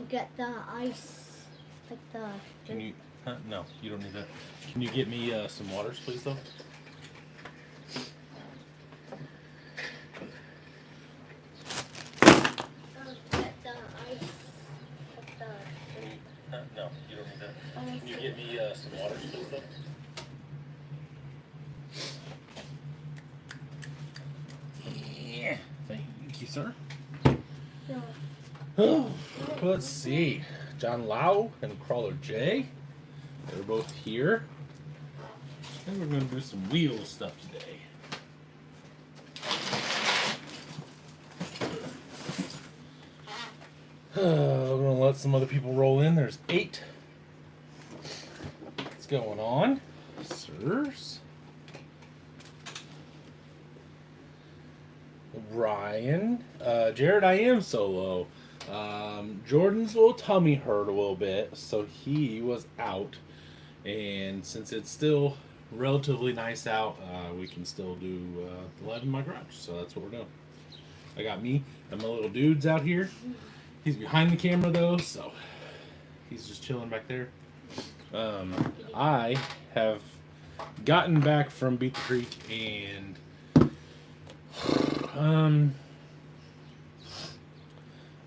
get the ice, like the... Can you... no, you don't need that. Can you get me some waters, please, though? Get the ice, like the... no, you don't need that. Can you get me some waters, please, though? Yeah, thank you, sir. No. Oh, let's see. John Lau and Crawler J. They're both here. And we're going to do some wheel stuff today. We're going to let some other people roll in. There's 8. What's going on? Sirs. Ryan. Jared, I am solo. Jordan's little tummy hurt a little bit, so he was out. And since it's still relatively nice out, we can still do the live in my garage. So that's what we're doing. I got me and my little dudes out here. He's behind the camera though, so he's just chilling back there. I have gotten back from Beat the Creek and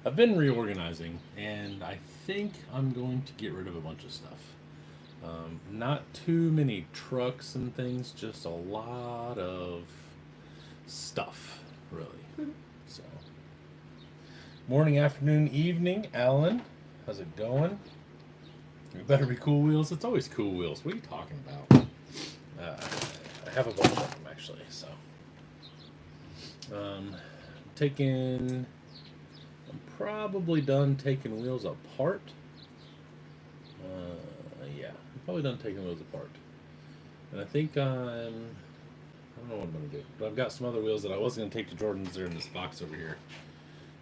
I've been reorganizing, and I think I'm going to get rid of a bunch of stuff. Not too many trucks and things, just a lot of stuff, really. So, morning, afternoon, evening, Alan, how's it going? It better be cool wheels. It's always cool wheels. What are you talking about? I have a bunch of them actually. So, I'm probably done taking wheels apart. Yeah, I'm probably done taking wheels apart. And I think I don't know what I'm gonna do, but I've got some other wheels that I was gonna take to Jordan's. They're in this box over here.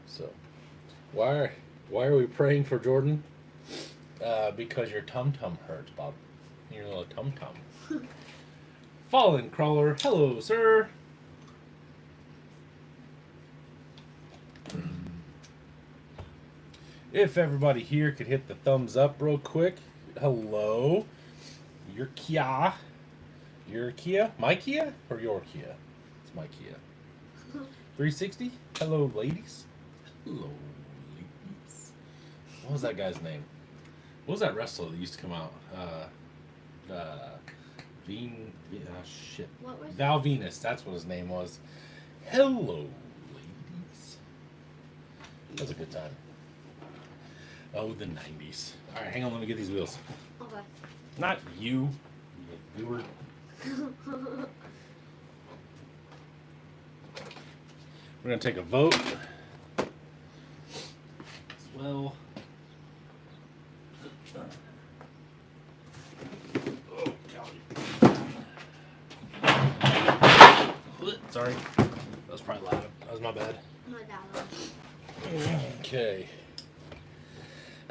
So, why are we praying for Jordan? Because your tum-tum hurts, Bob. Your little tum-tum. Fallen Crawler, hello, sir. If everybody here could hit the thumbs up real quick. Hello. Your Kia. Your Kia? My Kia? Or your Kia? It's my Kia. 360? Hello, ladies. Hello, ladies. What was that guy's name? What was that wrestler that used to come out? Shit. What was Val Venus, that's what his name was. Hello, ladies. That was a good time. Oh, the 90s. Alright, hang on, let me get these wheels. Okay. Not you. We were... We're going to take a vote as well. Oh, golly. Sorry. That was probably loud. That was my bad. Not that one. Okay.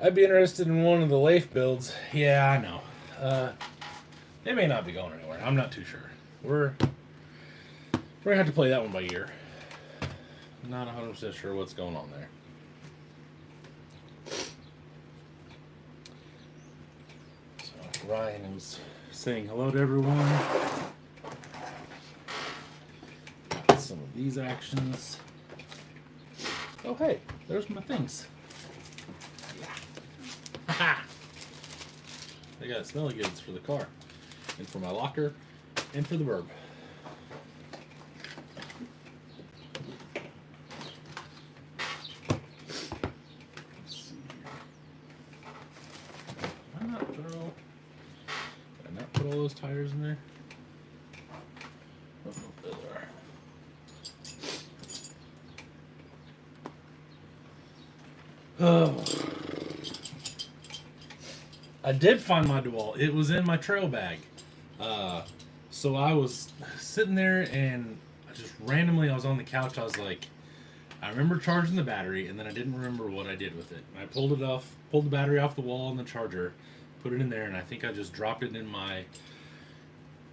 I'd be interested in one of the Leif builds. Yeah, I know. They may not be going anywhere. I'm not too sure. We're gonna have to play that one by ear. Not 100% sure what's going on there. So Ryan is saying hello to everyone. Got some of these actions. Oh hey, there's my things. Ha! I got smelly goods for the car, and for my locker, and for the burb. Let's see here. Did I not put all those tires in there? Oh, there they are. Oh. I did find my DeWalt. It was in my trail bag. So I was sitting there and just randomly I was on the couch. I was like, I remember charging the battery and then I didn't remember what I did with it. I pulled the battery off the wall and the charger, put it in there, and I think I just dropped it in my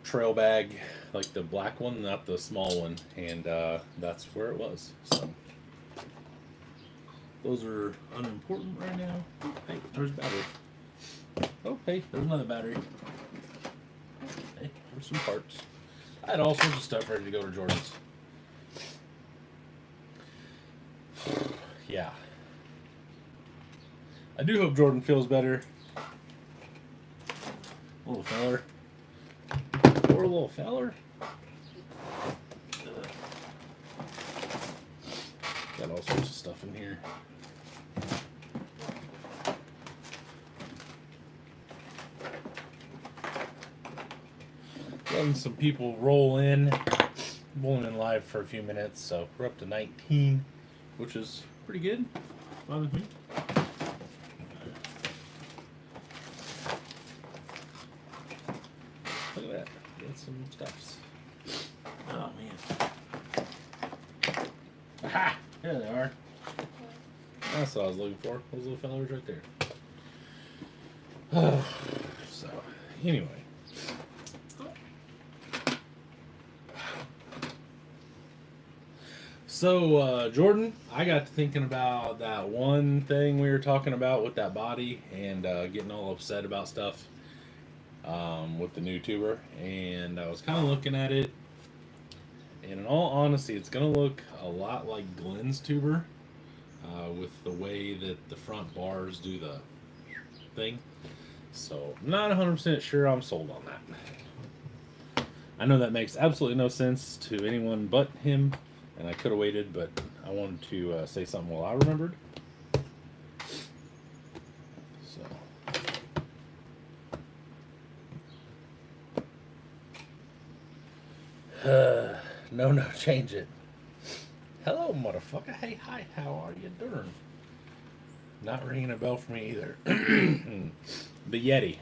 trail bag, like the black one, not the small one, and that's where it was. So those are unimportant right now. Hey, there's battery. Oh, hey, there's another battery. Hey, there's some parts. I had all sorts of stuff ready to go to Jordan's. Yeah. I do hope Jordan feels better. Little feller. Poor little feller. Got all sorts of stuff in here. Letting some people roll in. Rolling in live for a few minutes, so we're up to 19, which is pretty good. Fine with me. Look at that. Got some stuffs. Oh man. Aha! There they are. That's what I was looking for. Those little fellas right there. So, anyway. So, Jordan, I got to thinking about that one thing we were talking about with that body and getting all upset about stuff with the new tuber. And I was kind of looking at it. And in all honesty, it's going to look a lot like Glenn's tuber with the way that the front bars do the thing. So, I'm not 100% sure I'm sold on that. I know that makes absolutely no sense to anyone but him. And I could have waited, but I wanted to say something while I remembered. So. No, change it. Hello, motherfucker. Hey, hi, how are you doing? Not ringing a bell for me either. The Yeti.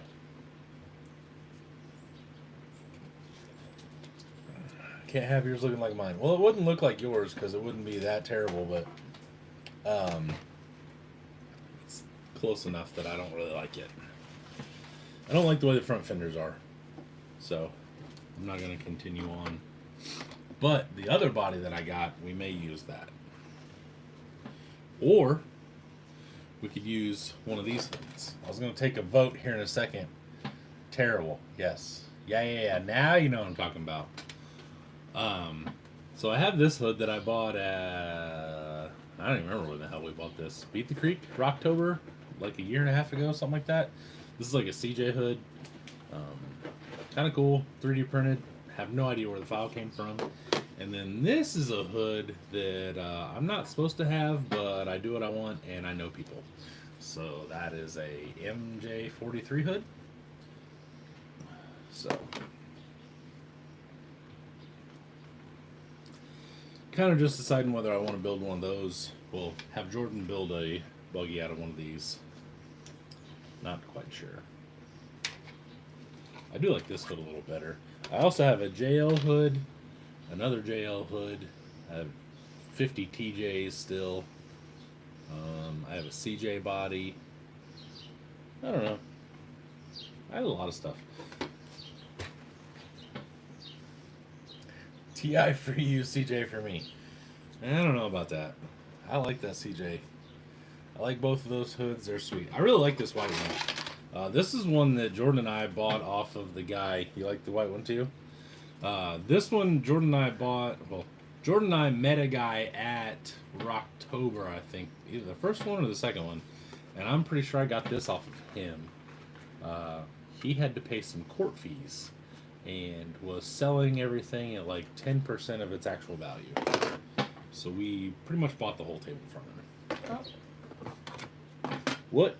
Can't have yours looking like mine. Well, it wouldn't look like yours because it wouldn't be that terrible, but it's close enough that I don't really like it. I don't like the way the front fenders are, so I'm not going to continue on. But the other body that I got, we may use that. Or we could use one of these hoods. I was going to take a vote here in a second. Terrible. Yes. Yeah. Now you know what I'm talking about. So I have this hood that I bought at, I don't even remember when the hell we bought this. Beat the Creek, Rocktober, like a year and a half ago, something like that. This is like a CJ hood. Kind of cool, 3D printed. Have no idea where the file came from. And then this is a hood that I'm not supposed to have, but I do what I want and I know people. So that is a MJ43 hood. So kind of just deciding whether I want to build one of those. We'll have Jordan build a buggy out of one of these. Not quite sure. I do like this hood a little better. I also have a JL hood, another JL hood. I have 50 TJs still. I have a CJ body. I don't know. I have a lot of stuff. TI for you, CJ for me. I don't know about that. I like that CJ. I like both of those hoods. They're sweet. I really like this white one. This is one that Jordan and I bought off of the guy. You like the white one too? This one Jordan and I bought. Well, Jordan and I met a guy at Rocktober, I think. Either the first one or the second one. And I'm pretty sure I got this off of him. He had to pay some court fees. And was selling everything at like 10% of its actual value. So we pretty much bought the whole table from him. Oh. What?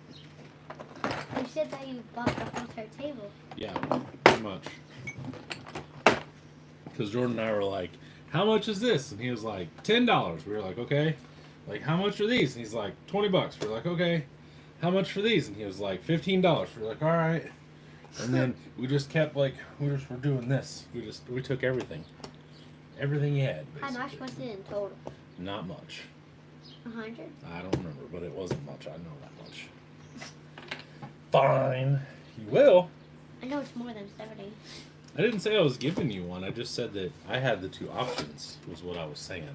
You said that you bought the whole entire table. Yeah, pretty much. Because Jordan and I were like, how much is this? And he was like, $10. We were like, okay. Like, how much are these? And he's like, $20. We were like, okay. How much for these? And he was like, $15. We were like, all right. And then we just kept like, we're doing this. We took everything. Everything he had, basically. How much was it in total? Not much. 100? I don't remember, but it wasn't much. I know that much. Fine. You will. I know it's more than 70. I didn't say I was giving you one. I just said that I had the two options, was what I was saying.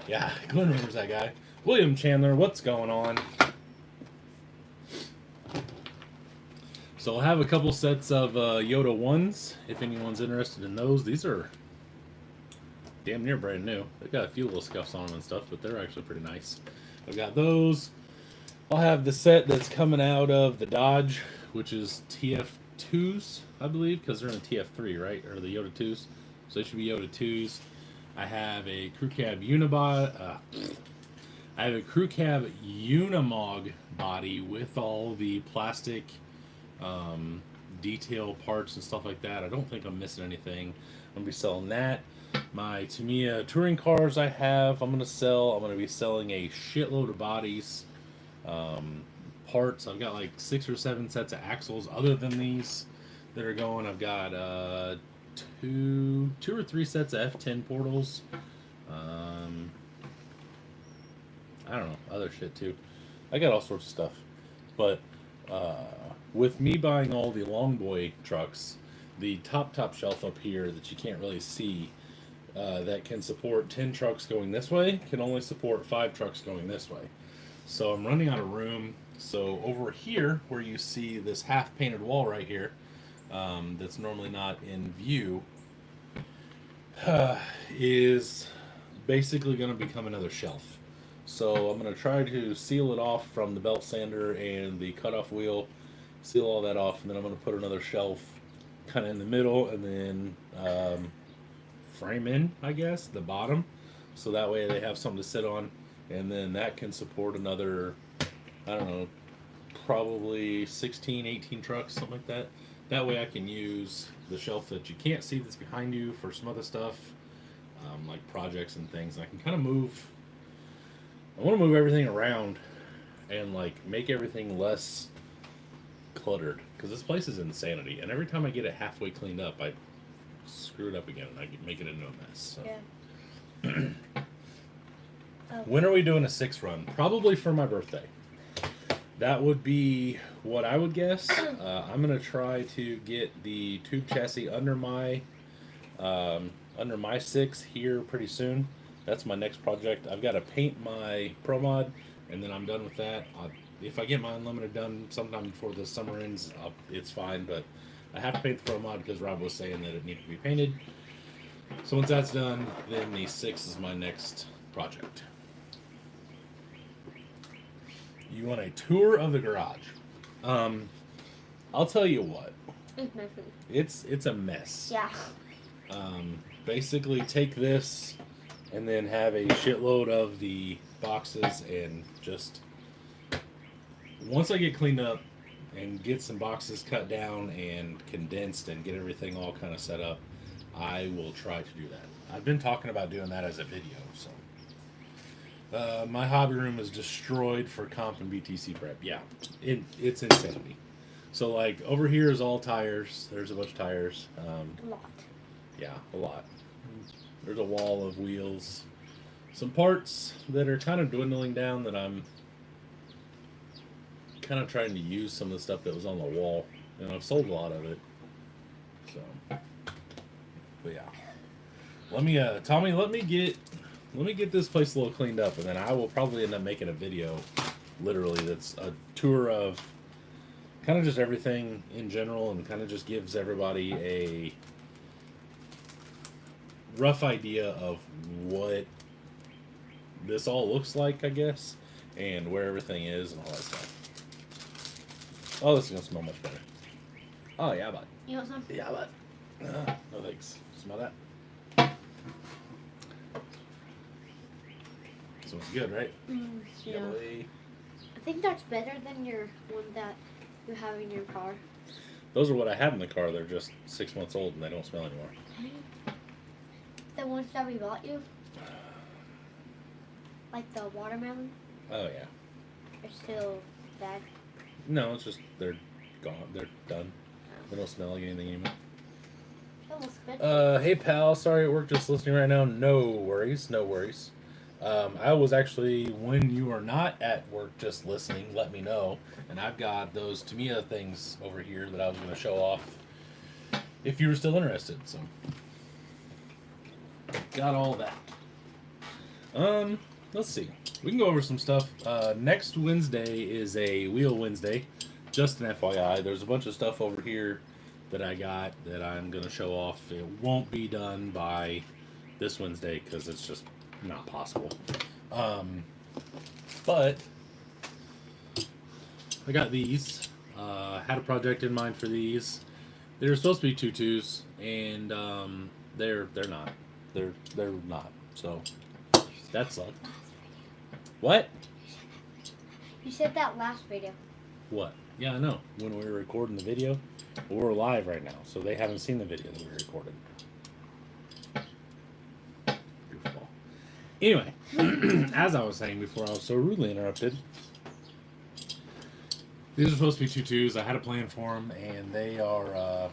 Yeah, Glenn remembers that guy. William Chandler, what's going on? So I'll have a couple sets of Yoda 1s, if anyone's interested in those. These are damn near brand new. They've got a few little scuffs on them and stuff, but they're actually pretty nice. I've got those. I'll have the set that's coming out of the Dodge, which is TF2s, I believe, because they're in the TF3, right? Or the Yoda 2s. So they should be Yoda 2s. I have a crew cab I have a crew cab Unimog body with all the plastic detail parts and stuff like that. I don't think I'm missing anything. I'm gonna be selling that. My Tamiya touring cars I'm gonna sell. I'm gonna be selling a shitload of bodies, parts. I've got like 6 or 7 sets of axles other than these that are going. I've got two or 3 sets of F10 portals. I don't know, other shit too. I got all sorts of stuff. But with me buying all the Longboy trucks, the top shelf up here that you can't really see, that can support 10 trucks going this way, can only support 5 trucks going this way. So I'm running out of room. So over here, where you see this half painted wall right here, that's normally not in view, is basically going to become another shelf. So I'm going to try to seal it off from the belt sander and the cutoff wheel, seal all that off, and then I'm going to put another shelf kind of in the middle, and then frame in, I guess, the bottom, so that way they have something to sit on, and then that can support another, I don't know, probably 16, 18 trucks, something like that. That way I can use the shelf that you can't see that's behind you for some other stuff, like projects and things. I can kind of I want to move everything around and like make everything less cluttered, because this place is insanity, and every time I get it halfway cleaned up, I screw it up again and I make it into a mess. So. Yeah. When are we doing a 6 run? Probably for my birthday. That would be what I would guess. I'm gonna try to get the tube chassis under my 6 here pretty soon. That's my next project. I've got to paint my Pro Mod, and then I'm done with that. If I get my Unlimited done sometime before the summer ends, it's fine, but I have to paint the Pro Mod because Rob was saying that it needed to be painted. So once that's done, then the 6 is my next project. You want a tour of the garage? I'll tell you what. It's a mess. Yeah. Basically take this and then have a shitload of the boxes, and just once I get cleaned up and get some boxes cut down and condensed and get everything all kind of set up, I will try to do that. I've been talking about doing that as a video, so my hobby room is destroyed for comp and BTC prep. Yeah, it's insanity. So like over here is all tires. There's a bunch of tires. A lot. Yeah, a lot. There's a wall of wheels. Some parts that are kind of dwindling down that I'm kind of trying to use some of the stuff that was on the wall. And I've sold a lot of it. So, but yeah. Let me, Tommy, let me get this place a little cleaned up, and then I will probably end up making a video, literally, that's a tour of kind of just everything in general, and kind of just gives everybody a rough idea of what this all looks like, I guess, and where everything is and all that stuff. Oh, this is gonna smell much better. Oh yeah, bud. You want some? Yeah, bud. No thanks. Smell that? Smells good, right? Yeah. I think that's better than your one that you have in your car. Those are what I have in the car. They're just 6 months old and they don't smell anymore. The ones that we bought you? Like the watermelon? Oh yeah. They're still bad. No, it's just they're gone. They're done. They don't smell like anything anymore. That looks good. Hey pal, sorry at work, just listening right now. No worries, no worries. I was actually, when you are not at work just listening, let me know. And I've got those Tamiya things over here that I was going to show off if you were still interested. So, got all that. let's see. We can go over some stuff. Next Wednesday is a Wheel Wednesday. Just an FYI. There's a bunch of stuff over here that I got that I'm going to show off. It won't be done by this Wednesday because it's just not possible. But I got these. Had a project in mind for these. They're supposed to be tutus, and they're not. They're not. So that sucked. What? You said that last video. What? Yeah, I know. When we were recording the video, we're live right now, so they haven't seen the video that we recorded. Goofball. Anyway, as I was saying before I was so rudely interrupted, these are supposed to be tutus. I had a plan for them, and they are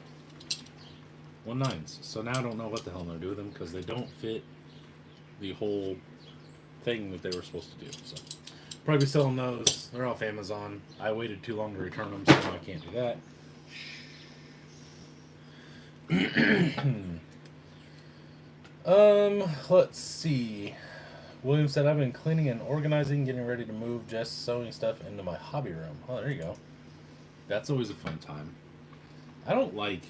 1/9s. So now I don't know what the hell I'm going to do with them because they don't fit the whole thing that they were supposed to do. So probably be selling those. They're off Amazon. I waited too long to return them, so now I can't do that. Let's see. William said, I've been cleaning and organizing, getting ready to move just sewing stuff into my hobby room. Oh, there you go. That's always a fun time. I don't like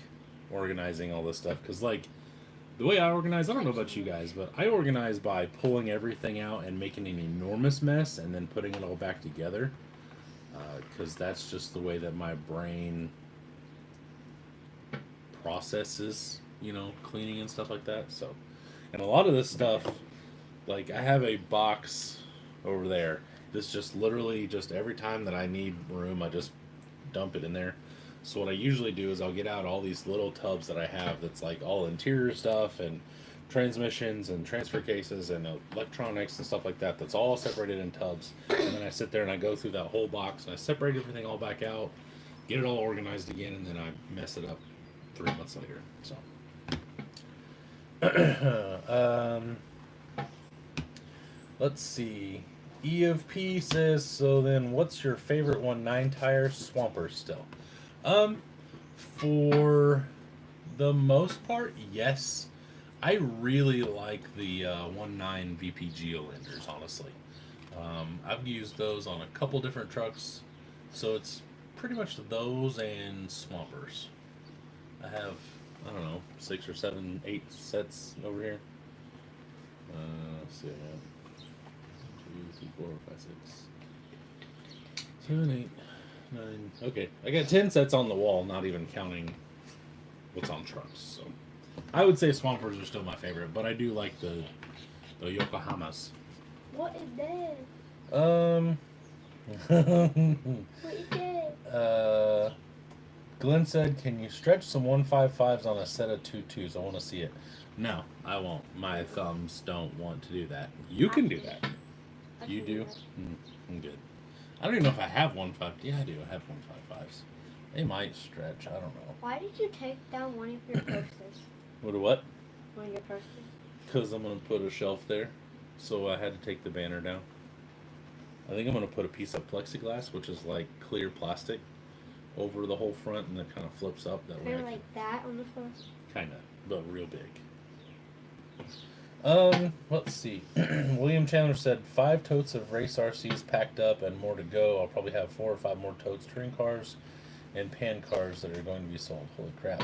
organizing all this stuff because, like, the way I organize, I don't know about you guys, but I organize by pulling everything out and making an enormous mess and then putting it all back together. Because that's just the way that my brain processes, you know, cleaning and stuff like that. So, and a lot of this stuff, like, I have a box over there. This just literally just every time that I need room, I just dump it in there. So what I usually do is I'll get out all these little tubs that I have that's like all interior stuff and transmissions and transfer cases and electronics and stuff like that. That's all separated in tubs. And then I sit there and I go through that whole box and I separate everything all back out, get it all organized again, and then I mess it up 3 months later. So. Let's see. E of P says, so then what's your favorite 1/9 tire Swamper still? For the most part, yes. I really like the 1/9 VP Geolanders, honestly. I've used those on a couple different trucks, so it's pretty much those and Swampers. I have, I don't know, 6 or 7, 8 sets over here. Let's see, I got 2, 3, 4, 5, 6, 7, 8, 9. Okay, I got 10 sets on the wall, not even counting what's on trucks. So I would say Swampers are still my favorite, but I do like the Yokohamas. What is that? What is that? Glenn said, can you stretch some 155s on a set of 22s? I want to see it. No, I won't. My thumbs don't want to do that. You can do that. You do? I'm good. I don't even know if I have 1.5. Yeah, I do. I have 1.55s. They might stretch. I don't know. Why did you take down one of your posters? What? One of your posters? Because I'm going to put a shelf there. So I had to take the banner down. I think I'm going to put a piece of plexiglass, which is like clear plastic, over the whole front, and it kind of flips up that way. Kind of like that on the front? Kind of, but real big. Let's see. William Chandler said 5 totes of race RCs packed up and more to go. I'll probably have 4 or 5 more totes touring cars and pan cars that are going to be sold. Holy crap.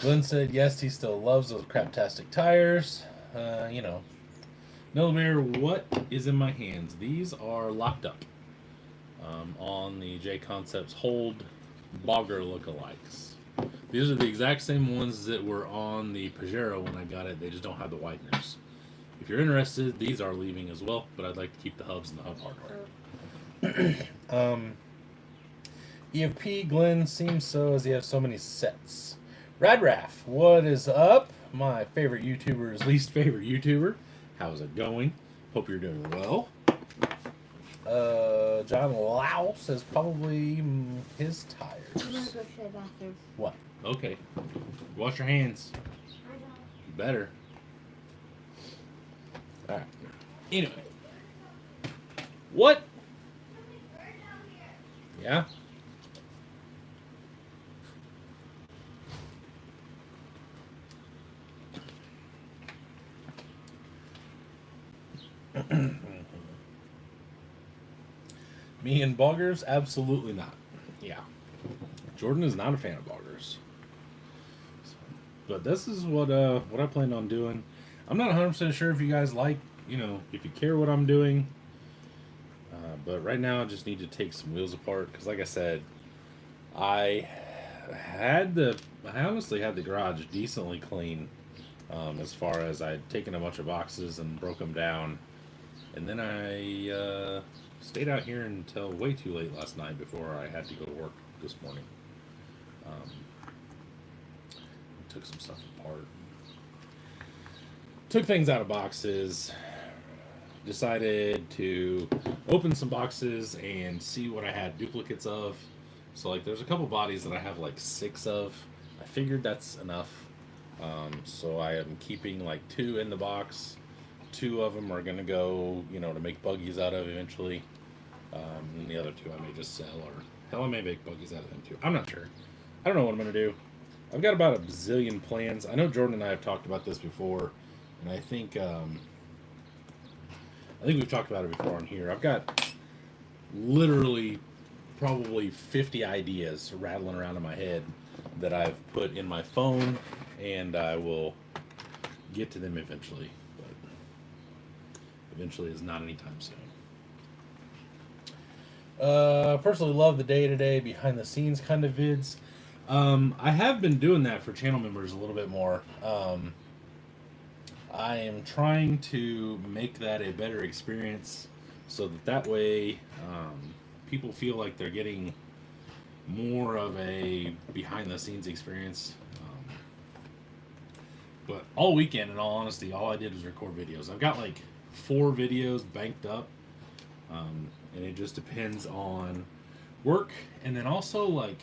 Glenn said yes, he still loves those craptastic tires. You know. Millimeter, what is in my hands? These are locked up on the J Concepts Hold Bogger lookalikes. These are the exact same ones that were on the Pajero when I got it. They just don't have the wideners. If you're interested, these are leaving as well, but I'd like to keep the hubs and the hub hardware. EFP Glenn seems so as he has so many sets. Radraff, what is up? My favorite YouTuber's least favorite YouTuber. How's it going? Hope you're doing well. John Lau says probably his tires. I'm gonna go to the bathroom. What? Okay. Wash your hands. I know. You better. Alright. Anyway. What? Yeah? Me and boggers? Absolutely not. Yeah. Jordan is not a fan of boggers. But this is what I plan on doing. I'm not 100% sure if you guys like, if you care what I'm doing. But right now I just need to take some wheels apart because, like I said, I honestly had the garage decently clean, as far as I'd taken a bunch of boxes and broke them down, and then I stayed out here until way too late last night before I had to go to work this morning. Um, took some stuff apart, took things out of boxes, decided to open some boxes and see what I had duplicates of. So, like, there's a couple bodies that I have like 6 of. I figured that's enough. So I am keeping like 2 in the box. 2 of them are gonna go, to make buggies out of eventually. And the other 2 I may just sell, or hell, I may make buggies out of them too. I'm not sure. I don't know what I'm gonna do. I've got about a bazillion plans. I know Jordan and I have talked about this before, and I think we've talked about it before on here. I've got literally probably 50 ideas rattling around in my head that I've put in my phone, and I will get to them eventually. But eventually is not anytime soon. Personally love the day-to-day, behind-the-scenes kind of vids. I have been doing that for channel members a little bit more. I am trying to make that a better experience so that way people feel like they're getting more of a behind-the-scenes experience. But all weekend, in all honesty, all I did was record videos. I've got like 4 videos banked up, and it just depends on work. And then also, like,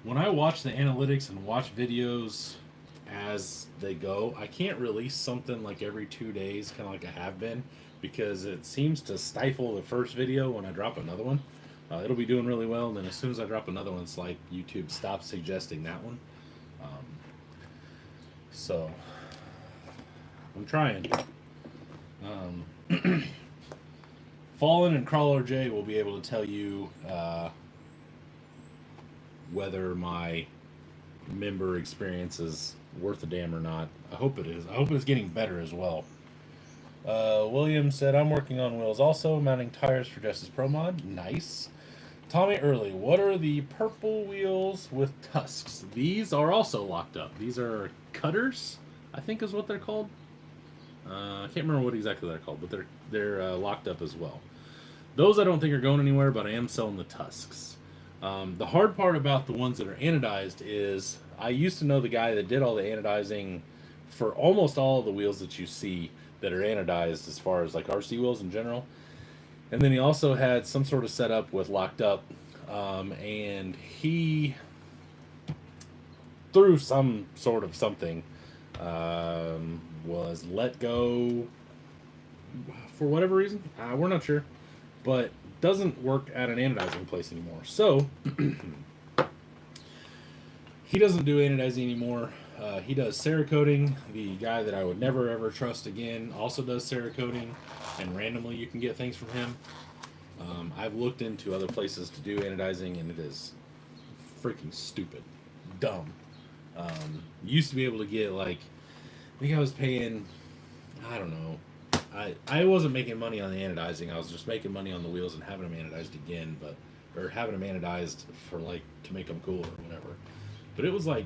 when I watch the analytics and watch videos as they go, I can't release something like every 2 days, kind of like I have been, because it seems to stifle the first video when I drop another one. It'll be doing really well, and then as soon as I drop another one, it's like YouTube stops suggesting that one. So I'm trying. Fallen and Crawler J will be able to tell you whether my member experience is worth a damn or not. I hope it is. I hope it's getting better as well. William said, I'm working on wheels also, mounting tires for Justice Pro Mod. Nice. Tommy Early, what are the purple wheels with tusks? These are also locked up. These are cutters, I think is what they're called. I can't remember what exactly they're called, but they're locked up as well. Those I don't think are going anywhere, but I am selling the tusks. The hard part about the ones that are anodized is I used to know the guy that did all the anodizing for almost all of the wheels that you see that are anodized as far as like RC wheels in general. And then he also had some sort of setup with locked up, and he, through some sort of something, was let go for whatever reason. We're not sure, but doesn't work at an anodizing place anymore. So he doesn't do anodizing anymore. He does Cerakoting. The guy that I would never ever trust again also does Cerakoting, and randomly you can get things from him. I've looked into other places to do anodizing, and it is freaking stupid, dumb. Used to be able to get like, I think I was paying, I don't know. I wasn't making money on the anodizing. I was just making money on the wheels and having them anodized again, or having them anodized for like to make them cooler or whatever. But it was like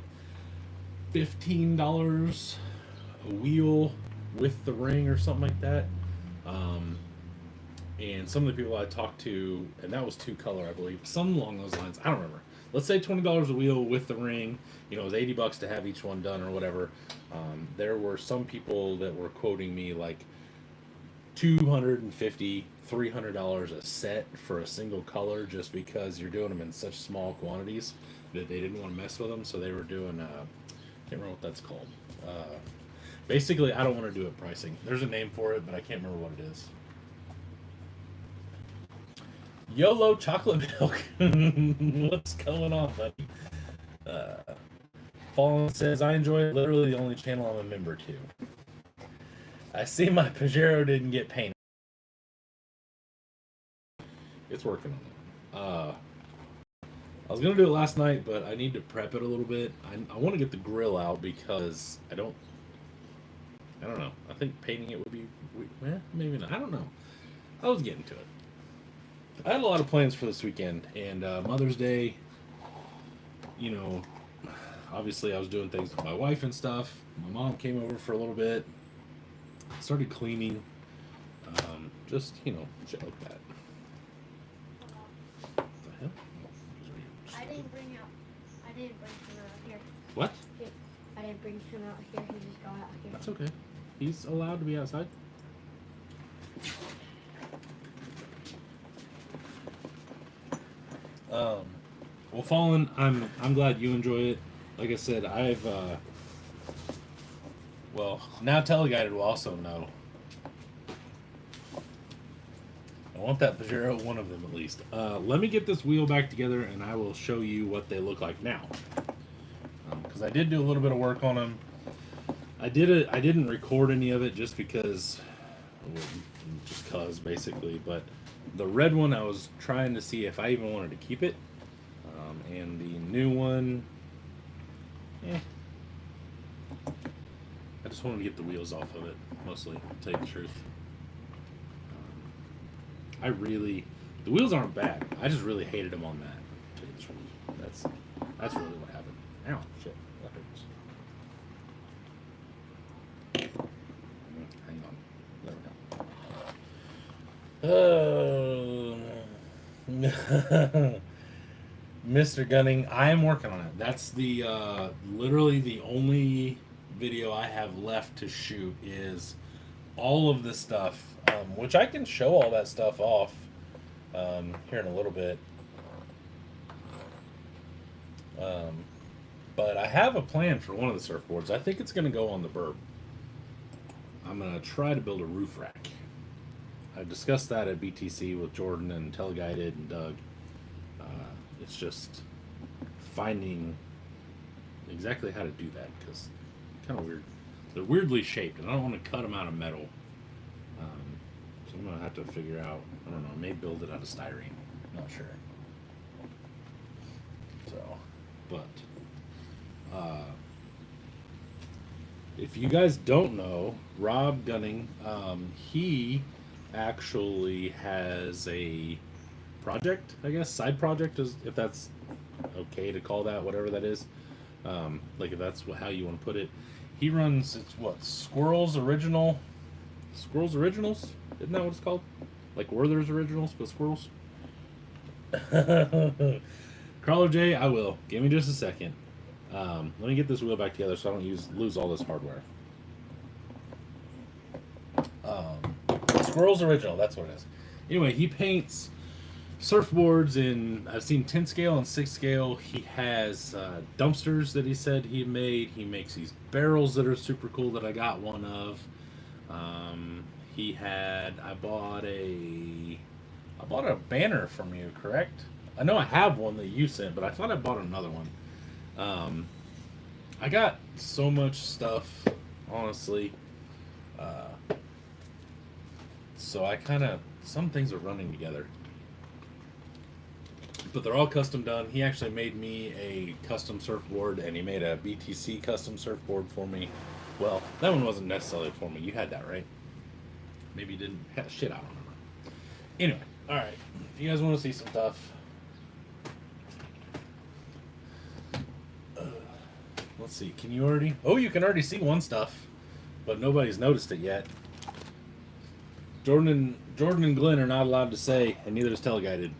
$15 a wheel with the ring or something like that. And some of the people I talked to, and that was 2 color, I believe, some along those lines. I don't remember. Let's say $20 a wheel with the ring. It was $80 to have each one done or whatever. There were some people that were quoting me like $250, $300 a set for a single color, just because you're doing them in such small quantities that they didn't want to mess with them. So they were doing, I can't remember what that's called. Basically, I don't want to do it pricing. There's a name for it, but I can't remember what it is. YOLO chocolate milk. What's going on, buddy? Fallen says, I enjoy it. Literally the only channel I'm a member to. I see my Pajero didn't get painted. It's working on it. I was gonna do it last night, but I need to prep it a little bit. I want to get the grill out because I don't know. I think painting it would be, maybe not. I don't know. I was getting to it. I had a lot of plans for this weekend, and Mother's Day. You know, obviously I was doing things with my wife and stuff. My mom came over for a little bit. Started cleaning. Just shit like that. What the hell? I didn't bring him out here. What? I didn't bring him out here. He just got out here. That's okay. He's allowed to be outside. Well, Fallen, I'm glad you enjoy it. Like I said, I've now Teleguided will also know. I want that Pajero, one of them at least. Let me get this wheel back together, and I will show you what they look like now. Because I did do a little bit of work on them. I didn't record any of it just because, basically. But the red one, I was trying to see if I even wanted to keep it. And the new one, I just wanted to get the wheels off of it, mostly, to tell you the truth. The wheels aren't bad. I just really hated them on that, to tell you the truth. That's really what happened. Ow, shit, that hurts. Hang on. There we go. Mr. Gunning, I am working on it. That's the literally the only video I have left to shoot is all of this stuff, which I can show all that stuff off here in a little bit. But I have a plan for one of the surfboards. I think it's going to go on the Burb. I'm going to try to build a roof rack. I discussed that at BTC with Jordan and Teleguided and Doug. It's just finding exactly how to do that, because it's kind of weird. They're weirdly shaped, and I don't want to cut them out of metal. So I'm going to have to figure out, I don't know, maybe build it out of styrene. Not sure. So, but, if you guys don't know, Rob Gunning, he actually has a project, I guess, side project, is if that's okay to call that, whatever that is. Like if that's how you want to put it. He runs, it's what, Squirrels Originals? Isn't that what it's called? Like Werther's Originals, but squirrels? Crawler J, I will. Give me just a second. Let me get this wheel back together so I don't lose all this hardware. Squirrels Original, that's what it is. Anyway, he paints surfboards in, I've seen 10 scale and 6 scale. He has dumpsters that he said he made. He makes these barrels that are super cool that I got one of. I bought a banner from you, correct? I know I have one that you sent, but I thought I bought another one. I got so much stuff, honestly. So some things are running together. But they're all custom done. He actually made me a custom surfboard, and he made a BTC custom surfboard for me. Well, that one wasn't necessarily for me. You had that, right? Maybe you didn't. Shit, I don't remember. Anyway, alright. If you guys want to see some stuff, let's see. Can you already? Oh, you can already see one stuff, but nobody's noticed it yet. Jordan and Glenn are not allowed to say, and neither is Teleguided.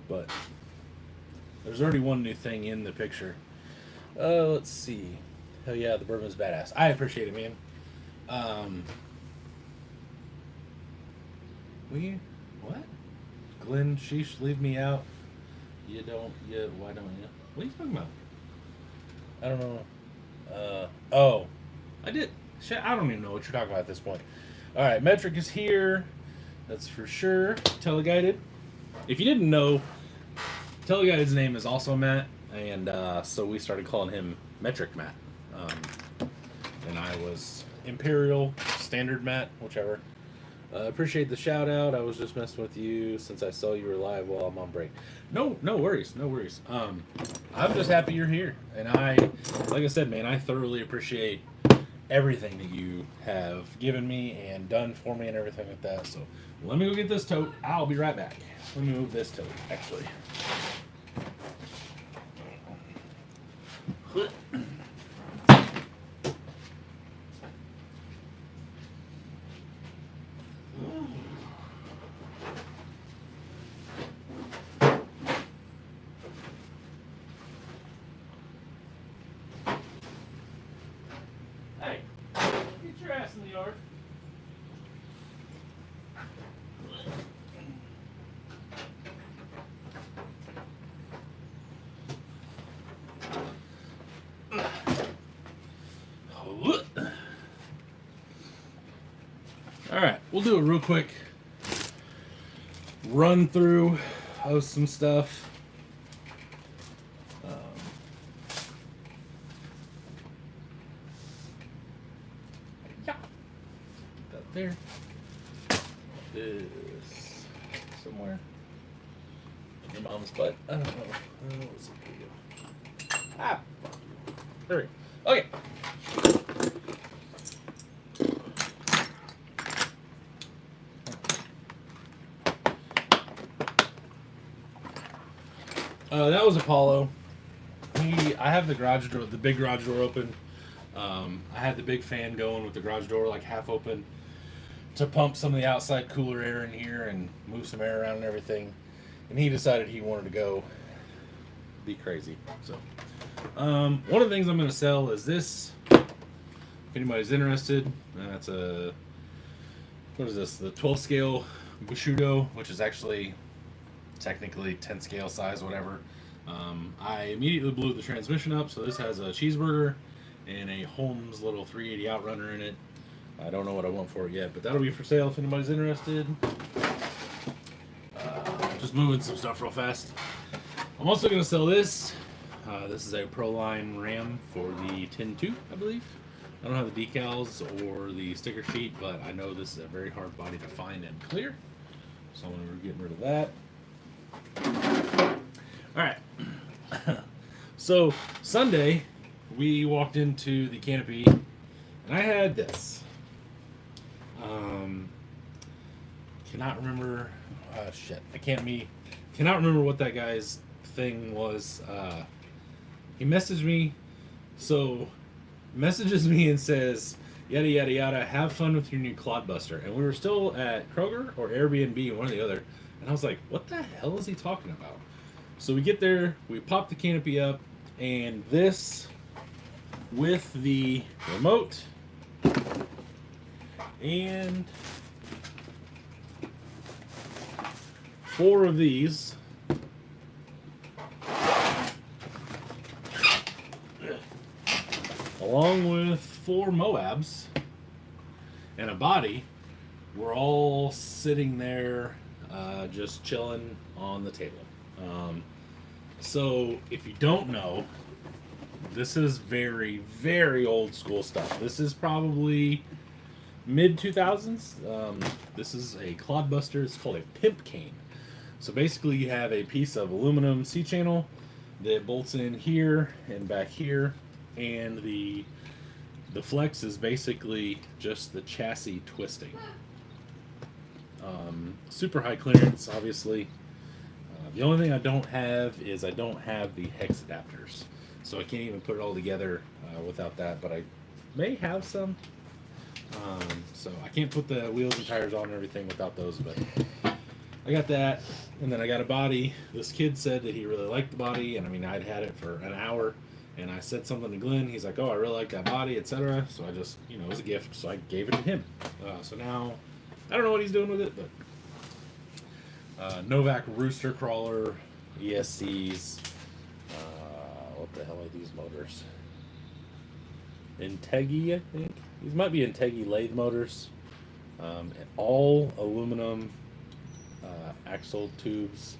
But there's already one new thing in the picture. Let's see. Hell yeah, the bourbon's badass. I appreciate it, man. What? Glenn, sheesh, leave me out. Why don't you? What are you talking about? I don't know. I did. Shit, I don't even know what you're talking about at this point. Alright, Metric is here. That's for sure. Teleguided. If you didn't know, Teleguided's name is also Matt, and so we started calling him Metric Matt. And I was Imperial standard mat, whichever. Appreciate the shout out. I was just messing with you since I saw you were live while I'm on break. No, no worries, no worries. I'm just happy you're here, and like I said, man, I thoroughly appreciate everything that you have given me and done for me and everything like that. So let me go get this tote. I'll be right back. Let me move this tote, actually. Hey, get your ass in the yard. All right, we'll do a real quick run through of some stuff. Yeah, that there. This somewhere. Your mom's butt. I don't know. Let's see. Here we go. Ah, there we go. Okay. That was Apollo. I have the garage door, the big garage door open. I had the big fan going with the garage door like half open to pump some of the outside cooler air in here and move some air around and everything. And he decided he wanted to go be crazy. So, one of the things I'm going to sell is this. If anybody's interested, that's a, what is this? The 12 scale Bushido, which is actually technically 10 scale size, whatever. I immediately blew the transmission up, so this has a cheeseburger and a Holmes little 380 Outrunner in it. I don't know what I want for it yet, but that'll be for sale if anybody's interested. Just moving some stuff real fast. I'm also going to sell this. This is a Proline Ram for the Tin 2, I believe. I don't have the decals or the sticker sheet, but I know this is a very hard body to find and clear. So I'm going to be getting rid of that. Alright. So, Sunday, we walked into the canopy, and I had this. Cannot remember. Shit. Cannot remember what that guy's thing was. He messaged me. So, messages me and says, yada yada yada, have fun with your new Clawbuster. And we were still at Kroger or Airbnb, one or the other. And I was like, what the hell is he talking about? So we get there, we pop the canopy up, and this with the remote and 4 of these along with 4 Moabs and a body were all sitting there just chilling on the table. So if you don't know, this is very, very old school stuff. This is probably mid 2000s. This is a Clawbuster. It's called a pimp cane. So basically you have a piece of aluminum C-channel that bolts in here and back here, and the flex is basically just the chassis twisting. Super high clearance, obviously. The only thing I don't have is I don't have the hex adapters, so I can't even put it all together without that, but I may have some. So I can't put the wheels and tires on and everything without those, but I got that. And then I got a body. This kid said that he really liked the body, and I mean, I'd had it for an hour, and I said something to Glenn. He's like, oh, I really like that body, etc. So I just, it was a gift, so I gave it to him. So now I don't know what he's doing with it, but Novak Rooster Crawler, ESCs. What the hell are these motors? Integi, I think. These might be Integi lathe motors. All aluminum axle tubes,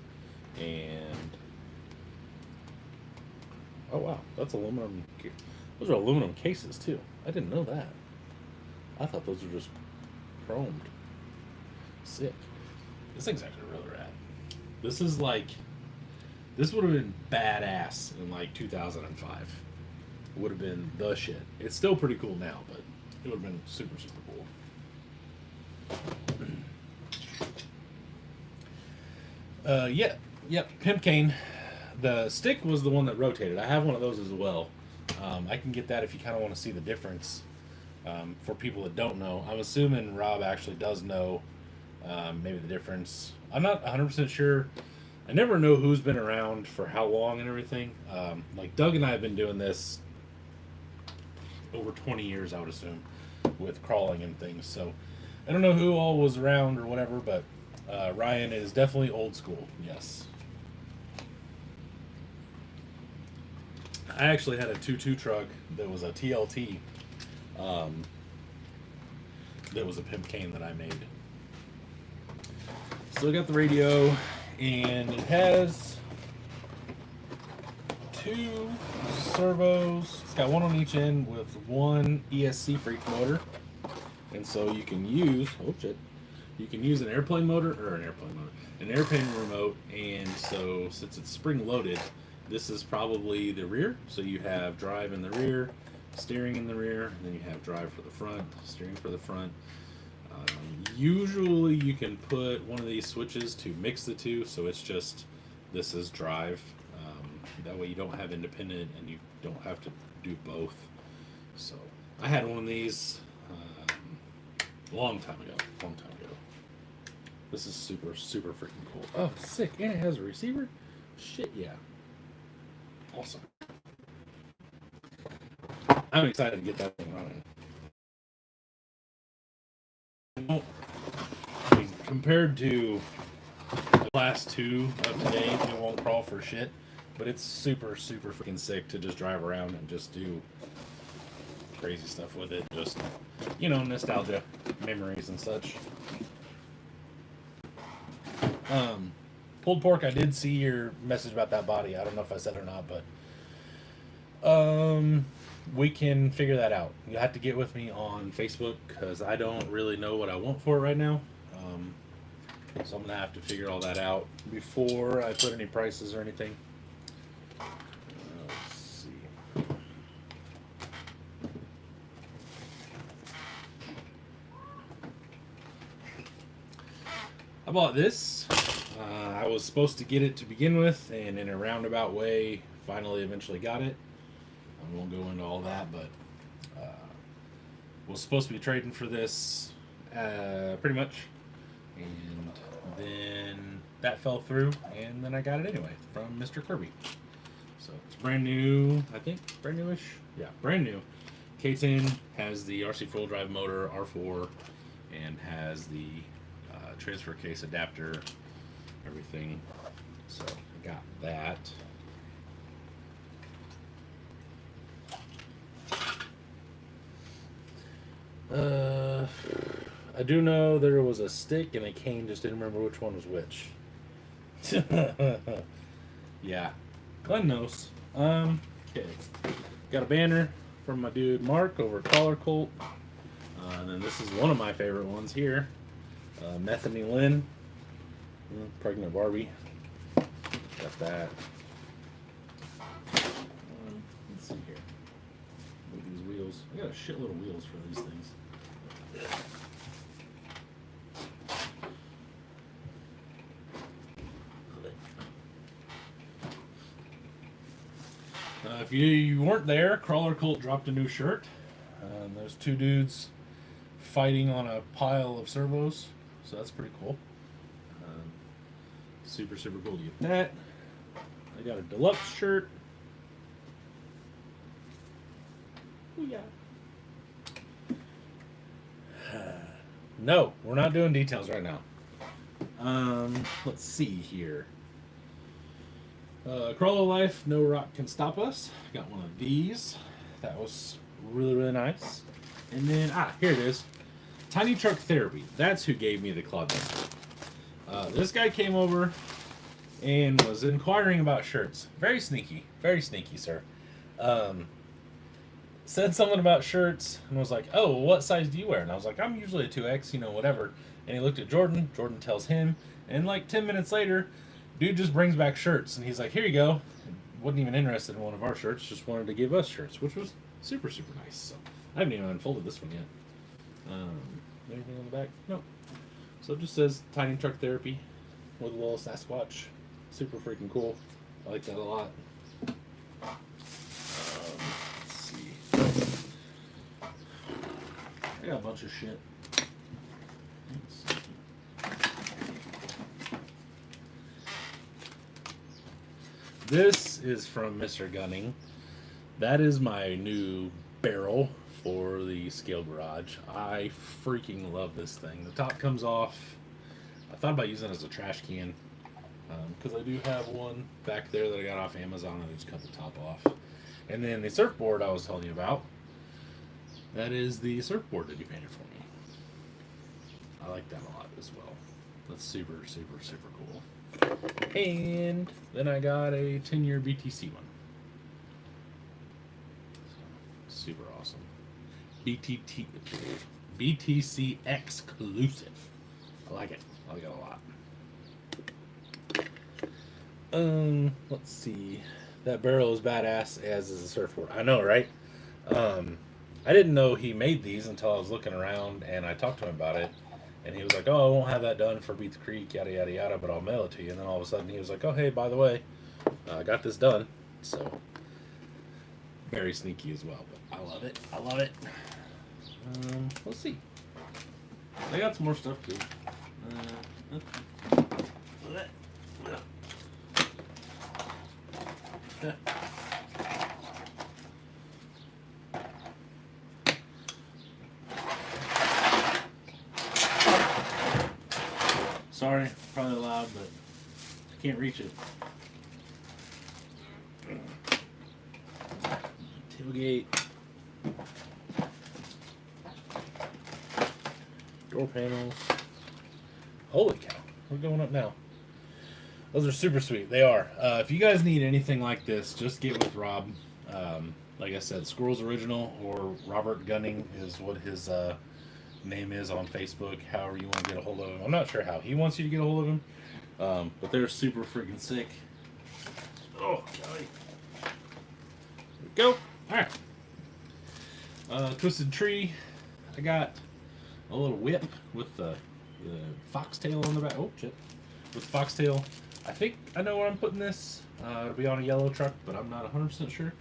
and oh wow, that's aluminum. Those are aluminum cases too. I didn't know that. I thought those were just chromed. Sick. This thing's actually really rad. This is like, this would have been badass in like 2005. It would have been the shit. It's still pretty cool now, but it would have been super, super cool. Yep, Pimp Cane. The stick was the one that rotated. I have one of those as well. I can get that if you kind of want to see the difference. For people that don't know, I'm assuming Rob actually does know maybe the difference. I'm not 100% sure. I never know who's been around for how long and everything. Like Doug and I have been doing this over 20 years, I would assume, with crawling and things. So I don't know who all was around or whatever, but Ryan is definitely old school. Yes. I actually had a 2.2 truck that was a TLT. That was a Pimp Cane that I made. Still got the radio, and it has 2 servos. It's got one on each end with one ESC for each motor, and so you can use you can use an airplane remote. And so since it's spring loaded, this is probably the rear. So you have drive in the rear, steering in the rear, and then you have drive for the front, steering for the front. Usually you can put one of these switches to mix the two, so it's just, this is drive. That way you don't have independent and you don't have to do both. So I had one of these a long time ago. This is super, super freaking cool. Oh, sick. And it has a receiver? Shit, yeah. Awesome. I'm excited to get that thing running. I mean, compared to the last 2 of today, it won't crawl for shit, but it's super, super freaking sick to just drive around and just do crazy stuff with it. Just, nostalgia, memories and such. Pulled Pork, I did see your message about that body. I don't know if I said it or not, but we can figure that out. You'll have to get with me on Facebook because I don't really know what I want for it right now. So I'm going to have to figure all that out before I put any prices or anything. Let's see. I bought this. I was supposed to get it to begin with, and in a roundabout way, finally eventually got it. I won't go into all that, but was supposed to be trading for this pretty much, and then that fell through, and then I got it anyway from Mr. Kirby. So it's brand new, I think, brand newish. Yeah, brand new. K10 has the RC four-wheel drive motor, R4, and has the transfer case adapter, everything. So I got that. I do know there was a stick and a cane, just didn't remember which one was which. Yeah, Glenn knows. Okay. Got a banner from my dude Mark over at Collar Cult. And then this is one of my favorite ones here. Methany Lynn. Pregnant Barbie. Got that. Let's see here. Look at these wheels. I got a shitload of wheels for these things. If you weren't there, Crawler Cult dropped a new shirt. There's 2 dudes fighting on a pile of servos, so that's pretty cool. Super, super cool to get that. I got a deluxe shirt. Oh yeah. No, we're not doing details right now. Let's see here. Crawler Life, No Rock Can Stop Us. Got one of these. That was really, really nice. And then, here it is. Tiny Truck Therapy. That's who gave me the Clawbuster. This guy came over and was inquiring about shirts. Very sneaky, sir. said something about shirts and was like, "Oh, well, what size do you wear?" And I was like, "I'm usually a 2X, you know, whatever." And he looked at Jordan. Jordan tells him, and like 10 minutes later, dude just brings back shirts, and he's like, "Here you go." Wasn't even interested in one of our shirts, just wanted to give us shirts, which was super super nice. So I haven't even unfolded this one yet. Anything on the back? No. So it just says Tiny Truck Therapy with a little Sasquatch. Super freaking cool. I like that a lot. Let's see. I got a bunch of shit. This is from Mr. Gunning. That is my new barrel for the scale garage. I freaking love this thing. The top comes off. I thought about using it as a trash can because I do have one back there that I got off Amazon. I just cut the top off. And then the surfboard I was telling you about, that is the surfboard that you painted for me. I like that a lot as well. That's super, super, super cool. And then I got a 10-year BTC one. So, super awesome. BTC exclusive. I like it. I like it a lot. Let's see. That barrel is badass, as is the surfboard. I know, right? I didn't know he made these until I was looking around and I talked to him about it. And he was like, "Oh, I won't have that done for Beat the Creek, yada, yada, yada, but I'll mail it to you." And then all of a sudden he was like, "Oh, hey, by the way, I got this done." So, very sneaky as well, but I love it. I love it. Let's see. They got some more stuff too. Sorry, probably loud, but I can't reach it. Tailgate. Door panels. Holy cow. We're going up now. Those are super sweet. They are. If you guys need anything like this, just get with Rob. Like I said, Squirrels Original or Robert Gunning is what his name is on Facebook. However you want to get a hold of him. I'm not sure how he wants you to get a hold of him. But they're super freaking sick. Oh, golly. There we go. Alright. Twisted Tree. I got a little whip with the foxtail on the back. Oh, shit. With the foxtail. I think I know where I'm putting this. It'll be on a yellow truck, but I'm not 100% sure.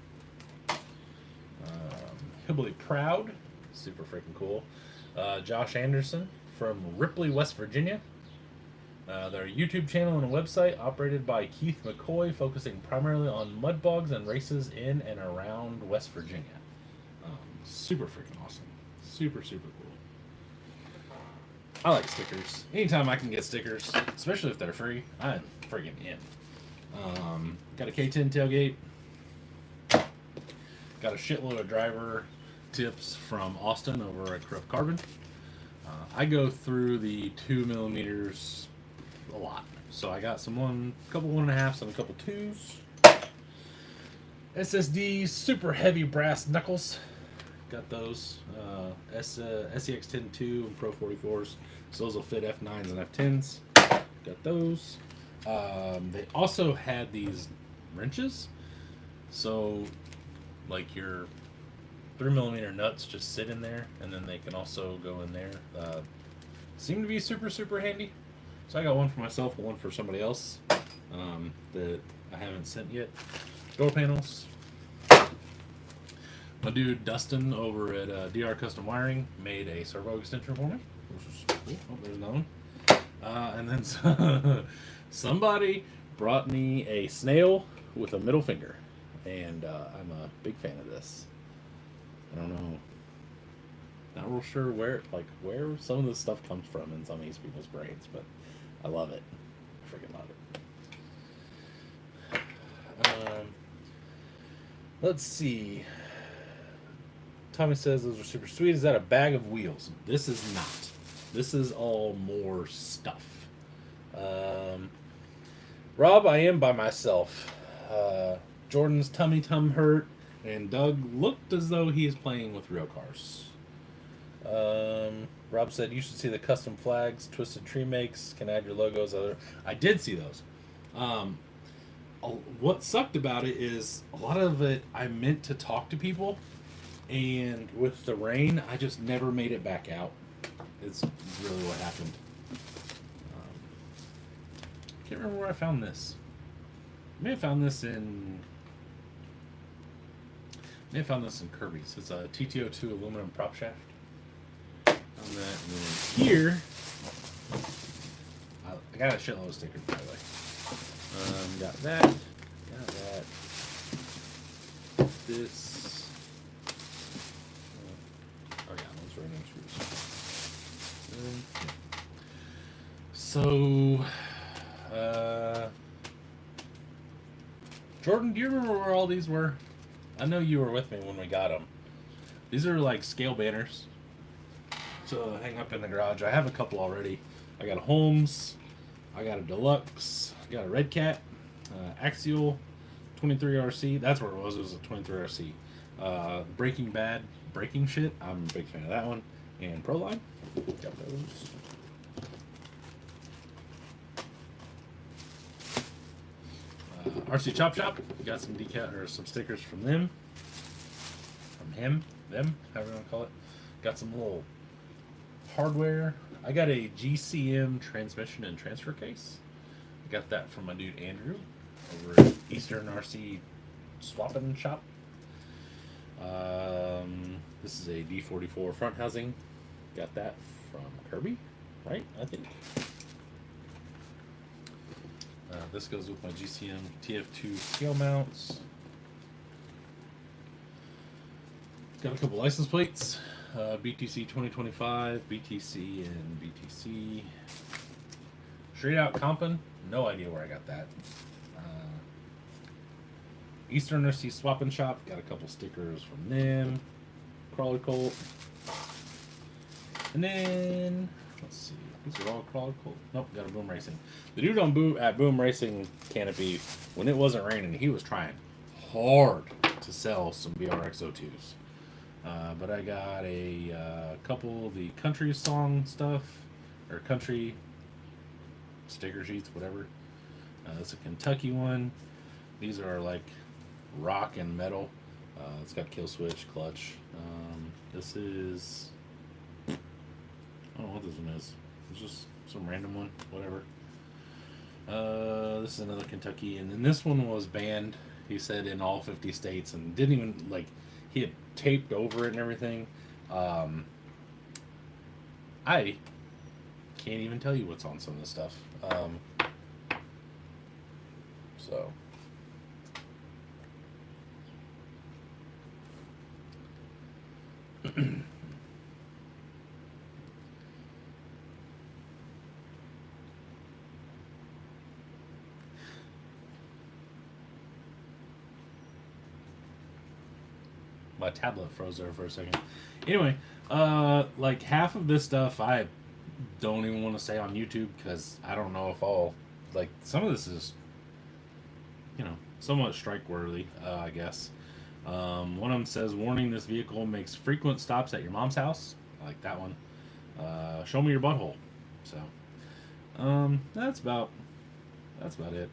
Hillbilly Proud. Super freaking cool. Josh Anderson from Ripley, West Virginia. Their YouTube channel and a website operated by Keith McCoy, focusing primarily on mud bogs and races in and around West Virginia. Super freaking awesome. Super, super cool. I like stickers. Anytime I can get stickers, especially if they're free, I'm freaking in. Got a K10 tailgate. Got a shitload of driver tips from Austin over at Corrupt Carbon. I go through the 2mm a lot. So I got some couple 1.5s and a couple 2s. SSDs, super heavy brass knuckles. Got those. SEX102 and Pro 44s. So those will fit F9s and F10s. Got those. They also had these wrenches. So, like your 3mm nuts just sit in there, and then they can also go in there. Seem to be super, super handy. So I got one for myself and one for somebody else that I haven't sent yet. Door panels. My dude Dustin over at DR Custom Wiring made a servo extension for me, which is cool. Oh, there's another one. And then somebody brought me a snail with a middle finger, and I'm a big fan of this. I don't know, not real sure where some of this stuff comes from in some of these people's brains, but I love it. I freaking love it. Let's see. Tommy says those are super sweet. Is that a bag of wheels? This is not. This is all more stuff. Rob, I am by myself. Jordan's tummy hurt, And Doug looked as though he is playing with real cars. Rob said you should see the custom flags Twisted Tree makes. Can add your logos. I did see those. Um, what sucked about it is a lot of it I meant to talk to people, and with the rain, I just never made it back out. It's really what happened. Can't remember where I found this. I may have found this in Kirby's. It's a TTO2 aluminum prop shaft. Found that, and then here, I got a shitload of stickers, by the way. Got that. This. Oh yeah, those random screws. So, Jordan, do you remember where all these were? I know you were with me when we got them. These are like scale banners to hang up in the garage. I have a couple already. I got a Holmes, I got a Deluxe, I got a Red Cat, Axial, 23RC. That's where it was. It was a 23RC. Breaking Bad, breaking shit. I'm a big fan of that one. And Proline. Got those. RC Chop Shop. Got some decal or some stickers from them. From him, them, however you want to call it. Got some little hardware. I got a GCM transmission and transfer case. I got that from my dude Andrew over at Eastern RC Swapping Shop. This is a D44 front housing. Got that from Kirby, right? I think. This goes with my GCM TF2 scale mounts. Got a couple license plates. BTC 2025, BTC, and BTC. Straight out Compton. No idea where I got that. Eastern RC Swapping Shop. Got a couple stickers from them. Crawler Colt. And then, let's see. These are all Crawler Colt. Nope, got a Boom Racing. The dude on Boom Racing Canopy, when it wasn't raining, he was trying hard to sell some BRX02s. But I got a couple of the country song stuff, or country sticker sheets, whatever. It's a Kentucky one. These are like rock and metal. It's got kill switch, clutch. This is, I don't know what this one is. It's just some random one, whatever. This is another Kentucky, and then this one was banned, he said, in all 50 states, and didn't even, like, he had taped over it and everything. I can't even tell you what's on some of this stuff. So. My tablet froze there for a second. Anyway, like half of this stuff I don't even want to say on YouTube because I don't know if I'll, like, some of this is, you know, somewhat strike worthy, I guess. One of them says, warning, this vehicle makes frequent stops at your mom's house. I like that one. Show me your butthole. So, that's about it.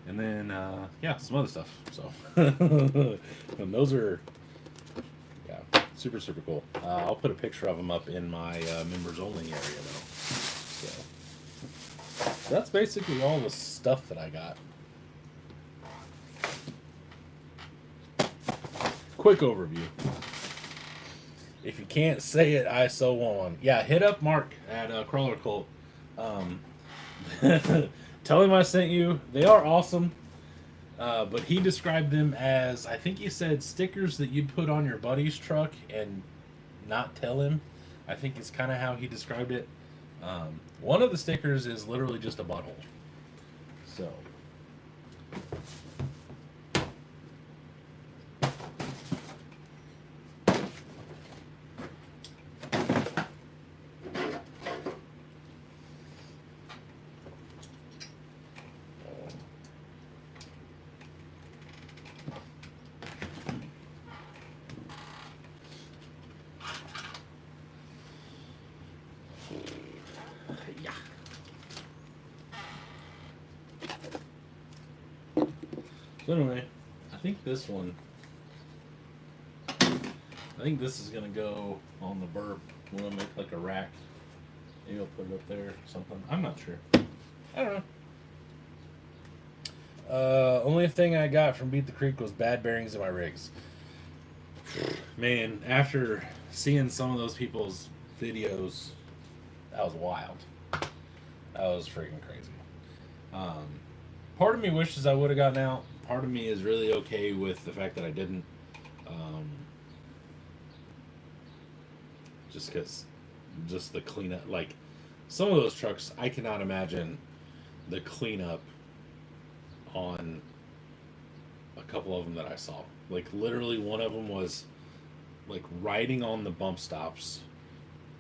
And then, yeah, some other stuff. So, and those are, yeah, super, super cool. I'll put a picture of them up in my members only area, though. So, that's basically all the stuff that I got. Quick overview. If you can't say it, I so want one. Yeah, hit up Mark at Crawler Cult. Tell him I sent you. They are awesome. But he described them as, I think he said, stickers that you'd put on your buddy's truck and not tell him. I think it's kind of how he described it. One of the stickers is literally just a butthole. So. So anyway, I think this one. I think this is gonna go on the burp. We'll make like a rack. Maybe I'll put it up there or something. I'm not sure. I don't know. Only thing I got from Beat the Creek was bad bearings in my rigs. Man, after seeing some of those people's videos, that was wild. That was freaking crazy. Um, Part of me wishes I would have gotten out. Part of me is really okay with the fact that I didn't. Just because, just the cleanup. Like, some of those trucks, I cannot imagine the cleanup on a couple of them that I saw. Like, literally, one of them was like riding on the bump stops.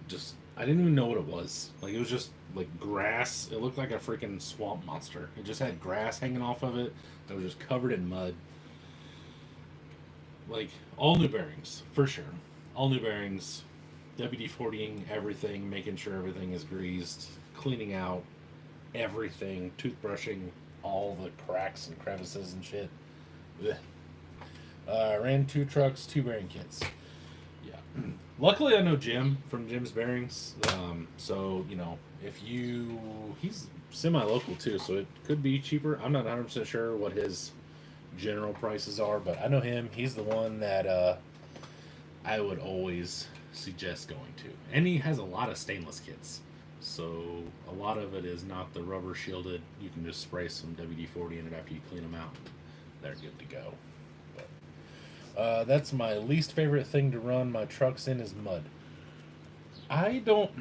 Just, I didn't even know what it was. Like, it was just like grass. It looked like a freaking swamp monster. It just had grass hanging off of it. It was just covered in mud. Like, all new bearings, for sure. All new bearings. WD-40ing everything, making sure everything is greased, cleaning out everything, toothbrushing all the cracks and crevices and shit. Ran 2 trucks, 2 bearing kits. Yeah. Luckily, I know Jim from Jim's Bearings. So, you know, he's semi-local too, so it could be cheaper. I'm not 100% sure what his general prices are, but I know him. He's the one that I would always suggest going to. And he has a lot of stainless kits. So a lot of it is not the rubber shielded. You can just spray some WD-40 in it after you clean them out. They're good to go. But, that's my least favorite thing to run my trucks in is mud. I don't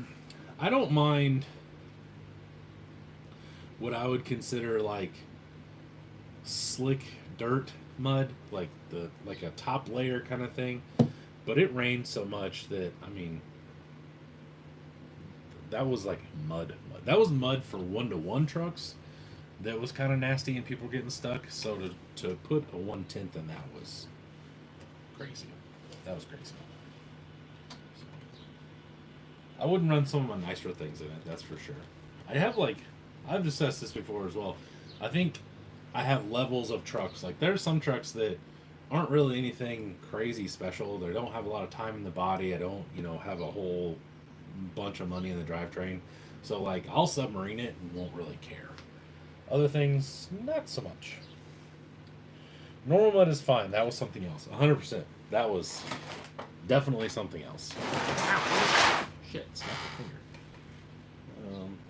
mind what I would consider like slick dirt mud, like a top layer kind of thing. But it rained so much that, I mean, that was like mud. That was mud for 1-to-1 trucks. That was kind of nasty and people were getting stuck. So to put a 1/10 in that was crazy. That was crazy. So, I wouldn't run some of my nicer things in it, that's for sure. I've discussed this before as well. I think I have levels of trucks. Like, there's some trucks that aren't really anything crazy special. They don't have a lot of time in the body. I don't, have a whole bunch of money in the drivetrain. So, like, I'll submarine it and won't really care. Other things, not so much. Normal mud is fine. That was something else. 100%. That was definitely something else. Ow. Shit, smacked my finger.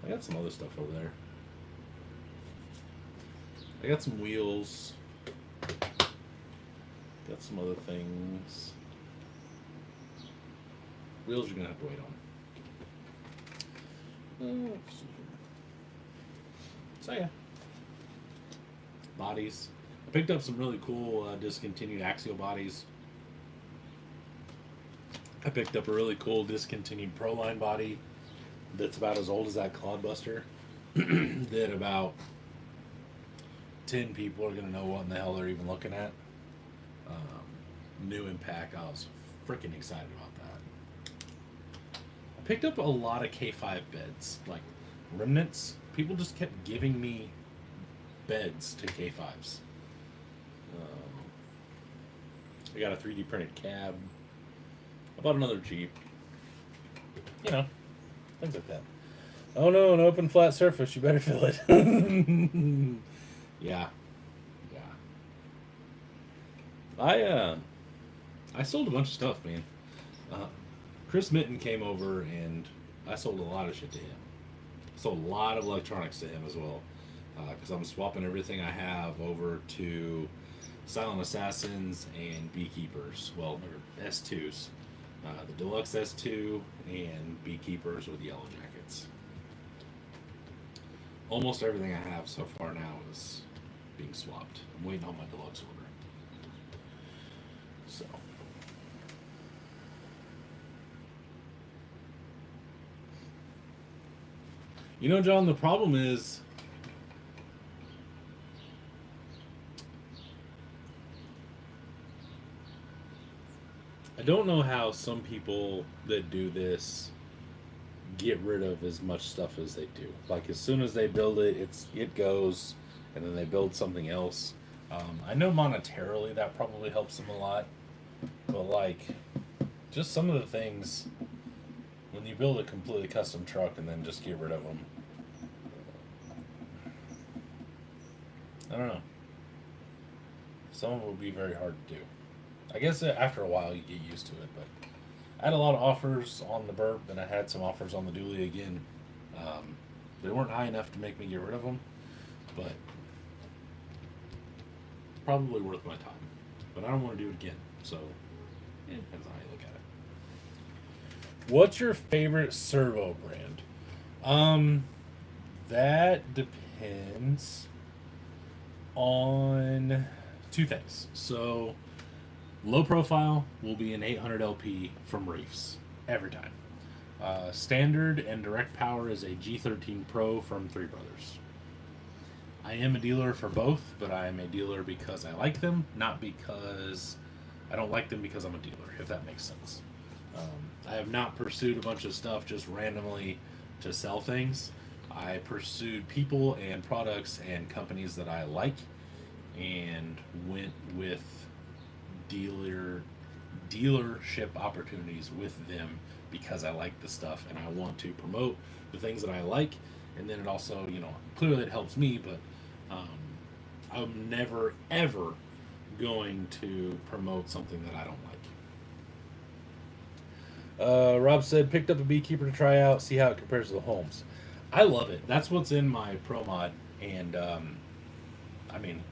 I got some other stuff over there. I got some wheels. Got some other things. Wheels you're going to have to wait on. So yeah. Bodies. I picked up some really cool discontinued axial bodies. I picked up a really cool discontinued Proline body that's about as old as that Clawbuster. That about 10 people are going to know what in the hell they're even looking at. New impact. I was freaking excited about that. I picked up a lot of K5 beds, like remnants. People just kept giving me beds to K5s. I got a 3D printed cab. I bought another Jeep. Things like that. Oh no, an open flat surface. You better fill it. Yeah. I sold a bunch of stuff, man. Chris Mitten came over and I sold a lot of shit to him. Sold a lot of electronics to him as well. Because I'm swapping everything I have over to Silent Assassins and Beekeepers. Well, they're S2s. The Deluxe S2 and Beekeepers with Yellow Jackets. Almost everything I have so far now is being swapped. I'm waiting on my Deluxe order. So. John, the problem is I don't know how some people that do this get rid of as much stuff as they do. Like, as soon as they build it, it goes, and then they build something else. I know monetarily that probably helps them a lot, but like, just some of the things when you build a completely custom truck and then just get rid of them. I don't know. Some of it would be very hard to do. I guess after a while you get used to it, but I had a lot of offers on the Burp and I had some offers on the Dually again. They weren't high enough to make me get rid of them, but probably worth my time. But I don't want to do it again, so it depends on how you look at it. What's your favorite servo brand? That depends on two things. So, low profile will be an 800 LP from Reefs every time. Standard and direct power is a G13 Pro from Three Brothers. I am a dealer for both, but I am a dealer because I like them, not because I don't like them because I'm a dealer, if that makes sense. I have not pursued a bunch of stuff just randomly to sell things. I pursued people and products and companies that I like and went with dealership opportunities with them because I like the stuff and I want to promote the things that I like, and then it also, clearly it helps me, but I'm never ever going to promote something that I don't like. Rob said picked up a beekeeper to try out, see how it compares to the homes. I love it. That's what's in my pro mod, and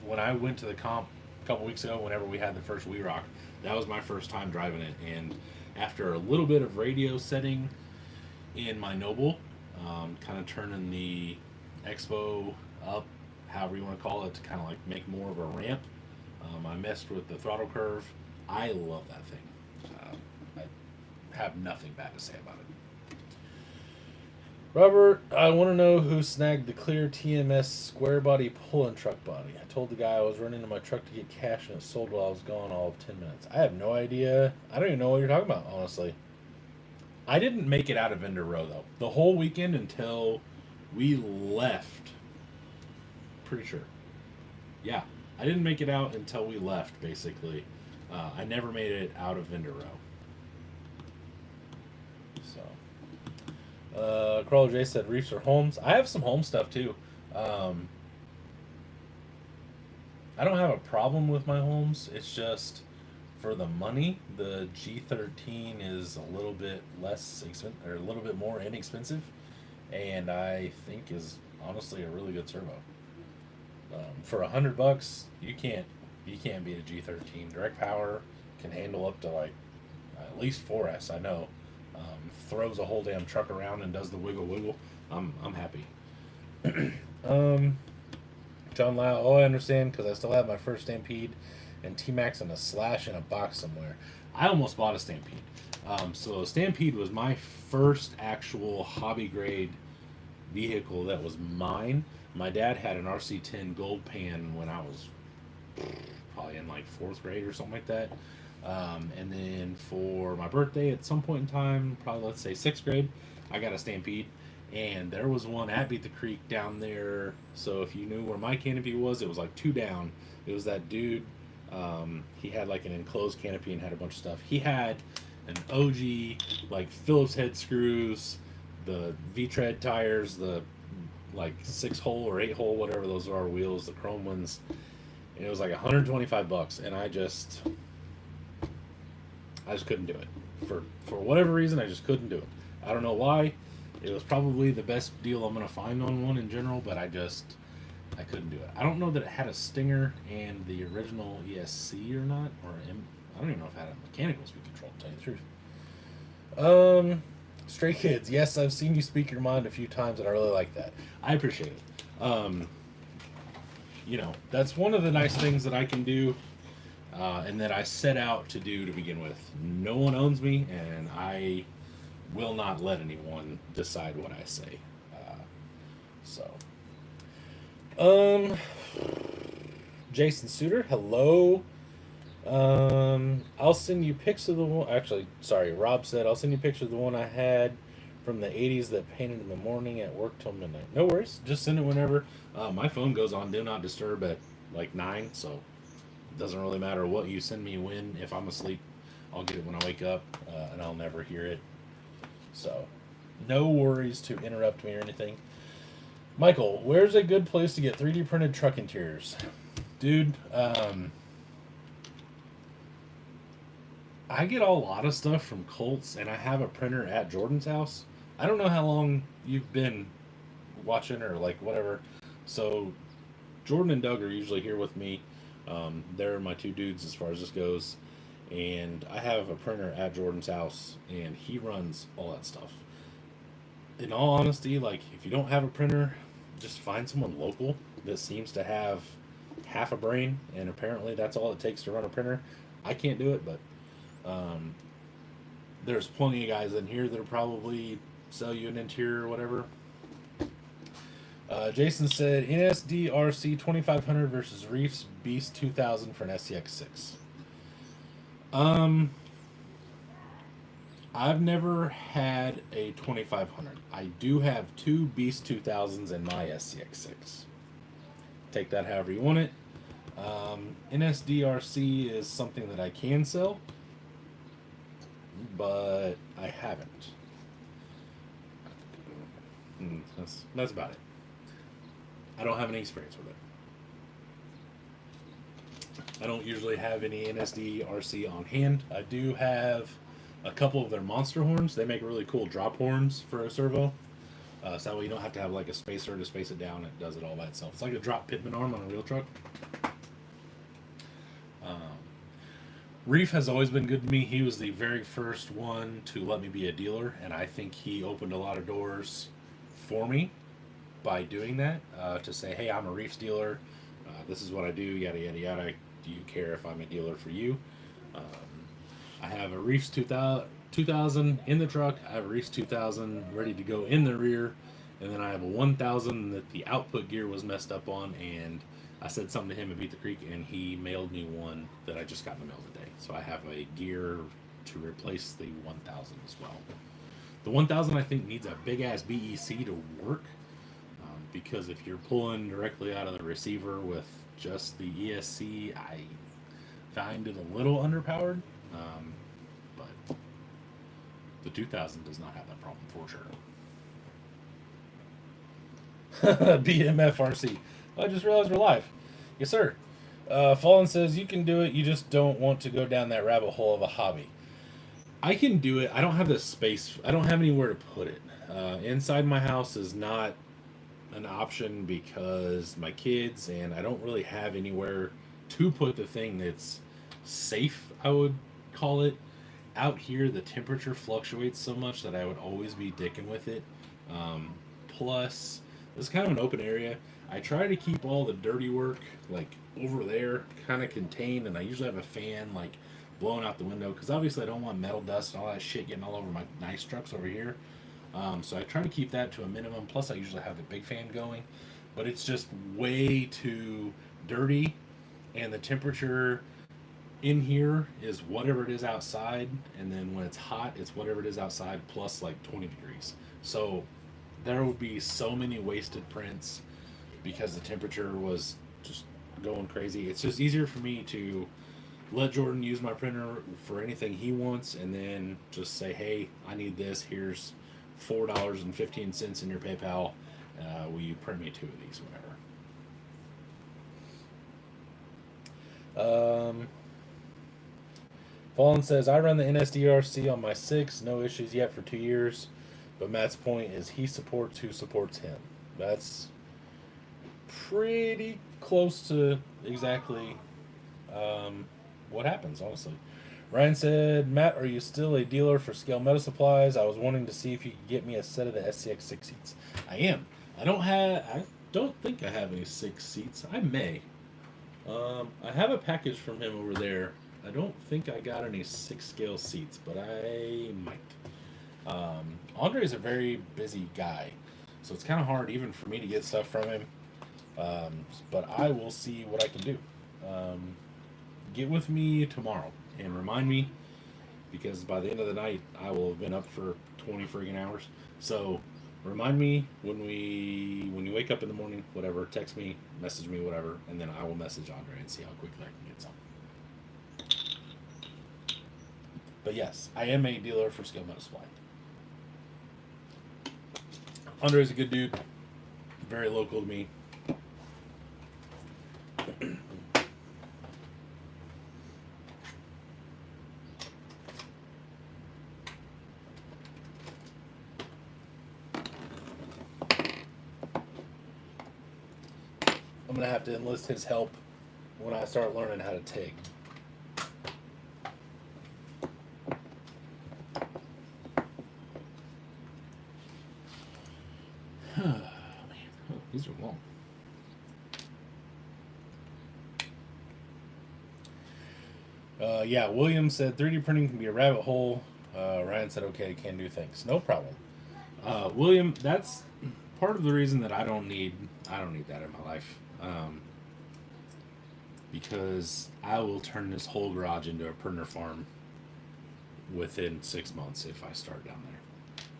when I went to the comp a couple weeks ago, whenever we had the first We Rock, that was my first time driving it, and after a little bit of radio setting in my Noble, kind of turning the Expo up, however you want to call it, to kind of like make more of a ramp. I messed with the throttle curve. I love that thing. I have nothing bad to say about it. Robert, I want to know who snagged the clear TMS square body pull-in truck body. I told the guy I was running to my truck to get cash and it sold while I was gone all of 10 minutes. I have no idea. I don't even know what you're talking about, honestly. I didn't make it out of vendor row, though. The whole weekend until we left. Pretty sure. Yeah. I didn't make it out until we left, basically. I never made it out of vendor row. Crawler J said Reefs or Homes. I have some home stuff too. I don't have a problem with my homes. It's just for the money, the G13 is a little bit less expensive, or a little bit more inexpensive, and I think is honestly a really good servo. For $100, you can't beat a G13. Direct power can handle up to like at least 4S. I know. Throws a whole damn truck around and does the wiggle. I'm happy. John Lau, I understand because I still have my first Stampede and T-Max and a Slash in a box somewhere. I almost bought a Stampede. So Stampede was my first actual hobby grade vehicle that was mine. My dad had an RC10 Gold Pan when I was probably in like 4th grade or something like that. And then for my birthday at some point in time, probably let's say 6th grade, I got a Stampede. And there was one at Beat the Creek down there. So if you knew where my canopy was, it was like 2 down. It was that dude. He had like an enclosed canopy and had a bunch of stuff. He had an OG, like Phillips head screws, the V-tread tires, the like 6-hole or 8-hole, whatever those are, wheels, the chrome ones. And it was like $125. And I just couldn't do it. For whatever reason, I just couldn't do it. I don't know why. It was probably the best deal I'm going to find on one in general, but I couldn't do it. I don't know that it had a stinger and the original ESC or not, I don't even know if it had a mechanical speed control, to tell you the truth. Stray Kids, yes, I've seen you speak your mind a few times, and I really like that. I appreciate it. That's one of the nice things that I can do. And that I set out to do to begin with. No one owns me, and I will not let anyone decide what I say. Jason Suter, hello. I'll send you pics of the one. Actually, sorry, Rob said I'll send you pictures of the one I had from the 80s that painted in the morning at work till midnight. No worries, just send it whenever. My phone goes on do not disturb at like 9, so Doesn't really matter what you send me when. If I'm asleep, I'll get it when I wake up, and I'll never hear it. So, no worries to interrupt me or anything. Michael, where's a good place to get 3D printed truck interiors? Dude, I get a lot of stuff from Colts, and I have a printer at Jordan's house. I don't know how long you've been watching or like whatever. So, Jordan and Doug are usually here with me. They're my two dudes as far as this goes. And I have a printer at Jordan's house, and he runs all that stuff. In all honesty, like if you don't have a printer, just find someone local that seems to have half a brain, and apparently that's all it takes to run a printer. I can't do it, but um, there's plenty of guys in here that'll probably sell you an interior or whatever. Jason said NSDRC 2500 versus Reef's Beast 2000 for an SCX6. I've never had a 2500. I do have two Beast 2000s in my SCX6. Take that however you want it. NSDRC is something that I can sell, but I haven't. That's about it. I don't have any experience with it. I don't usually have any NSDRC on hand. I do have a couple of their monster horns. They make really cool drop horns for a servo. So that way you don't have to have like a spacer to space it down. It does it all by itself. It's like a drop pitman arm on a wheel truck. Reef has always been good to me. He was the very first one to let me be a dealer, and I think he opened a lot of doors for me by doing that, to say, hey, I'm a Reefs dealer. This is what I do, yada, yada, yada. Do you care if I'm a dealer for you? I have a Reefs 2000 in the truck. I have a Reefs 2000 ready to go in the rear. And then I have a 1000 that the output gear was messed up on. And I said something to him at Beat the Creek, and he mailed me one that I just got in the mail today. So I have a gear to replace the 1000 as well. The 1000 I think needs a big ass BEC to work. Because if you're pulling directly out of the receiver with just the ESC, I find it a little underpowered. But the 2000 does not have that problem for sure. BMFRC. I just realized we're live. Yes, sir. Fallen says you can do it. You just don't want to go down that rabbit hole of a hobby. I can do it. I don't have the space. I don't have anywhere to put it. Inside my house is not an option because my kids, and I don't really have anywhere to put the thing that's safe, I would call it. Out here the temperature fluctuates so much that I would always be dicking with it. Plus it's kind of an open area. I try to keep all the dirty work like over there kind of contained, and I usually have a fan like blowing out the window because obviously I don't want metal dust and all that shit getting all over my nice trucks over here. So I try to keep that to a minimum. Plus, I usually have the big fan going, but it's just way too dirty, and the temperature in here is whatever it is outside, and then when it's hot, it's whatever it is outside plus like 20 degrees. So there would be so many wasted prints because the temperature was just going crazy. It's just easier for me to let Jordan use my printer for anything he wants, and then just say, hey, I need this. Here's $4.15 in your PayPal. Will you print me 2 of these, whatever. Fallen says, I run the NSDRC on my 6. No issues yet for 2 years. But Matt's point is he supports who supports him. That's pretty close to exactly what happens, honestly. Ryan said, Matt, are you still a dealer for Scale Metal Supplies? I was wanting to see if you could get me a set of the SCX6 seats. I am. I don't think I have any 6 seats. I may. I have a package from him over there. I don't think I got any 6 scale seats, but I might. Andre is a very busy guy, so it's kind of hard even for me to get stuff from him. But I will see what I can do. Get with me tomorrow and remind me, because by the end of the night I will have been up for 20 friggin' hours. So Remind me when you wake up in the morning, whatever. Text me, message me, whatever, and then I will message Andre and see how quickly I can get some. But yes, I am a dealer for Skill Metal Supply. Andre's a good dude, very local to me. I'm gonna have to enlist his help when I start learning how to TIG. Man, these are long. Yeah, William said 3D printing can be a rabbit hole. Ryan said, okay, can do things. No problem. William, that's part of the reason that I don't need that in my life. Because I will turn this whole garage into a printer farm within 6 months if I start down there.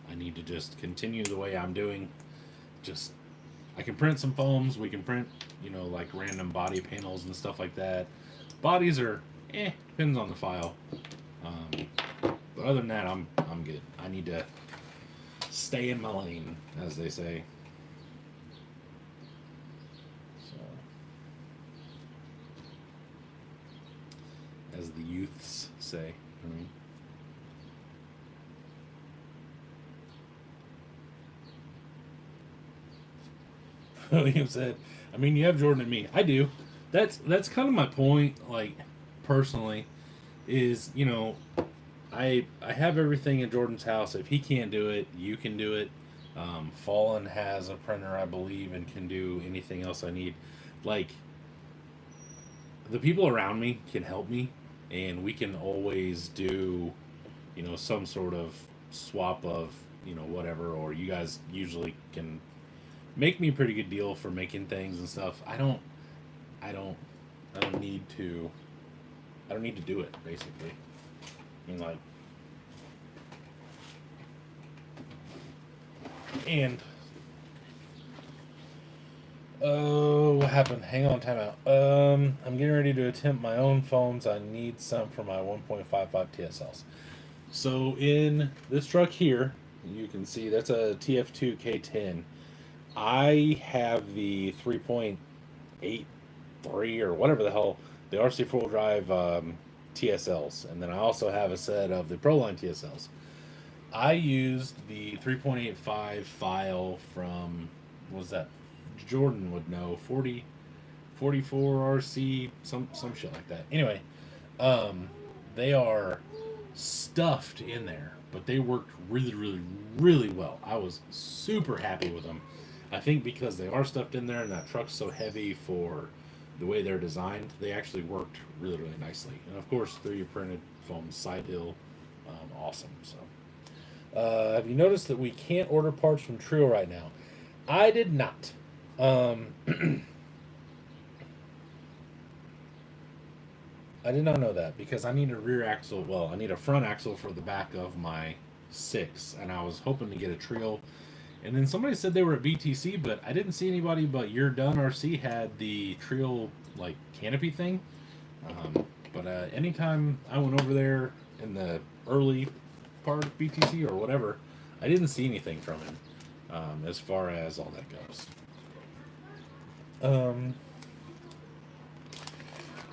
I need to just continue the way I'm doing. I can print some foams. We can print, like random body panels and stuff like that. Bodies are, depends on the file. But other than that, I'm good. I need to stay in my lane, as they say. So, as the youths say. William said, I mean, you have Jordan and me. I do. That's kind of my point, like, personally, is, I have everything in Jordan's house. If he can't do it, you can do it. Fallen has a printer, I believe, and can do anything else I need. Like, the people around me can help me, and we can always do, some sort of swap of, whatever, or you guys usually can make me a pretty good deal for making things and stuff. I don't need to do it, basically. I mean, like, and what happened? Hang on, time out. I'm getting ready to attempt my own foams. I need some for my 1.55 TSLs. So in this truck here, you can see that's a TF2 K10. I have the 3.83 or whatever the hell, the RC 4 drive TSLs, and then I also have a set of the Proline TSLs. I used the 3.85 file from, what was that? Jordan would know, 44 RC, some shit like that. Anyway, they are stuffed in there, but they worked really, really, really well. I was super happy with them. I think because they are stuffed in there and that truck's so heavy for the way they're designed, they actually worked really, really nicely. And of course, 3D printed foam side hill, awesome. So, have you noticed that we can't order parts from Trio right now? I did not. I did not know that because I need a rear axle. Well, I need a front axle for the back of my 6, and I was hoping to get a Trio. And then somebody said they were at BTC, but I didn't see anybody but You're Done RC had the Trio, like, canopy thing. But anytime I went over there in the early part of BTC or whatever, I didn't see anything from him as far as all that goes.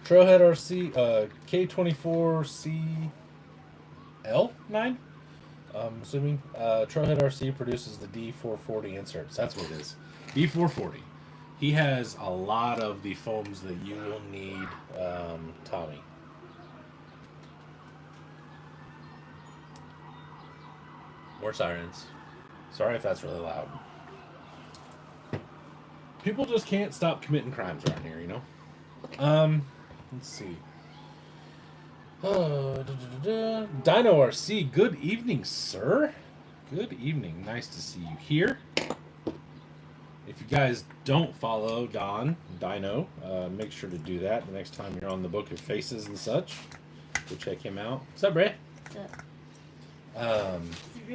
Trailhead RC, K24CL9? I'm assuming Trailhead RC produces the D440 inserts. That's what it is. D440. He has a lot of the foams that you will need, Tommy. More sirens. Sorry if that's really loud. People just can't stop committing crimes around here, Let's see. Dino RC, good evening, sir. Good evening. Nice to see you here. If you guys don't follow Dino, make sure to do that the next time you're on the Book of Faces and such. Go check him out. What's up, Bray? What's up?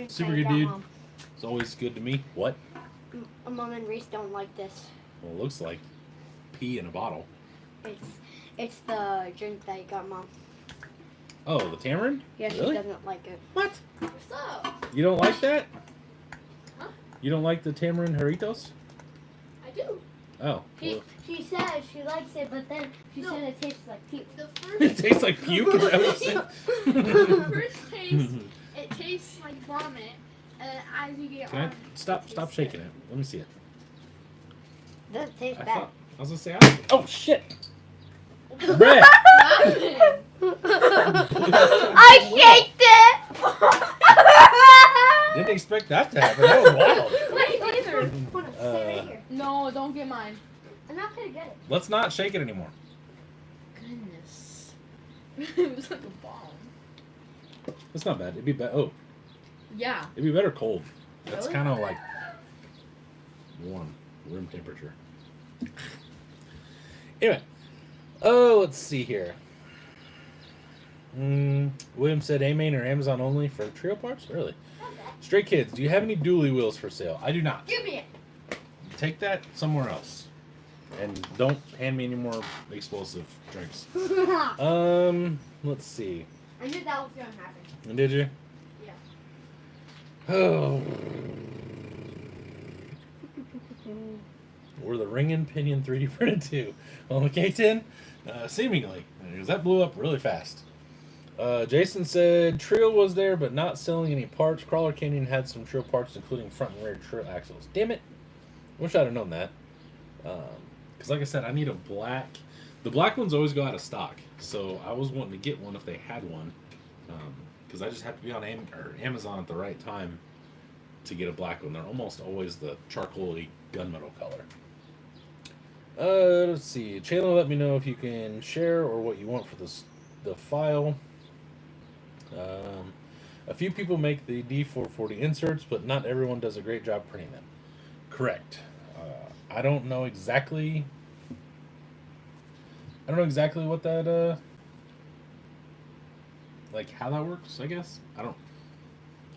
Super good dude. always good to me. What? Mom and Reese don't like this. Well, it looks like pee in a bottle. It's the drink that you got, Mom. Oh, the tamarind? Yeah, Really? She doesn't like it. What? What's up? You don't like that? Huh? You don't like the tamarind Doritos? I do. Oh. Well. She said she likes it, but then she said it tastes like puke. The It first, tastes like puke. Is that what you the first taste, it tastes like vomit, and as you get Can I on, stop shaking it? Let me see it. Doesn't taste I bad. thought I was gonna say. Oh shit! Red. I shaked it. Didn't expect that to happen. That was wild. Wait, neither. Stay right here. No, don't get mine. I'm not gonna get it. Let's not shake it anymore. Goodness. It was like a bomb. It's not bad. It'd be better. Oh, Yeah. it'd be better cold. That's Really? kind of like warm, room temperature. Anyway, let's see here. William said Amain or Amazon only for trio parts? Really? Stray Kids, do you have any dually wheels for sale? I do not. Give me it. Take that somewhere else. And don't hand me any more explosive drinks. Let's see. I knew that was gonna happen. Did you? Yeah. Oh. Were the ring and pinion 3D printed too? Okay, Tin. Seemingly, because that blew up really fast. Jason said Trio was there, but not selling any parts. Crawler Canyon had some Trio parts, including front and rear Trio axles. Damn it! Wish I'd have known that. Because, like I said, I need a black. The black ones always go out of stock, so I was wanting to get one if they had one. Because I just have to be on Amazon at the right time to get a black one. They're almost always the charcoal-y gunmetal color. Let's see. Chandler, let me know if you can share or what you want for the file. A few people make the D440 inserts, but not everyone does a great job printing them. Correct. I don't know exactly. What that like how that works. I guess I don't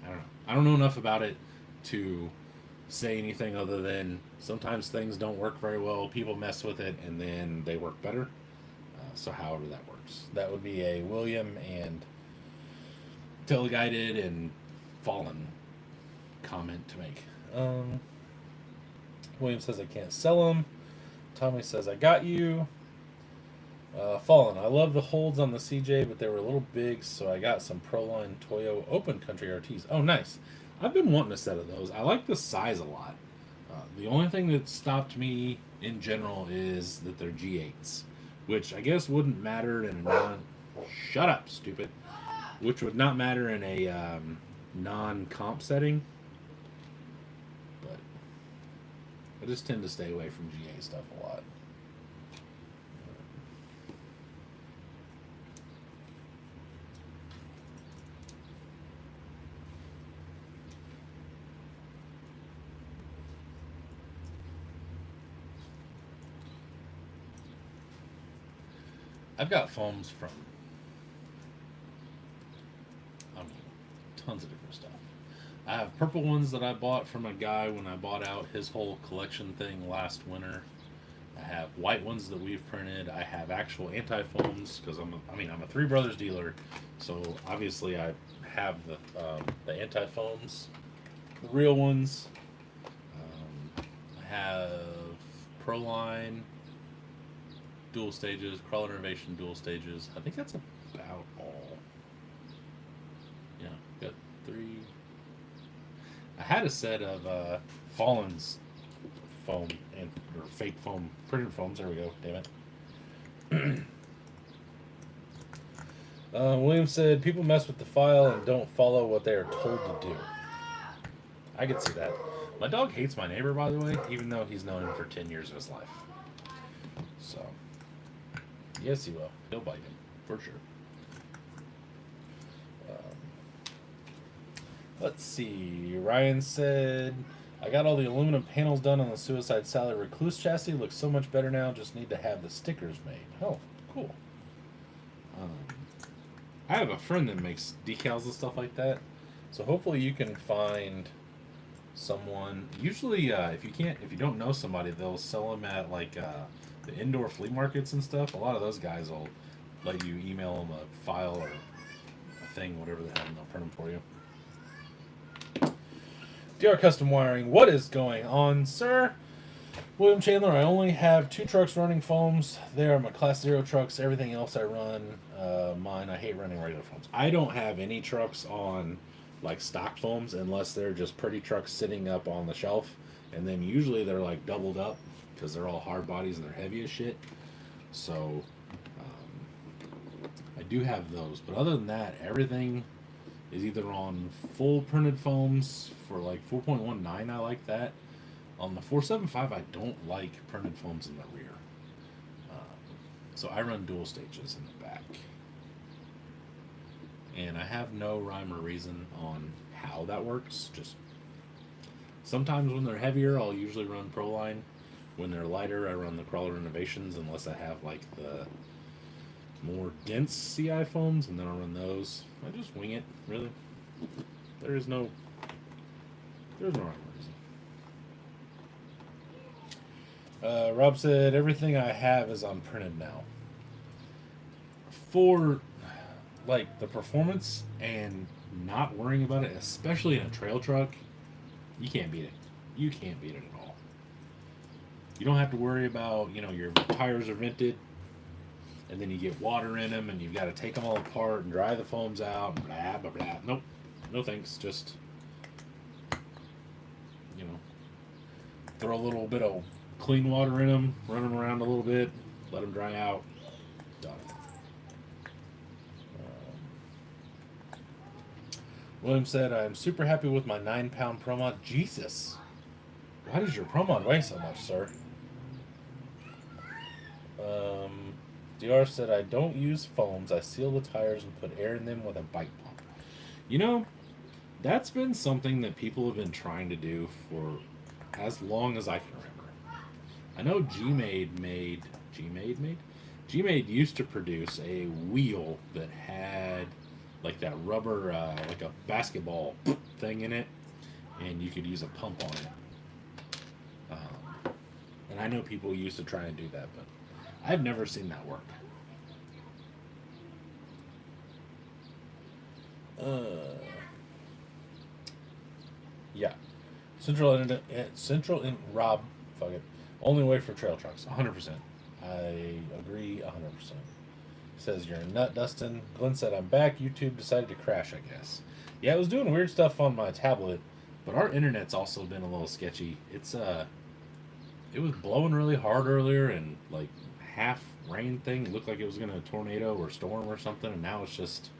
know. I don't know enough about it to say anything other than sometimes things don't work very well. People mess with it and then they work better. So however that works, that would be a William and Teleguided and Fallen comment to make. William says I can't sell them. Tommy says I got you. Fallen, I love the holds on the CJ, but they were a little big, so I got some Proline Toyo Open Country RTs. Oh, nice. I've been wanting a set of those. I like the size a lot. The only thing that stopped me in general is that they're G8s, which I guess wouldn't matter in a Shut up, stupid. Which would not matter in a non-comp setting. But I just tend to stay away from GA stuff a lot. I've got foams from tons of different stuff. I have purple ones that I bought from a guy when I bought out his whole collection thing last winter. I have white ones that we've printed. I have actual anti-foams because I'm a Three Brothers dealer, so obviously I have the anti-foams, the real ones. I have Proline dual stages, Crawler Innovation dual stages. I think that's about all. Yeah, got 3. I had a set of Fallen's foam or fake foam, printed foams. There we go. Damn it. William said people mess with the file and don't follow what they are told to do. I could see that. My dog hates my neighbor, by the way, even though he's known him for 10 years of his life. So, yes, he will. He'll bite him, for sure. Let's see. Ryan said, I got all the aluminum panels done on the Suicide Sally Recluse chassis. Looks so much better now. Just need to have the stickers made. Oh, cool. I have a friend that makes decals and stuff like that. So hopefully you can find someone. Usually, if you don't know somebody, they'll sell them at like the indoor flea markets and stuff. A lot of those guys will let you email them a file or a thing, whatever the hell, and they'll print them for you. DR Custom Wiring, what is going on, sir? William Chandler, I only have 2 trucks running foams. They are my Class 0 trucks. Everything else I run, mine, I hate running regular foams. I don't have any trucks on, like, stock foams unless they're just pretty trucks sitting up on the shelf. And then usually they're, like, doubled up because they're all hard bodies and they're heavy as shit. So, I do have those. But other than that, everything is either on full printed foams for, like, 4.19, I like that. On the 475, I don't like printed foams in the rear. So I run dual stages in the back. And I have no rhyme or reason on how that works. Just sometimes when they're heavier, I'll usually run Proline. When they're lighter, I run the Crawler Innovations unless I have like the more dense CI foams, and then I'll run those. I just wing it, really. There's no rhyme or reason. Rob said, everything I have is unprinted now. For, like, the performance and not worrying about it, especially in a trail truck, you can't beat it. You can't beat it at all. You don't have to worry about, your tires are vented, and then you get water in them, and you've got to take them all apart and dry the foams out, and blah, blah, blah. Nope. No thanks. Just, throw a little bit of clean water in them, run them around a little bit, let them dry out. Done. William said, I'm super happy with my 9-pound ProMod. Jesus. Why does your ProMod weigh so much, sir? DR said, I don't use foams. I seal the tires and put air in them with a bike pump. That's been something that people have been trying to do for as long as I can remember. I know G-Made used to produce a wheel that had like that rubber, like a basketball thing in it, and you could use a pump on it. And I know people used to try and do that, but I've never seen that work. Yeah. Central in Rob, fuck it. Only way for trail trucks, 100%. I agree 100%. Says you're a nut, Dustin. Glenn said, I'm back. YouTube decided to crash, I guess. Yeah, it was doing weird stuff on my tablet, but our internet's also been a little sketchy. It was blowing really hard earlier, and like half rain thing. It looked like it was going to tornado or storm or something, and now it's just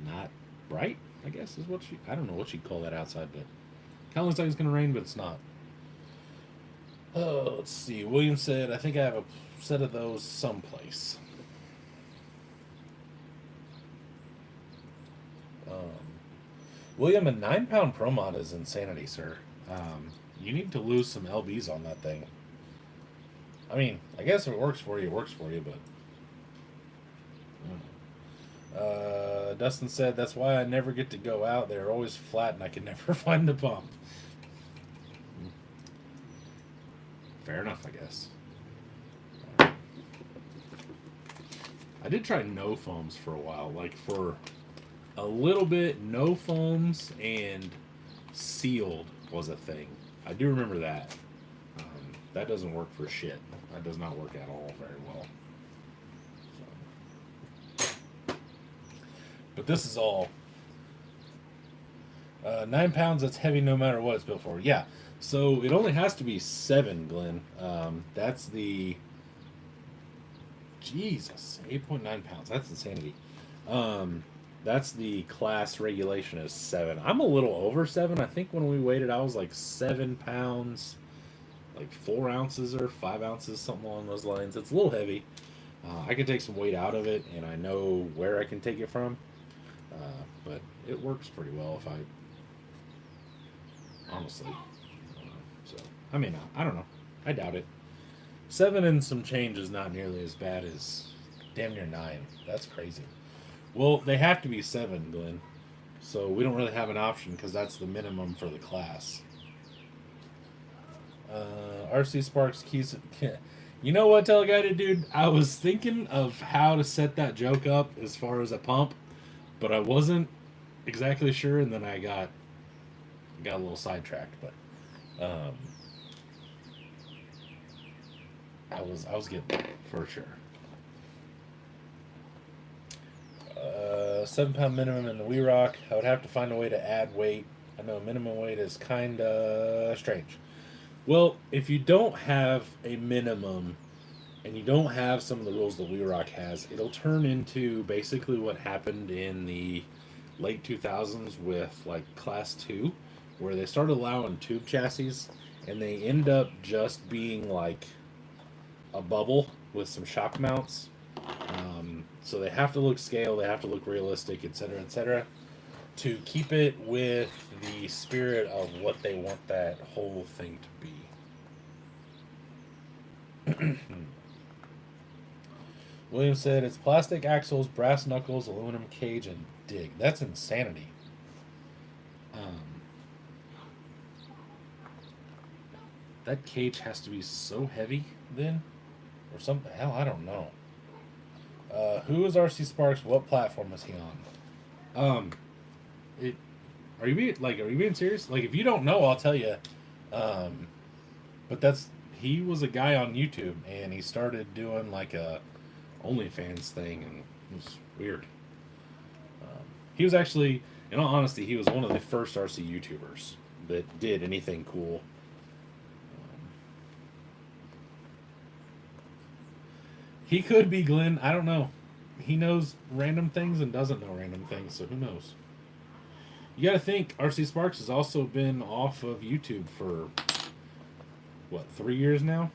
not bright, I guess is what I don't know what you'd call that outside, but kind of looks like it's going to rain, but it's not. Oh, let's see. William said, I think I have a set of those someplace. William, a 9-pound ProMod is insanity, sir. You need to lose some LBs on that thing. I mean, I guess if it works for you, it works for you, but... Dustin said, that's why I never get to go out. They're always flat and I can never find the pump. Fair enough, I guess. I did try no foams for a while. Like, for a little bit, no foams and sealed was a thing. I do remember that. That doesn't work for shit. That does not work at all very well. So. But this is all 9 pounds. That's heavy no matter what it's built for. Yeah. So it only has to be 7, Glenn. That's the Jesus 8.9 pounds. That's insanity. That's the class regulation is 7. I'm a little over 7. I think when we weighed it, I was like 7 pounds, like 4 ounces or 5 ounces, something along those lines. It's a little heavy. I can take some weight out of it, and I know where I can take it from. But it works pretty well if I honestly. So I may not. I don't know. I doubt it. 7 and some change is not nearly as bad as damn near 9. That's crazy. Well, they have to be 7, Glenn, So we don't really have an option because that's the minimum for the class. RC Sparks keys. You know what, Teleguided dude? I was thinking of how to set that joke up as far as a pump, but I wasn't exactly sure, and then I got a little sidetracked. But I was getting there for sure. 7 pound minimum in the We Rock. I would have to find a way to add weight. I know minimum weight is kind of strange. Well, if you don't have a minimum and you don't have some of the rules that We Rock has, it'll turn into basically what happened in the late 2000s with like Class 2, where they started allowing tube chassis and they end up just being like a bubble with some shock mounts. So they have to look scale, they have to look realistic, etc., to keep it with the spirit of what they want that whole thing to be. William said it's plastic axles, brass knuckles, aluminum cage, and dig. That's insanity. That cage has to be so heavy then, or something. Hell, I don't know. Who is RC Sparks? What platform is he on? Are you being serious? Like, if you don't know, I'll tell you. But he was a guy on YouTube, and he started doing like a OnlyFans thing, and it was weird. He was actually, in all honesty, he was one of the first RC YouTubers that did anything cool. He could be Glenn. I don't know. He knows random things and doesn't know random things, so who knows? You got to think, RC Sparks has also been off of YouTube for, what, 3 years now?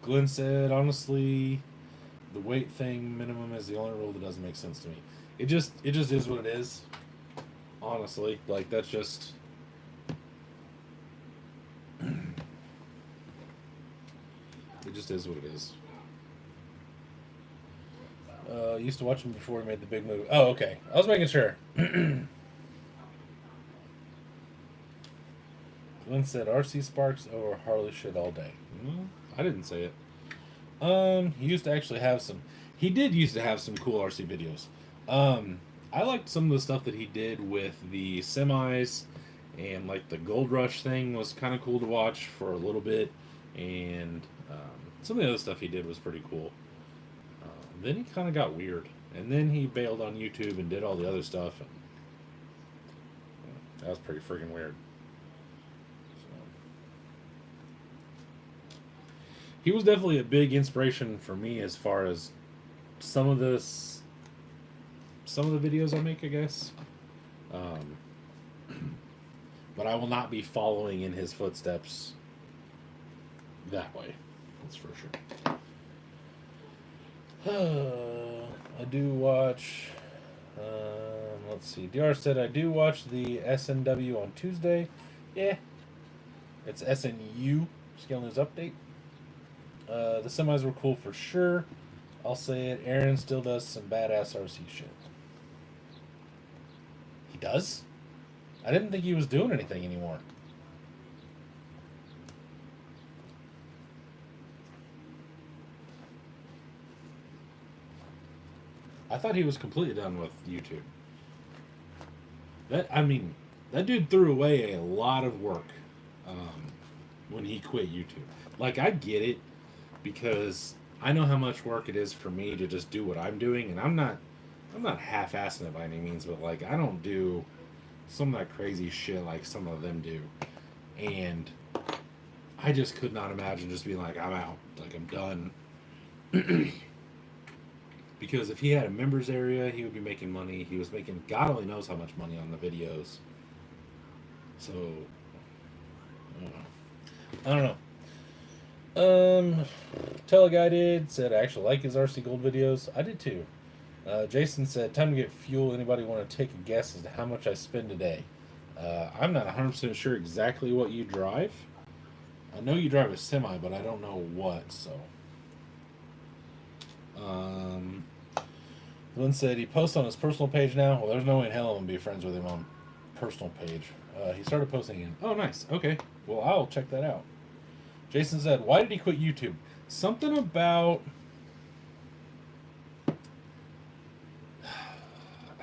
Glenn said, honestly, the weight thing minimum is the only rule that doesn't make sense to me. It just is what it is. Honestly, like, that's just... It just is what it is. Used to watch him before he made the big move. Oh, okay. I was making sure. Glenn said RC Sparks over Harley shit all day. I didn't say it. He used to actually have some... He did used to have some cool RC videos. I liked some of the stuff that he did with the semis, and like the Gold Rush thing was kind of cool to watch for a little bit, and some of the other stuff he did was pretty cool. Then he kind of got weird, and then he bailed on YouTube and did all the other stuff, and that was pretty freaking weird. So, he was definitely a big inspiration for me as far as some of the videos I make, I guess. But I will not be following in his footsteps that way. That's for sure. I do watch. Let's see. DR said I do watch the SNW on Tuesday. Yeah, it's SNU Scale News Update. The semis were cool for sure. I'll say it. Aaron still does some badass RC shit. He does? I didn't think he was doing anything anymore. I thought he was completely done with YouTube. That dude threw away a lot of work when he quit YouTube. Like, I get it, because I know how much work it is for me to just do what I'm doing, and I'm not half-assing it by any means, but like, I don't do some of that crazy shit like some of them do. And I just could not imagine just being like, I'm out, like, I'm done. Because if he had a members area, he would be making money. He was making God only knows how much money on the videos. So, I don't know. Teleguided said I actually like his RC Gold videos. I did too. Jason said, time to get fuel. Anybody want to take a guess as to how much I spend today? I'm not 100% sure exactly what you drive. I know you drive a semi, but I don't know what, so. Glenn said he posts on his personal page now. Well, there's no way in hell I'm going to be friends with him on personal page. He started posting again. Oh, nice. Okay. Well, I'll check that out. Jason said, why did he quit YouTube? Something about... I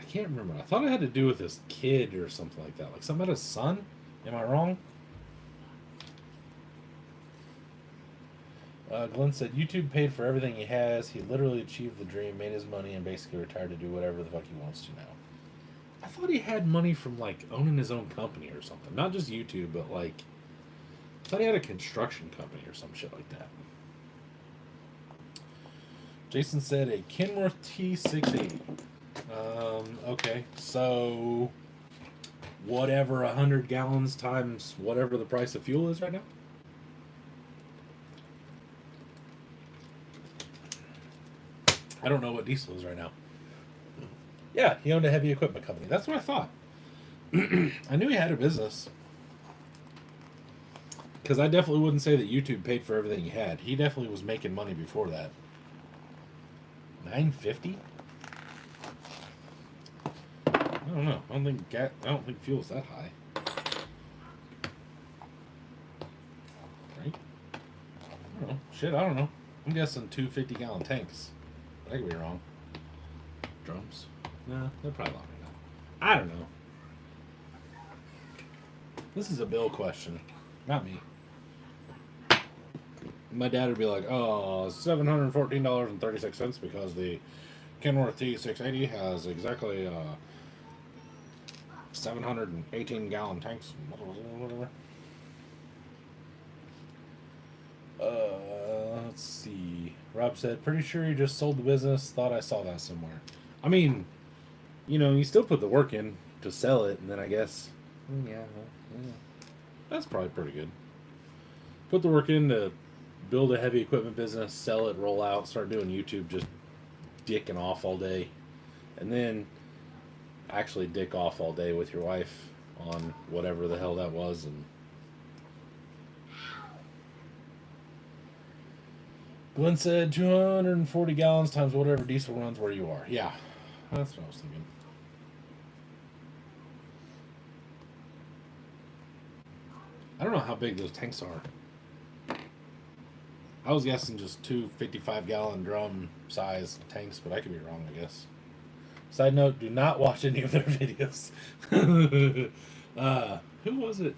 can't remember. I thought it had to do with his kid or something like that. Like something about his son? Am I wrong? Glenn said, YouTube paid for everything he has. He literally achieved the dream, made his money, and basically retired to do whatever the fuck he wants to now. I thought he had money from, like, owning his own company or something. Not just YouTube, but, like... I thought he had a construction company or some shit like that. Jason said a Kenworth T680. Okay. So... whatever 100 gallons times whatever the price of fuel is right now? I don't know what diesel is right now. Yeah, he owned a heavy equipment company. That's what I thought. I knew he had a business. Because I definitely wouldn't say that YouTube paid for everything he had. He definitely was making money before that. $9.50? I don't know. I don't think fuel's that high. Right? I don't know. Shit, I don't know. I'm guessing 2 50-gallon tanks. I could be wrong. Drums? No, they're probably longer than that. I don't know. This is a Bill question, not me. My dad would be like, oh, $714.36 because the Kenworth T680 has exactly 718-gallon tanks. Whatever. Let's see. Rob said, pretty sure you just sold the business. Thought I saw that somewhere. I mean, you know, you still put the work in to sell it, and then I guess, yeah, that's probably pretty good. Put the work in to build a heavy equipment business, sell it, roll out, start doing YouTube, just dicking off all day, and then actually dick off all day with your wife on whatever the hell that was, and Glenn said 240 gallons times whatever diesel runs where you are. Yeah, that's what I was thinking. I don't know how big those tanks are. I was guessing just 2 55-gallon drum size tanks, but I could be wrong, I guess. Side note, do not watch any of their videos. Who was it?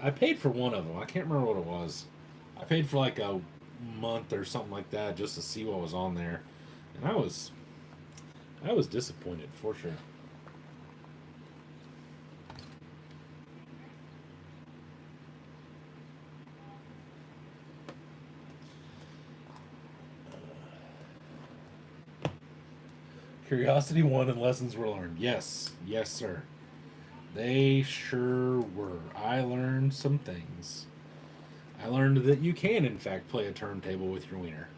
I paid for one of them. I can't remember what it was. I paid for like a month or something like that just to see what was on there, and I was disappointed for sure. Curiosity won and lessons were learned. Yes, yes, sir. They sure were. I learned some things. I learned that you can, in fact, play a turntable with your wiener.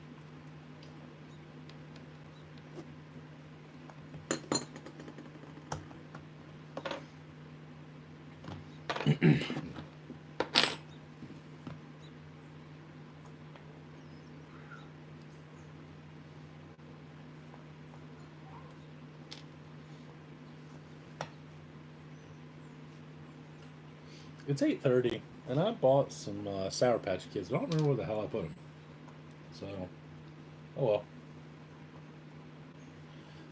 It's 8:30, and I bought some Sour Patch Kids. I don't remember where the hell I put them. So, oh well.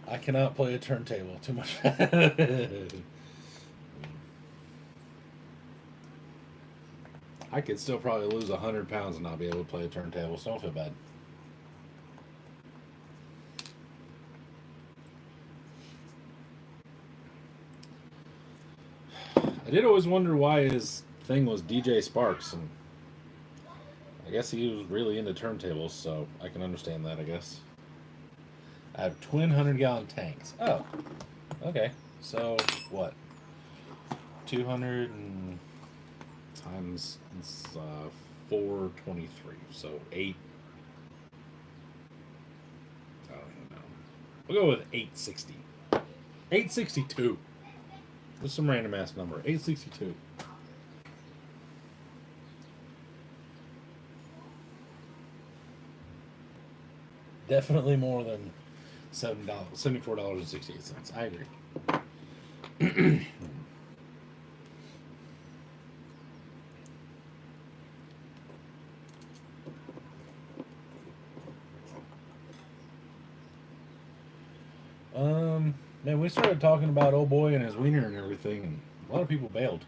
I cannot play a turntable. Too much. I could still probably lose 100 pounds and not be able to play a turntable, so don't feel bad. I did always wonder why his thing was DJ Sparks, and I guess he was really into turntables, so I can understand that, I guess. I have twin 100-gallon tanks. Oh, okay. So, what? 200 and times 423, so 8. I don't even know. We'll go with 860. 862. Just some random ass number. 862. Definitely more than $74.68. I agree. Man, we started talking about old boy and his wiener and everything, and a lot of people bailed.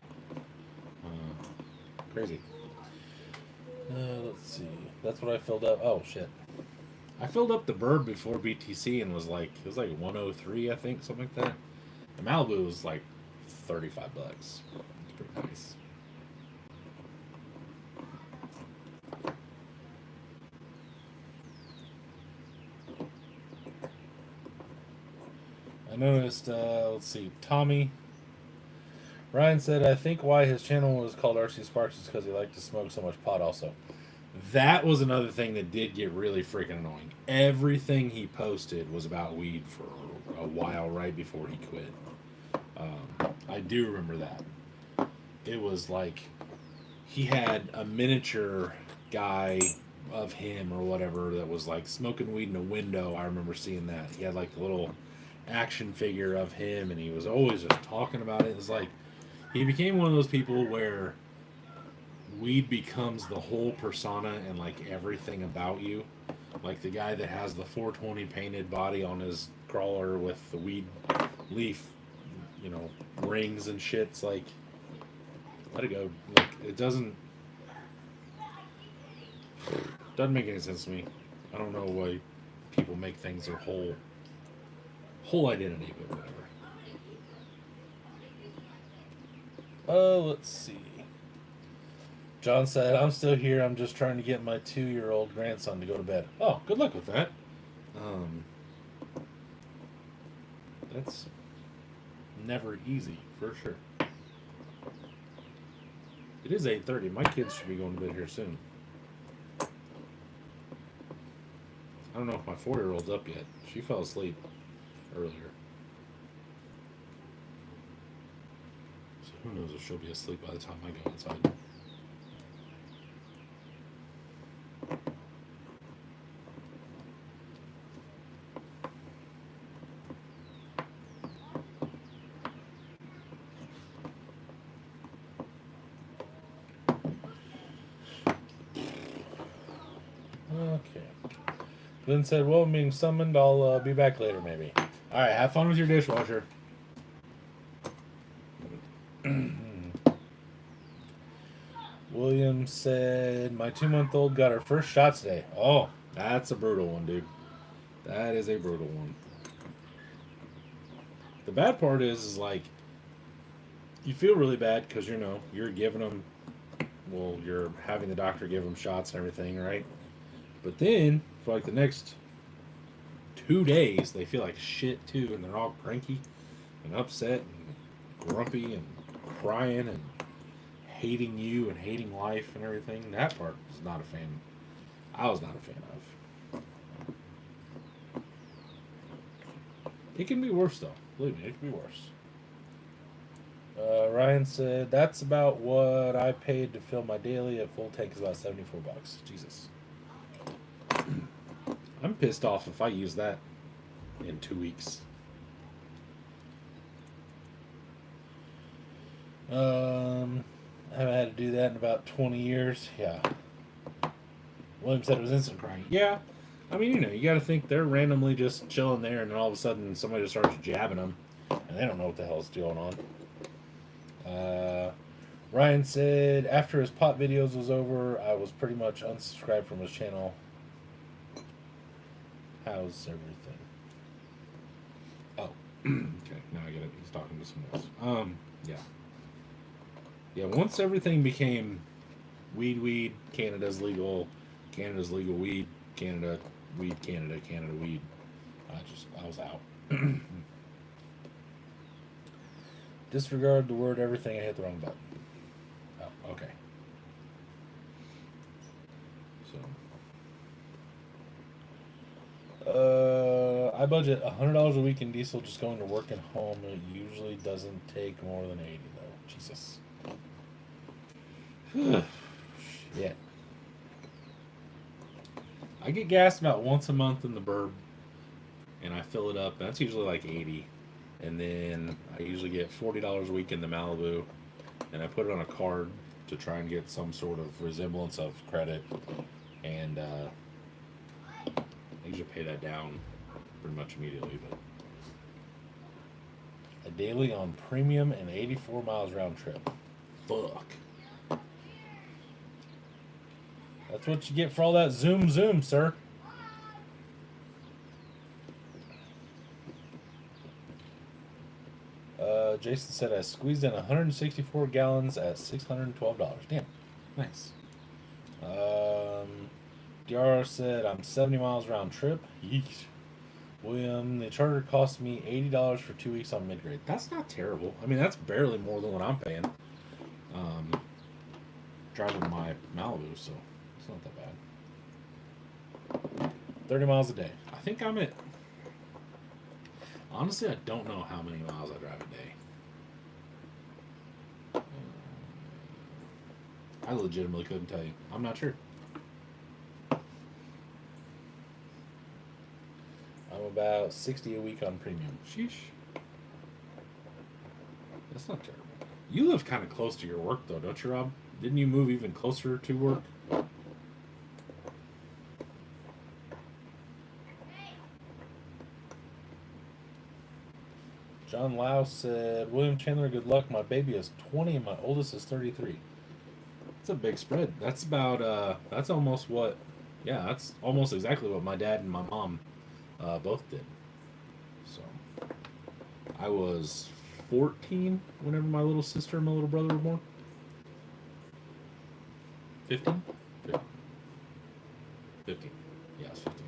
Crazy. Let's see. That's what I filled up. Oh shit! I filled up the Bird before BTC and was like, it was like 103, I think, something like that. The Malibu was like $35. It's pretty nice. I noticed, let's see, Tommy. Ryan said, I think why his channel was called RC Sparks is because he liked to smoke so much pot also. That was another thing that did get really freaking annoying. Everything he posted was about weed for a while right before he quit. I do remember that. It was like he had a miniature guy of him or whatever that was like smoking weed in a window. I remember seeing that. He had like a little action figure of him and he was always just talking about it. It was like he became one of those people where weed becomes the whole persona and like everything about you. Like the guy that has the 420 painted body on his crawler with the weed leaf, you know, rings and shit. It's like, let it go. Like it doesn't make any sense to me. I don't know why people make things their whole identity, but whatever. Let's see. John said, I'm still here. I'm just trying to get my 2-year-old grandson to go to bed. Oh, good luck with that. That's never easy, for sure. It is 8:30. My kids should be going to bed here soon. I don't know if my 4-year-old's up yet. She fell asleep earlier. So who knows if she'll be asleep by the time I go outside. Okay. Glenn said, well, I'm being summoned. I'll be back later, maybe. All right, have fun with your dishwasher. William said, my 2-month-old got her first shot today. Oh, that's a brutal one, dude. That is a brutal one. The bad part is like, you feel really bad because, you know, you're giving them, well, you're having the doctor give them shots and everything, right? But then, for like the next 2 days, they feel like shit too, and they're all cranky and upset and grumpy and crying and hating you and hating life and everything. That part was not a fan. I was not a fan of. It can be worse though. Believe me, it can be worse. Ryan said, that's about what I paid to fill my daily. A full tank is about $74. Jesus. I'm pissed off if I use that in 2 weeks. I haven't had to do that in about 20 years. Yeah. William said it was instant crying. Yeah. I mean, you know, you got to think they're randomly just chilling there, and then all of a sudden somebody just starts jabbing them, and they don't know what the hell is going on. Ryan said, after his pot videos was over, I was pretty much unsubscribed from his channel. How's everything? Oh, okay. Now I get it. He's talking to someone else. Yeah. Yeah, once everything became weed, Canada's legal weed, Canada weed, Canada weed, I was out. Disregard the word everything. I hit the wrong button. Oh, okay. So, I budget $100 a week in diesel just going to work and home. It usually doesn't take more than 80 though. Jesus. Shit. I get gas about once a month in the burb. and I fill it up. That's usually like 80, and then I usually get $40 a week in the Malibu, and I put it on a card to try and get some sort of resemblance of credit, and I usually pay that down pretty much immediately. But a daily on premium and 84 miles round trip. Fuck. That's what you get for all that zoom, sir. Jason said I squeezed in 164 gallons at $612. Damn. Nice. DR said I'm 70 miles round trip. Yeesh. William, the charter cost me $80 for 2 weeks on mid-grade. That's not terrible. I mean, that's barely more than what I'm paying. Driving my Malibu, so it's not that bad. 30 miles a day. I think I'm at... Honestly, I don't know how many miles I drive a day. I legitimately couldn't tell you. I'm not sure. I'm about 60 a week on premium. Sheesh. That's not terrible. You live kind of close to your work, though, don't you, Rob? Didn't you move even closer to work? John Lau said, William Chandler, good luck. My baby is 20 and my oldest is 33. That's a big spread. That's about, that's almost what, yeah, that's almost exactly what my dad and my mom both did. So, I was 14 whenever my little sister and my little brother were born. 15? 15. Yeah, it's 15.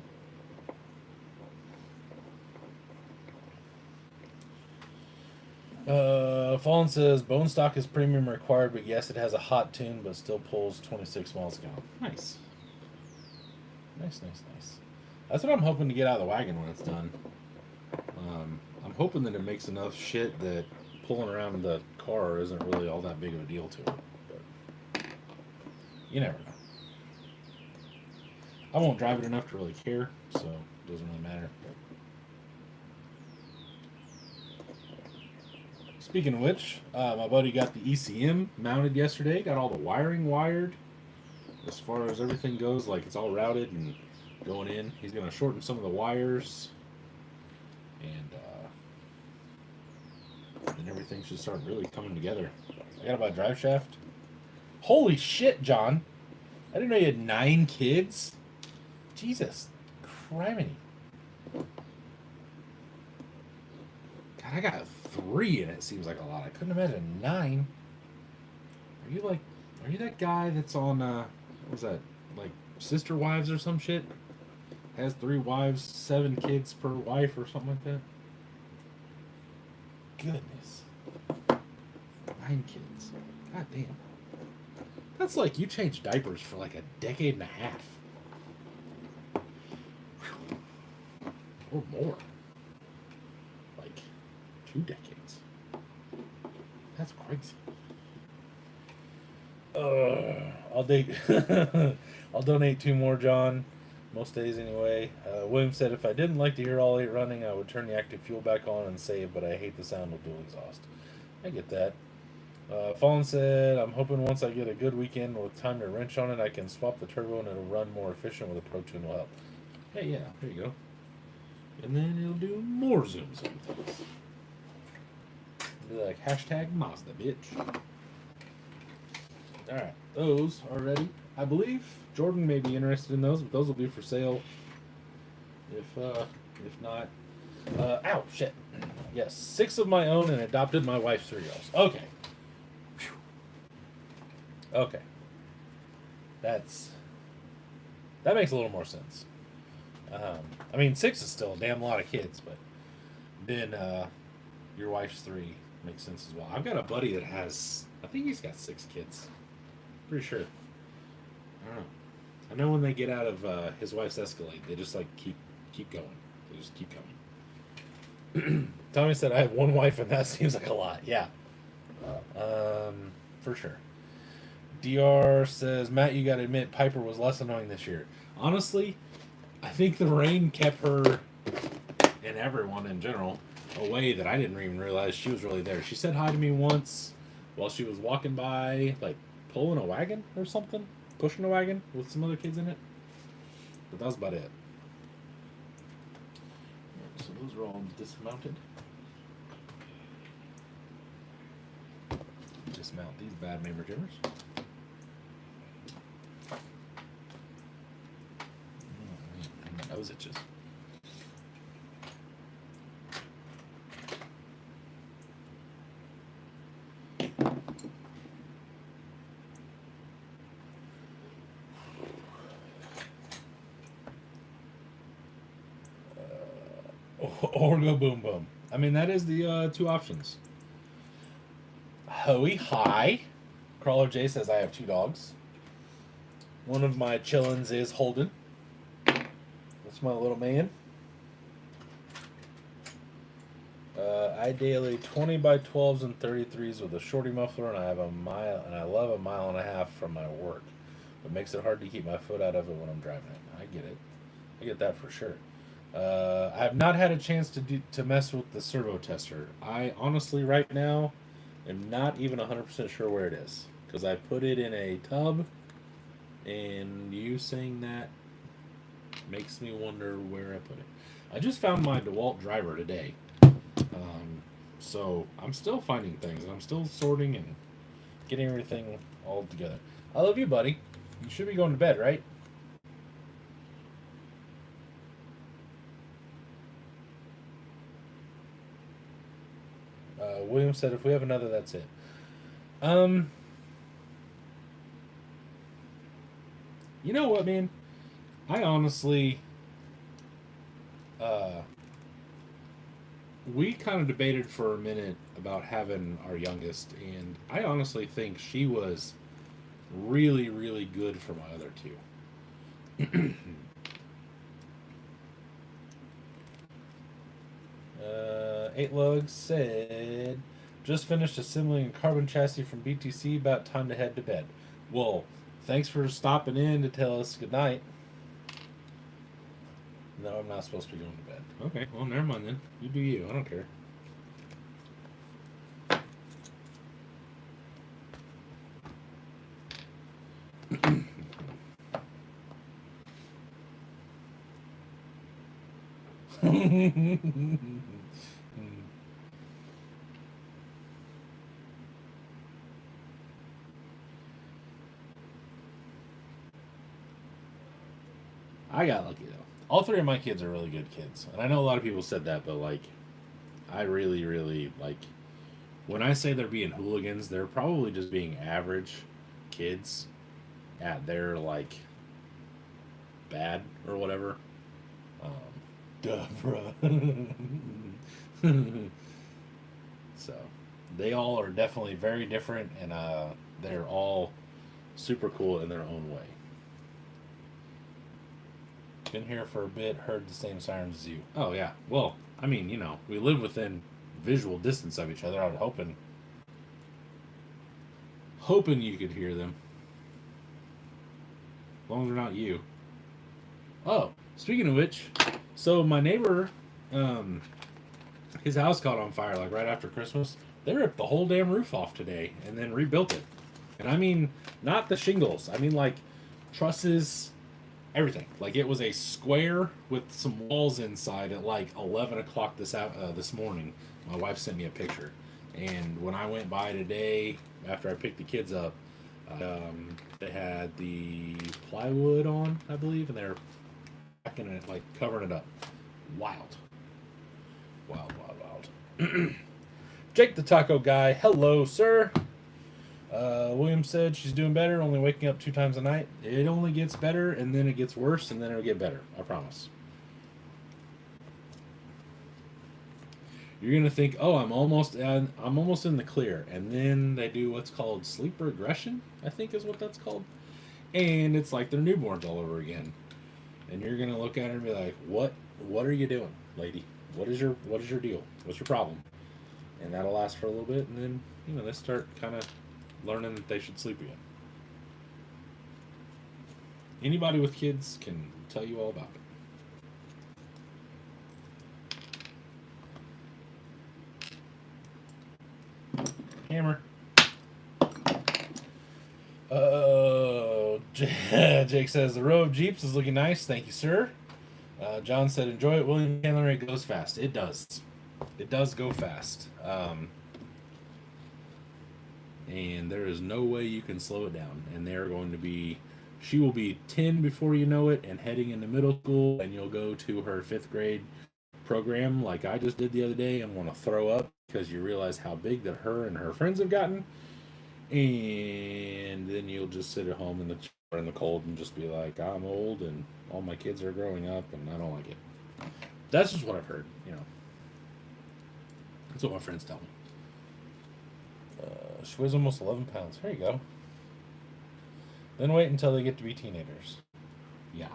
Fallen says bone stock is premium required, but yes, it has a hot tune, but still pulls 26 miles a gallon. Nice. Nice. That's what I'm hoping to get out of the wagon when it's done. I'm hoping that it makes enough shit that pulling around the car isn't really all that big of a deal to it. But you never know. I won't drive it enough to really care, so it doesn't really matter. Speaking of which, my buddy got the ECM mounted yesterday. Got all the wiring wired. As far as everything goes, like it's all routed and going in. He's going to shorten some of the wires. And everything should start really coming together. I got to buy a drive shaft. Holy shit, John. I didn't know you had 9 kids. Jesus. Criminy. God, I got 3 and it seems like a lot. I couldn't imagine 9. Are you that guy that's on, what was that, like Sister Wives or some shit? Has 3 wives, 7 kids per wife or something like that? Goodness. 9 kids. God damn. That's like you changed diapers for like a decade and a half. Or more. Like 2 decades. That's crazy. I'll donate 2 more, John. Most days anyway. William said if I didn't like to hear all 8 running, I would turn the active fuel back on and save, but I hate the sound of dual exhaust. I get that. Fallen said, I'm hoping once I get a good weekend with time to wrench on it, I can swap the turbo and it'll run more efficient with a Pro Tune will help. Hey, yeah, there you go. And then it'll do more zooms. Be like hashtag Mazda, bitch. Alright, those are ready. I believe Jordan may be interested in those, but those will be for sale. If not, ow, shit. Yes, 6 of my own and adopted my wife's 3-year-olds. Okay. Whew. Okay. That makes a little more sense. I mean, 6 is still a damn lot of kids, but then your wife's 3 makes sense as well. I've got a buddy that has, I think he's got 6 kids. Pretty sure. I don't know. I know when they get out of his wife's Escalade, they just like keep going. They just keep coming. Tommy said I have 1 wife and that seems like a lot. Yeah. For sure. DR says, Matt, you gotta admit Piper was less annoying this year. Honestly, I think the rain kept her and everyone in general a way that I didn't even realize she was really there. She said hi to me once while she was walking by, like pulling a wagon or something, pushing a wagon with some other kids in it. But that was about it. So those are all dismounted. Dismount these bad neighbor jimmers. My nose itches. Or go boom boom. I mean, that is the two options. Hoey, hi. Crawler J says I have 2 dogs. One of my chillins is Holden. That's my little man. I daily 20 by 12s and 33s with a shorty muffler, and I have a mile, and I love a mile and a half from my work. It makes it hard to keep my foot out of it when I'm driving it. I get it. I get that for sure. I have not had a chance to mess with the servo tester. I honestly, right now, am not even 100% sure where it is. Because I put it in a tub, and you saying that makes me wonder where I put it. I just found my DeWalt driver today. So I'm still finding things. I'm still sorting and getting everything all together. I love you, buddy. You should be going to bed, right? William said, if we have another, that's it. You know what, man? I honestly, we kind of debated for a minute about having our youngest, and I honestly think she was really, really good for my other 2. 8 Lugs said, just finished assembling a carbon chassis from BTC, about time to head to bed. Well, thanks for stopping in to tell us goodnight. No, I'm not supposed to be going to bed. Okay, well, never mind then. You do you. I don't care. I got lucky though. All 3 of my kids are really good kids, and I know a lot of people said that, but like, I really, really like. When I say they're being hooligans, they're probably just being average kids at their like bad or whatever. Duh, bro. So they all are definitely very different, and they're all super cool in their own way. Been here for a bit, heard the same sirens as you. Oh yeah. Well, I mean, you know, we live within visual distance of each other. I was hoping you could hear them. As long as they're not you. Oh, speaking of which, so my neighbor, his house caught on fire like right after Christmas. They ripped the whole damn roof off today and then rebuilt it. And I mean, not the shingles. I mean like trusses, everything. Like it was a square with some walls inside at like 11 o'clock this morning. My wife sent me a picture. And when I went by today, after I picked the kids up, they had the plywood on, I believe, and they're packing it, like covering it up. Wild. Wild, wild, wild. Jake the Taco Guy, hello, sir. William said she's doing better, only waking up 2 times a night. It only gets better, and then it gets worse, and then it'll get better. I promise. You're gonna think, oh, I'm almost in the clear, and then they do what's called sleep regression, I think is what that's called, and it's like they're newborns all over again. And you're gonna look at her and be like, what are you doing, lady? What is your deal? What's your problem? And that'll last for a little bit, and then they start kind of learning that they should sleep again. Anybody with kids can tell you all about it. Hammer. Jake says, the row of Jeeps is looking nice. Thank you, sir. John said, enjoy it. William Chandler, it goes fast. It does. It does go fast. And there is no way you can slow it down. And they're going to be, she will be 10 before you know it and heading into middle school, and you'll go to her 5th grade program like I just did the other day and want to throw up because you realize how big that her and her friends have gotten. And then you'll just sit at home in the cold and just be like, I'm old and all my kids are growing up and I don't like it. That's just what I've heard, you know. That's what my friends tell me. She weighs almost 11 pounds. There you go. Then wait until they get to be teenagers. Yeah.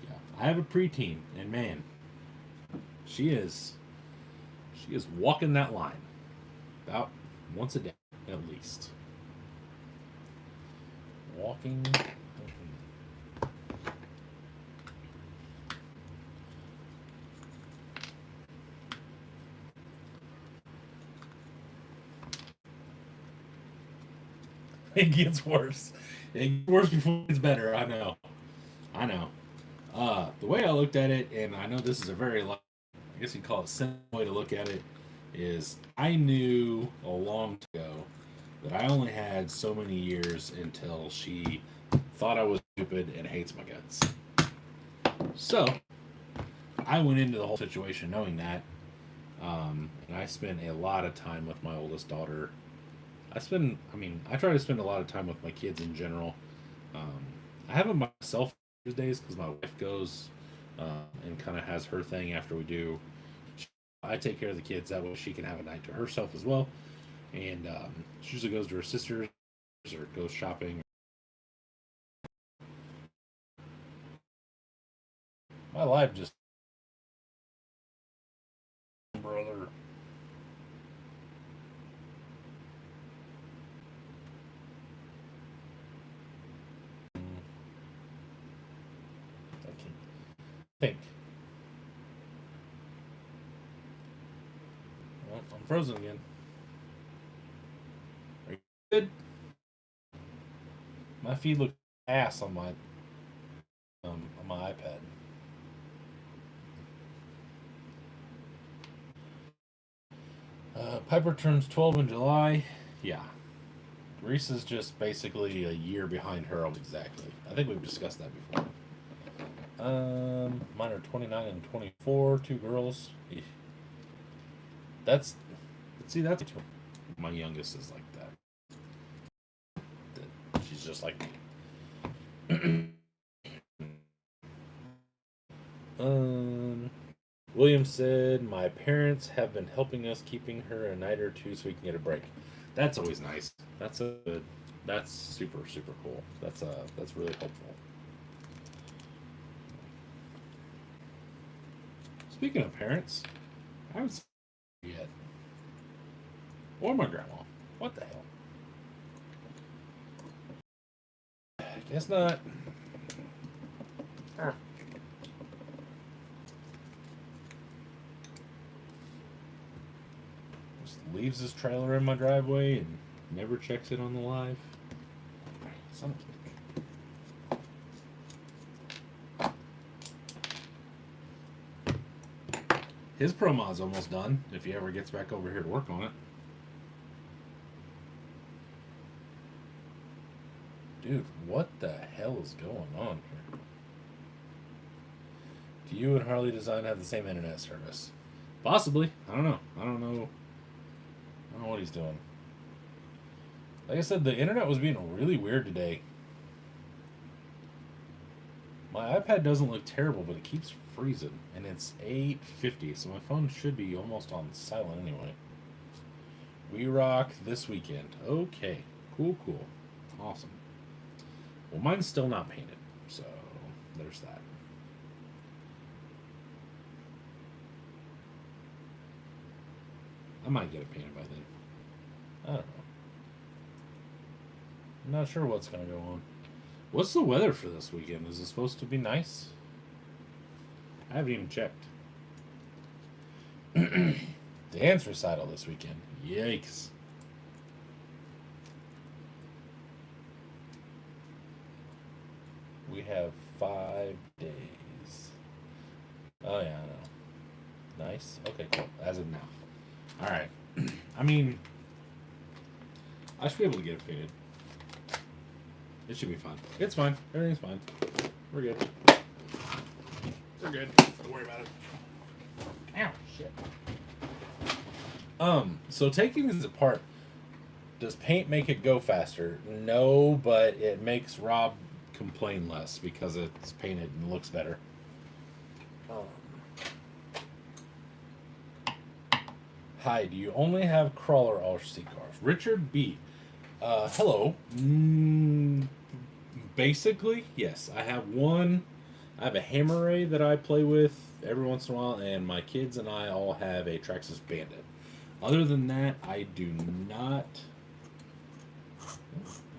Yeah. I have a preteen, and man, she is walking that line about once a day at least. Walking. It gets worse. It gets worse before it gets better. I know. The way I looked at it, and I know this is a very, I guess you'd call it simple way to look at it, is I knew a long time ago that I only had so many years until she thought I was stupid and hates my guts. So, I went into the whole situation knowing that, and I spent a lot of time with my oldest daughter. I try to spend a lot of time with my kids in general. I haven't myself these days because my wife goes and kind of has her thing after we do. I take care of the kids, that way she can have a night to herself as well. And she usually goes to her sister's or goes shopping. My life just... brother. Think. Well, I'm frozen again. Are you good? My feed looks ass on my iPad. Piper turns 12 in July. Yeah. Reese is just basically a year behind her exactly. I think we've discussed that before. Mine are 29 and 24, 2 girls. That's my youngest is like that. She's just like me. William said, my parents have been helping us keeping her a night or two so we can get a break. That's always nice. That's super cool. That's really helpful. Speaking of parents, I haven't seen her yet. Or my grandma. What the hell? I guess not. Just leaves his trailer in my driveway and never checks it on the live. Son of a bitch. His pro mod's almost done, if he ever gets back over here to work on it. Dude, what the hell is going on here? Do you and Harley Design have the same internet service? Possibly. I don't know. I don't know what he's doing. Like I said, the internet was being really weird today. My iPad doesn't look terrible, but it keeps freezing, and it's 8:50, so my phone should be almost on silent anyway. We rock this weekend. Okay, cool. Awesome. Well, mine's still not painted, so there's that. I might get it painted by then. I don't know. I'm not sure what's going to go on. What's the weather for this weekend? Is it supposed to be nice? I haven't even checked. Dance recital this weekend. Yikes. we have 5 days. Oh yeah, I know. Nice. Okay, cool. As of now. All right. I mean, I should be able to get it faded. It should be fine. It's fine. Everything's fine. We're good. We're good. Don't worry about it. Ow, shit. So taking this apart, does paint make it go faster? No, but it makes Rob complain less because it's painted and looks better. Hi, do you only have crawler RC cars? Richard B. Hello. Basically, yes. I have one. I have a Hammer Ray that I play with every once in a while, and my kids and I all have a Traxxas Bandit. Other than that, I do not.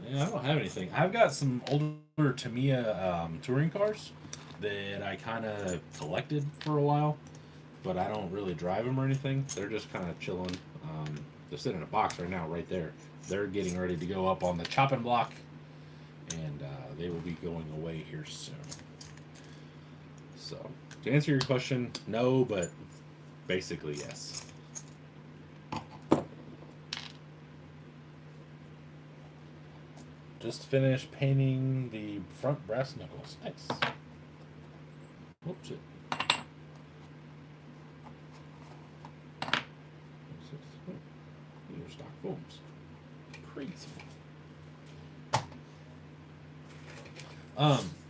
Yeah, I don't have anything. I've got some older Tamiya touring cars that I kind of collected for a while, but I don't really drive them or anything. They're just kind of chilling. They're sitting in a box right now, right there. They're getting ready to go up on the chopping block, and they will be going away here soon. So, to answer your question, no, but basically yes. Just finished painting the front brass knuckles. Nice. Whoops, shit. These are stock foams. Crazy.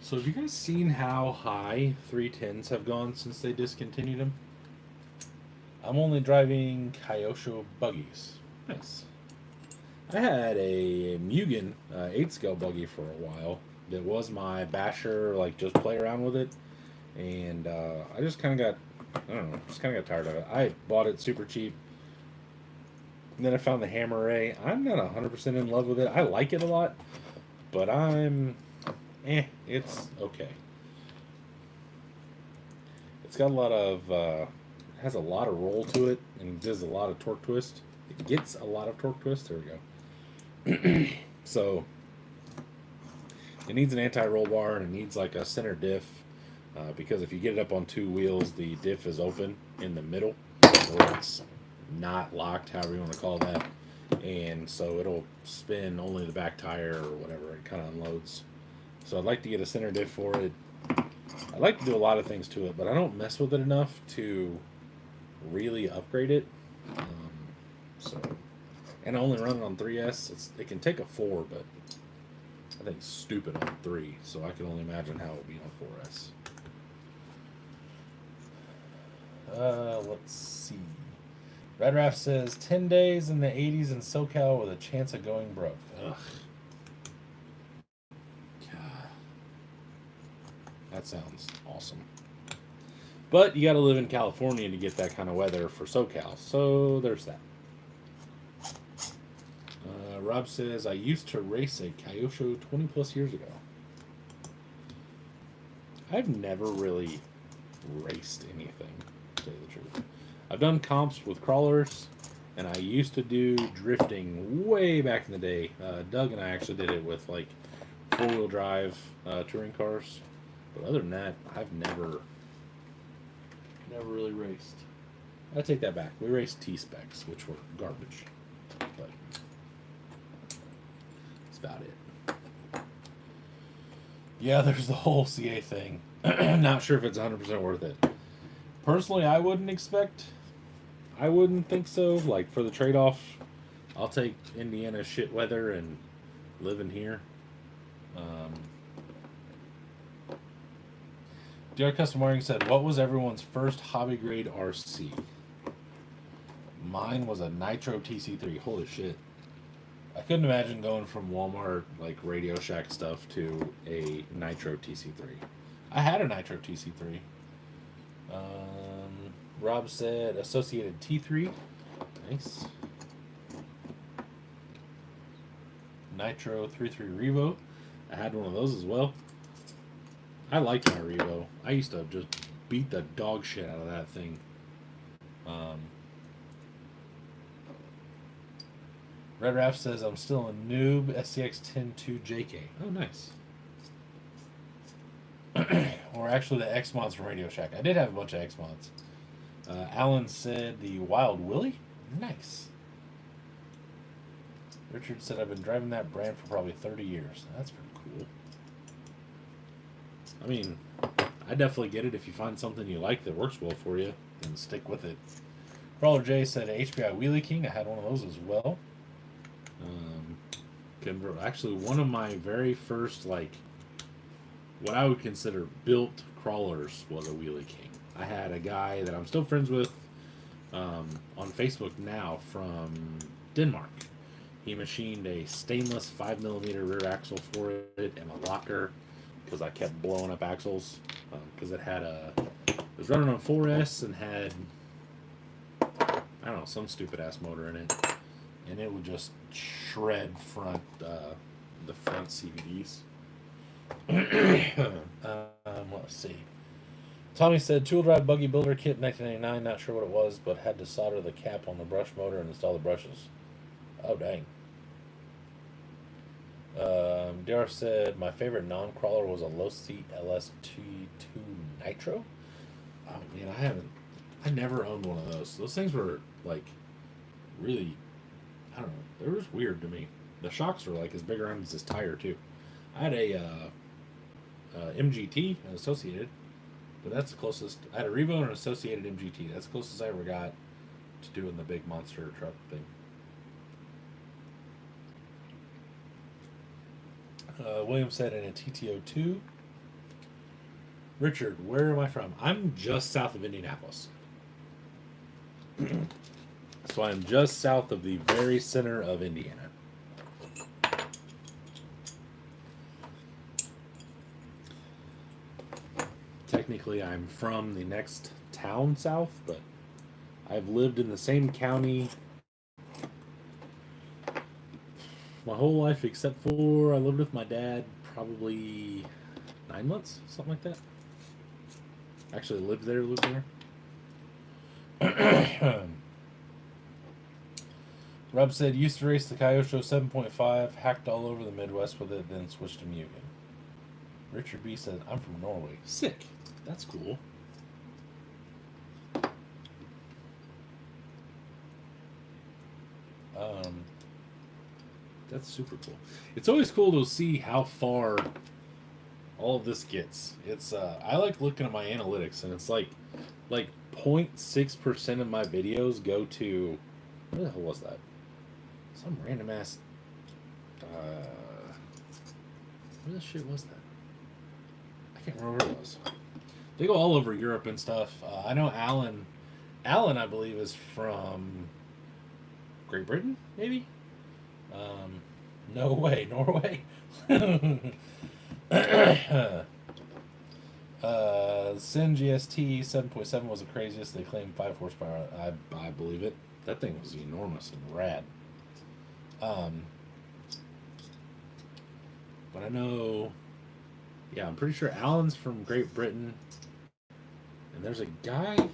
So have you guys seen how high 310s have gone since they discontinued them? I'm only driving Kyosho buggies. Nice. I had a Mugen 8-scale buggy for a while that was my basher, like just play around with it. And I just kind of got, I don't know, just kind of got tired of it. I bought it super cheap. And then I found the Hammer Ray. I'm not 100% in love with it. I like it a lot, but it's okay. It's got a lot of, has a lot of roll to it and does a lot of torque twist. It gets a lot of torque twist. There we go. So it needs an anti-roll bar and it needs like a center diff because if you get it up on 2 wheels, the diff is open in the middle, or it's not locked, however you want to call that, and so it'll spin only the back tire or whatever. It kind of unloads. So I'd like to get a center diff for it. I'd like to do a lot of things to it, but I don't mess with it enough to really upgrade it. And I only run it on 3S. It can take a 4, but I think it's stupid on 3, so I can only imagine how it would be on 4S. Let's see. Red Raft says 10 days in the 80s in SoCal with a chance of going broke. Ugh. God. That sounds awesome. But you got to live in California to get that kind of weather for SoCal, so there's that. Rob says, I used to race a Kyosho 20 plus years ago. I've never really raced anything, to tell you the truth. I've done comps with crawlers, and I used to do drifting way back in the day. Doug and I actually did it with like 4-wheel drive touring cars. But other than that, I've never really raced. I take that back. We raced T-Specs, which were garbage. But about it. Yeah, there's the whole CA thing. Not sure if it's 100% worth it. Personally, I wouldn't think so. Like, for the trade-off, I'll take Indiana shit weather and living here. DR Custom Wiring said, what was everyone's first hobby grade RC? Mine was a Nitro TC3. Holy shit. I couldn't imagine going from Walmart, like Radio Shack stuff, to a Nitro TC3. I had a Nitro TC3. Rob said Associated T3. Nice. Nitro 3.3 Revo. I had one of those as well. I liked my Revo. I used to just beat the dog shit out of that thing. Red Raft says, I'm still a noob. SCX 10.2 JK. Oh, nice. or actually the X mods from Radio Shack. I did have a bunch of X mods. Alan said the Wild Willie? Nice. Richard said I've been driving that brand for probably 30 years. That's pretty cool. I mean, I definitely get it. If you find something you like that works well for you, then stick with it. Crawler J said HBI Wheelie King. I had one of those as well. Actually, one of my very first, like, what I would consider built crawlers was a Wheelie King. I had a guy that I'm still friends with on Facebook now from Denmark. He machined a stainless 5mm rear axle for it and a locker because I kept blowing up axles because it had it was running on 4S and had, I don't know, some stupid ass motor in it, and it would just shred the front CVDs. Let's see. Tommy said two-wheel drive buggy builder kit 1999. Not sure what it was, but had to solder the cap on the brush motor and install the brushes. Oh dang. DR said my favorite non-crawler was a low seat LS-T2 Nitro. Oh man, I never owned one of those. Those things were like really, I don't know, they were just weird to me. The shocks were like as big around as this tire too. I had a MGT, an Associated, but that's the closest. I had a Revo and an Associated MGT. That's the closest I ever got to doing the big monster truck thing. William said in a TTO2. Richard, where am I from? I'm just south of Indianapolis. So I'm just south of the very center of Indiana. Technically, I'm from the next town south, but I've lived in the same county my whole life except for I lived with my dad probably 9 months, something like that. Actually lived there. Rob said used to race the Kyosho 7.5, hacked all over the Midwest with it, then switched to Mugen. Richard B said, I'm from Norway. Sick. That's cool. That's super cool. It's always cool to see how far all of this gets. It's I like looking at my analytics, and it's like 0.6% of my videos go to, where the hell was that? Some random ass where the shit was that? I can't remember where it was. They go all over Europe and stuff. I know Alan I believe is from Great Britain, maybe? No way, Norway. Sin GST 7.7 was the craziest. They claimed 5 horsepower. I believe it. That thing was enormous and rad. But I know, yeah, I'm pretty sure Alan's from Great Britain. And there's a guy,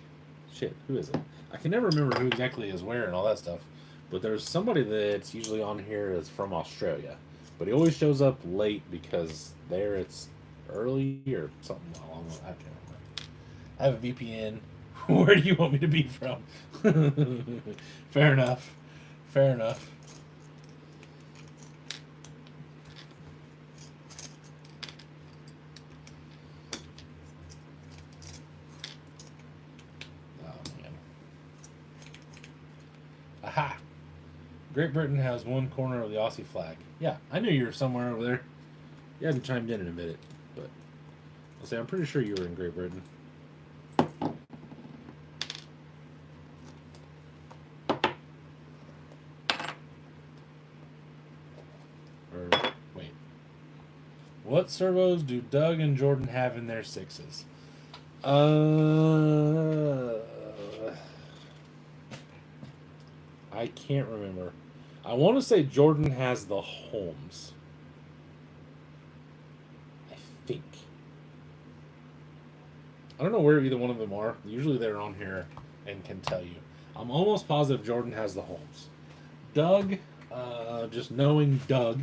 shit, who is it? I can never remember who exactly is where and all that stuff. But there's somebody that's usually on here that's from Australia. But he always shows up late because there it's early or something along the, I can't remember. I have a VPN. Where do you want me to be from? Fair enough. Fair enough. Oh, man. Aha! Great Britain has one corner of the Aussie flag. Yeah, I knew you were somewhere over there. You hadn't chimed in a minute, but I'll say I'm pretty sure you were in Great Britain. Or, wait. What servos do Doug and Jordan have in their 6s? I can't remember. I want to say Jordan has the Holmes. I think. I don't know where either one of them are. Usually they're on here and can tell you. I'm almost positive Jordan has the Holmes. Doug, just knowing Doug,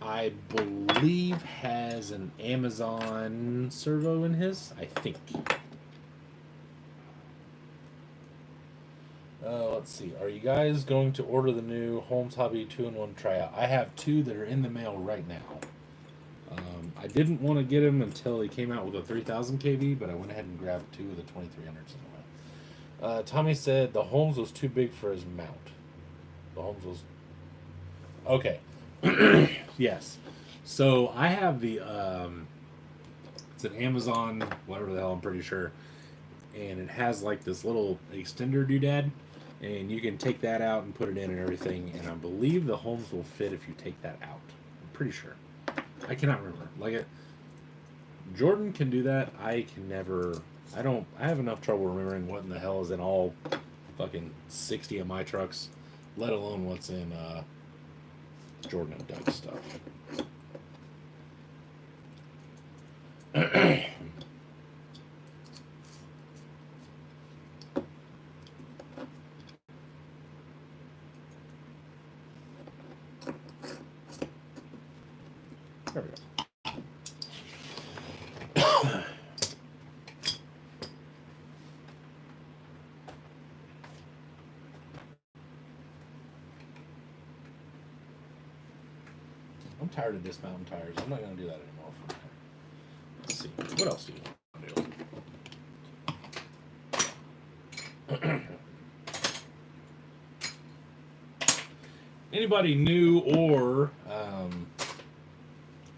I believe has an Amazon servo in his. I think. Let's see. Are you guys going to order the new Holmes Hobby 2-in-1 tryout? I have 2 that are in the mail right now. I didn't want to get him until he came out with a 3000 kV, but I went ahead and grabbed 2 of the 2300s anyway. Tommy said the Holmes was too big for his mount. The Holmes was... Okay. Yes. So I have the... it's an Amazon, whatever the hell, I'm pretty sure. And it has like this little extender doodad. And you can take that out and put it in and everything. And I believe the Holmes will fit if you take that out. I'm pretty sure. I cannot remember. Jordan can do that. I can never. I have enough trouble remembering what in the hell is in all fucking 60 of my trucks, let alone what's in Jordan and Doug's stuff. There we go. I'm tired of dismounting tires. I'm not going to do that anymore. Let's see. What else do you want to do? Anybody new or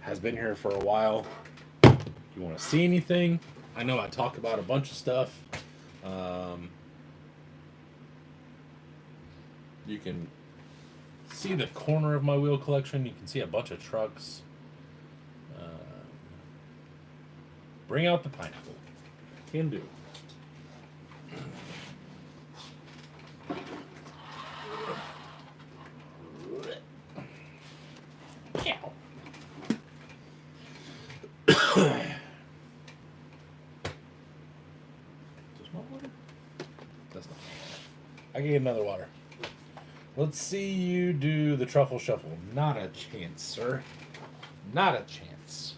has been here for a while, you want to see anything? I know I talk about a bunch of stuff. You can see the corner of my wheel collection. You can see a bunch of trucks. Bring out the pineapple. Can do. That's not. I can get another water. Let's see you do the truffle shuffle. Not a chance, sir. Not a chance.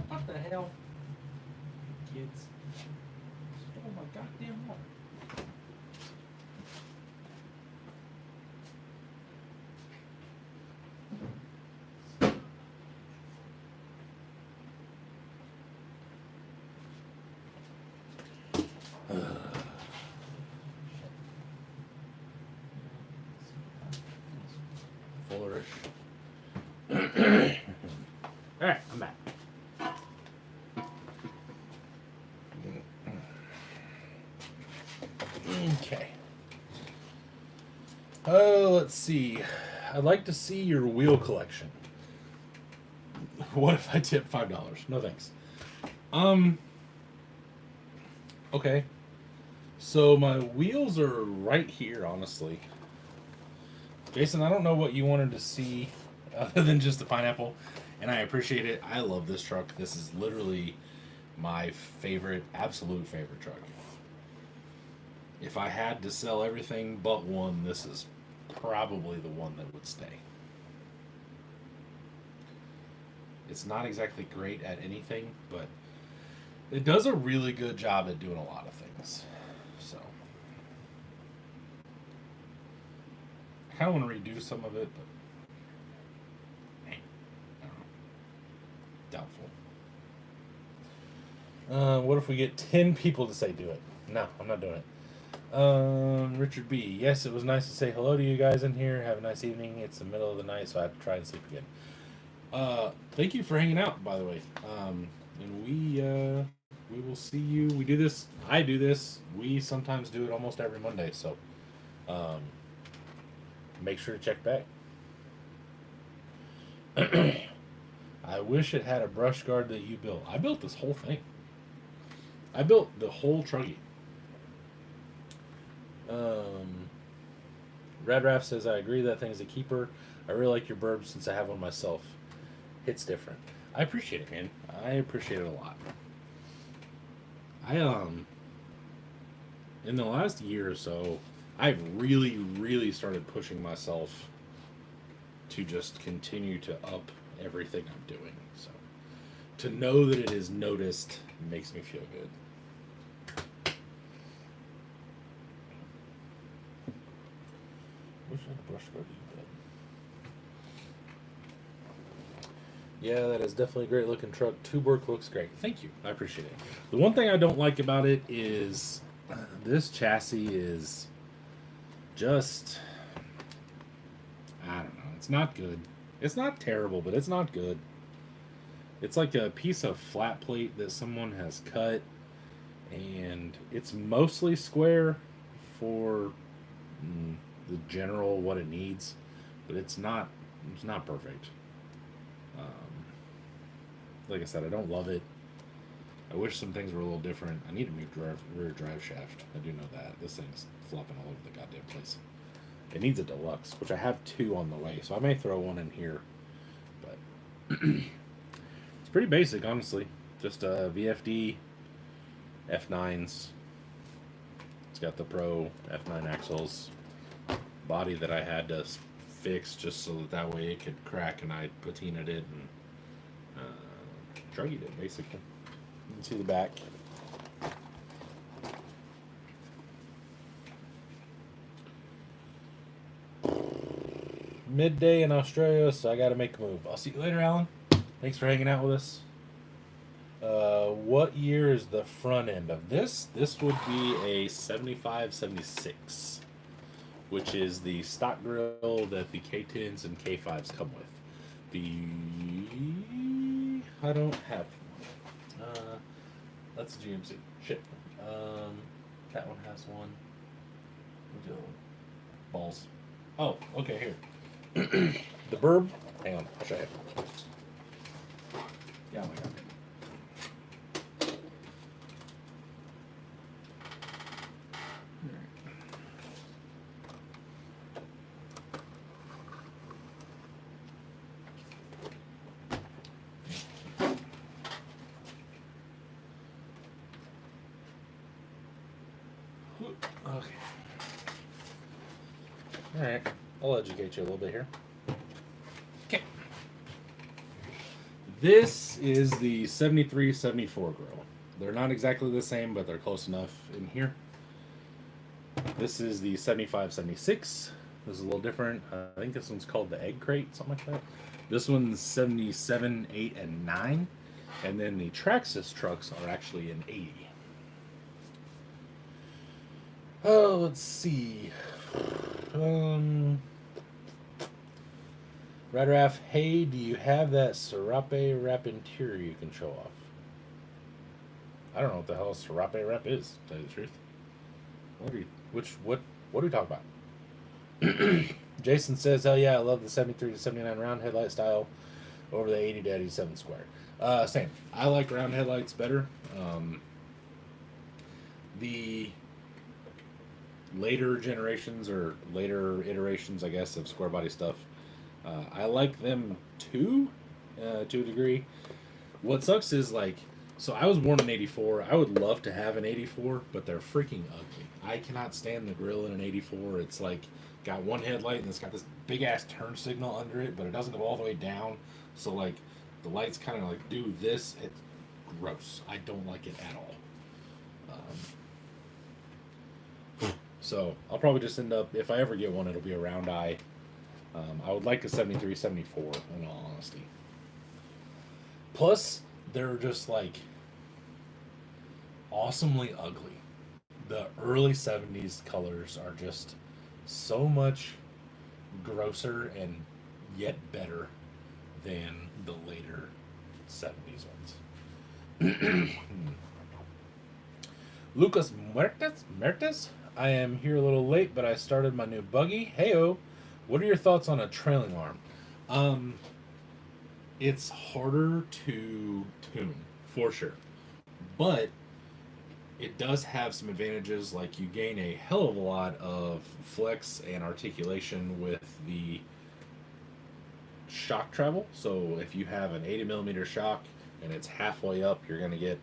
What the hell? Kids. Stole my goddamn water. Fullerish. Alright, I'm back. Okay. Let's see. I'd like to see your wheel collection. What if I tip $5? No thanks. Okay. So my wheels are right here, honestly. Jason, I don't know what you wanted to see other than just the pineapple, and I appreciate it. I love this truck. This is literally my favorite, absolute favorite truck. If I had to sell everything but one, this is probably the one that would stay. It's not exactly great at anything, but it does a really good job at doing a lot of things. So I kind of want to redo some of it, but I don't know. Doubtful. What if we get 10 people to say do it? No, I'm not doing it. Richard B. Yes, it was nice to say hello to you guys in here. Have a nice evening. It's the middle of the night, so I have to try and sleep again. Thank you for hanging out, by the way. And we will see you. We do this. I do this. We sometimes do it almost every Monday, so make sure to check back. I wish it had a brush guard that you built. I built this whole thing. I built the whole truggy. Radraff says, I agree that thing's a keeper. I really like your burb since I have one myself. It's different. I appreciate it, man. I appreciate it a lot. I in the last year or so, I've really started pushing myself to just continue to up everything I'm doing. So to know that it is noticed makes me feel good. Wish I had a brush go to you, bud. Yeah, that is definitely a great looking truck. Tube work looks great. Thank you. I appreciate it. The one thing I don't like about it is this chassis is just, I don't know. It's not good. It's not terrible, but it's not good. It's like a piece of flat plate that someone has cut, and it's mostly square for the general what it needs, but it's not perfect. Like I said, I don't love it. I wish some things were a little different. I need a new rear drive shaft. I do know that. This thing's flopping all over the goddamn place. It needs a deluxe, which I have 2 on the way, so I may throw one in here. But it's pretty basic, honestly. Just a VFD, F9s. It's got the Pro F9 axles. Body that I had to fix just so that way it could crack, and I patinaed it and druggied it, basically. You can see the back. Midday in Australia, so I gotta make a move. I'll see you later, Alan. Thanks for hanging out with us. What year is the front end of this? This would be a 75, 76, which is the stock grill that the K10s and K5s come with. I don't have one. That's a GMC. Shit. That one has one. Balls. Oh, okay, here. The Burb. Hang on, I'll show you. Yeah, oh my god. Okay. Alright. I'll educate you a little bit here. Okay. This is the 73-74 grill. They're not exactly the same, but they're close enough in here. This is the 75-76. This is a little different. I think this one's called the Egg Crate, something like that. This one's 77, 8, and 9. And then the Traxxas trucks are actually an 80. Oh, let's see. Radraff, hey, do you have that Serape wrap interior you can show off? I don't know what the hell a Serape wrap is, to tell you the truth. What are we talking about? Jason says, hell yeah, I love the 73 to 79 round headlight style over the 80 to 87 square. Same. I like round headlights better. The later generations or later iterations, I guess, of square body stuff, I like them too, to a degree. What sucks is, like, so I was born in 84. I would love to have an 84, but they're freaking ugly. I cannot stand the grill in an 84. It's like got one headlight and it's got this big ass turn signal under it, but it doesn't go all the way down. So like the lights kind of like do this. It's gross. I don't like it at all. So I'll probably just end up, if I ever get one, it'll be a round eye. I would like a 73, 74 in all honesty. Plus, they're just like awesomely ugly. The early 70s colors are just so much grosser and yet better than the later 70s ones. Lucas Mertes? I am here a little late, but I started my new buggy. Heyo! What are your thoughts on a trailing arm? It's harder to tune, for sure. But it does have some advantages, like you gain a hell of a lot of flex and articulation with the shock travel. So if you have an 80mm shock and it's halfway up, you're going to get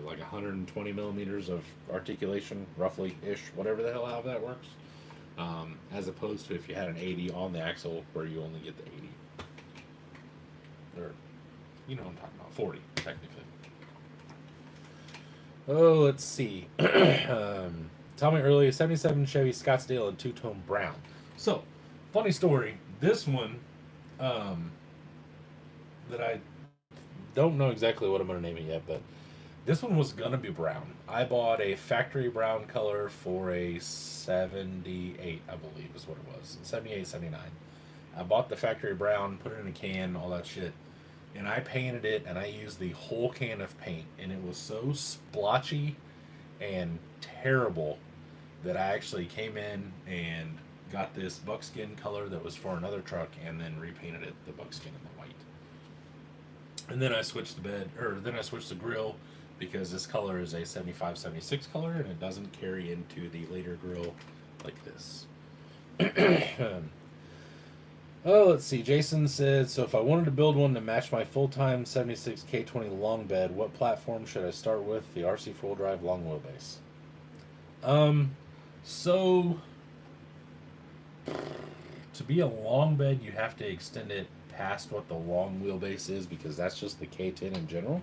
like 120 millimeters of articulation, roughly ish, whatever the hell how that works. As opposed to if you had an 80 on the axle where you only get the 80. Or, you know what I'm talking about, 40 technically. Oh, let's see. Tell me earlier, 77 Chevy Scottsdale and two-tone brown. So, funny story. This one, that I don't know exactly what I'm going to name it yet, but this one was going to be brown. I bought a factory brown color for a 78, I believe is what it was. 78, 79. I bought the factory brown, put it in a can, all that shit. And I painted it, and I used the whole can of paint. And it was so splotchy and terrible that I actually came in and got this buckskin color that was for another truck and then repainted it the buckskin and the white. And then I switched the grill because this color is a 75, 76 color and it doesn't carry into the later grill like this. Oh, let's see. Jason said, so if I wanted to build one to match my full-time 76 K20 long bed, what platform should I start with? The RC four-wheel drive long wheelbase. So to be a long bed, you have to extend it past what the long wheelbase is because that's just the K10 in general.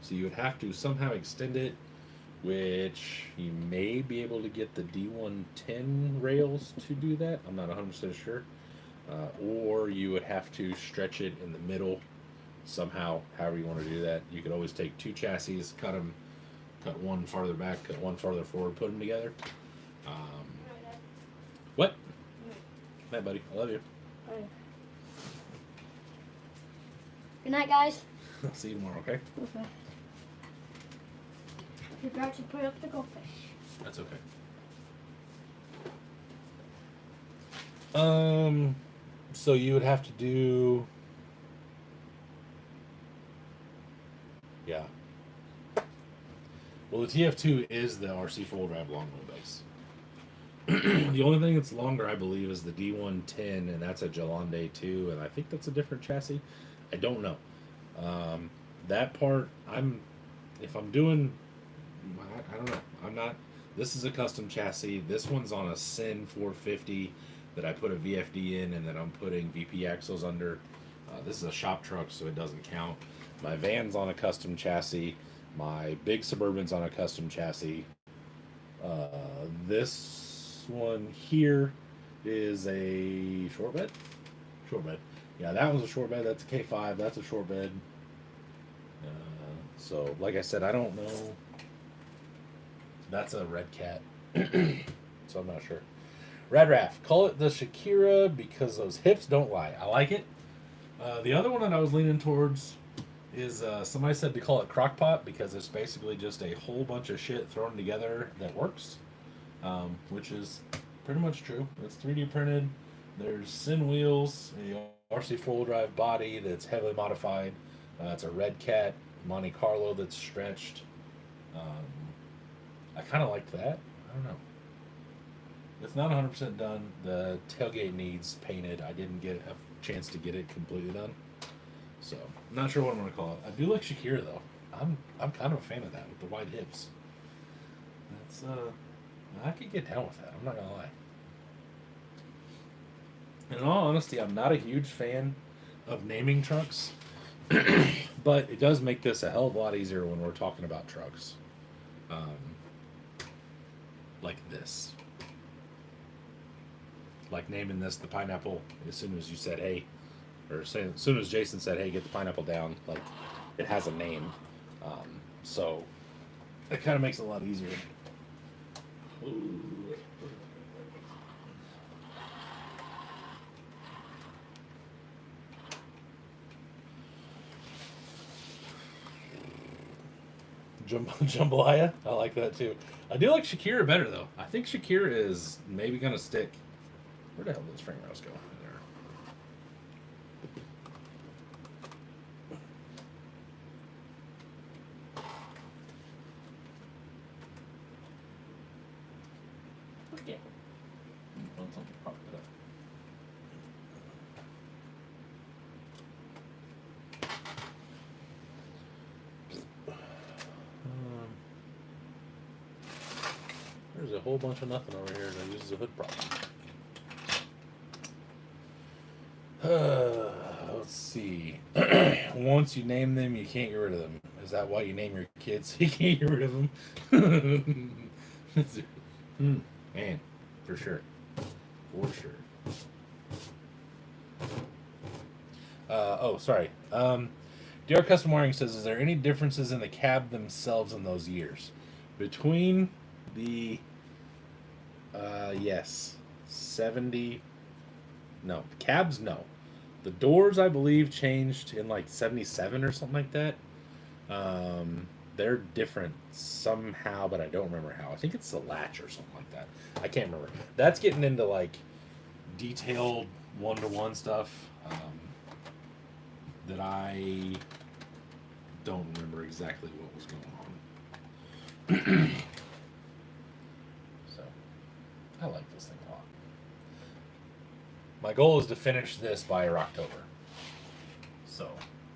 So you would have to somehow extend it, which you may be able to get the D110 rails to do that. I'm not 100% sure. Or you would have to stretch it in the middle somehow, however you want to do that. You could always take two chassis, cut one farther back, cut one farther forward, put them together. What? Hey, buddy. I love you. Right. Good night, guys. I'll see you tomorrow, okay? Okay. You forgot to put up the goldfish. That's okay. So you would have to do... Yeah. Well, the TF2 is the RC four-wheel drive long wheelbase. The only thing that's longer, I believe, is the D110, and that's a Jalande 2, and I think that's a different chassis. I don't know. That part, if I'm doing, I don't know. I'm not, this is a custom chassis. This one's on a Sin 450 that I put a VFD in, and then I'm putting VP axles under. This is a shop truck, so it doesn't count. My van's on a custom chassis. My big Suburban's on a custom chassis. This one here is a short bed. Short bed. Yeah, that one's a short bed. That's a K5. That's a short bed. So, like I said, I don't know. That's a Red Cat. So I'm not sure. Rad Raff. Call it the Shakira because those hips don't lie. I like it. The other one that I was leaning towards is somebody said to call it Crockpot because it's basically just a whole bunch of shit thrown together that works, which is pretty much true. It's 3D printed. There's Sin wheels, a RC four-wheel drive body that's heavily modified. It's a Red Cat Monte Carlo that's stretched. I kind of liked that. I don't know. It's not 100% done. The tailgate needs painted. I didn't get a chance to get it completely done. So, I'm not sure what I'm going to call it. I do like Shakira, though. I'm kind of a fan of that with the wide hips. That's, I could get down with that. I'm not going to lie. In all honesty, I'm not a huge fan of naming trucks. But it does make this a hell of a lot easier when we're talking about trucks. Like this. Like naming this the pineapple as soon as you said, hey, or as soon as Jason said, hey, get the pineapple down, like it has a name. So it kind of makes it a lot easier. Ooh. Jambalaya, I like that too. I do like Shakira better though. I think Shakira is maybe gonna stick. Where the hell did those frame rails go? There. Okay. Prop it up. whole bunch of nothing over here that uses a hood prop. Let's see. Once you name them, you can't get rid of them. Is that why you name your kids? You can't get rid of them. Man, for sure. For sure. Oh, sorry. DR Custom Wiring says, is there any differences in the cab themselves in those years? Between the, yes, 70, no, cabs, no. The doors, I believe, changed in like 77 or something like that. They're different somehow, but I don't remember how. I think it's the latch or something like that. I can't remember. That's getting into like detailed one-to-one stuff that I don't remember exactly what was going on. So, I like this thing a lot. My goal is to finish this by October. So,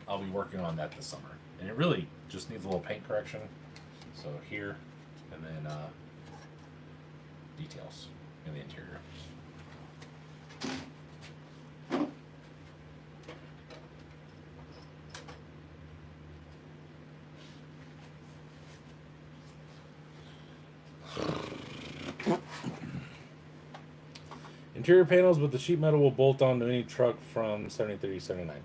I'll be working on that this summer. And it really just needs a little paint correction. So here, and then details in the interior. Interior panels with the sheet metal will bolt onto any truck from 73 to 79.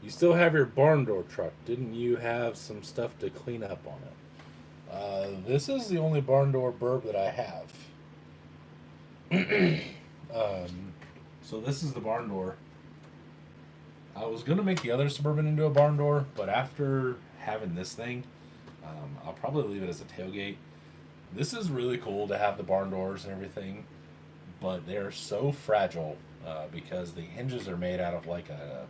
You still have your barn door truck. Didn't you have some stuff to clean up on it? This is the only barn door burb that I have. So this is the barn door. I was going to make the other Suburban into a barn door, but after having this thing, I'll probably leave it as a tailgate. This is really cool to have the barn doors and everything, but they're so fragile because the hinges are made out of like a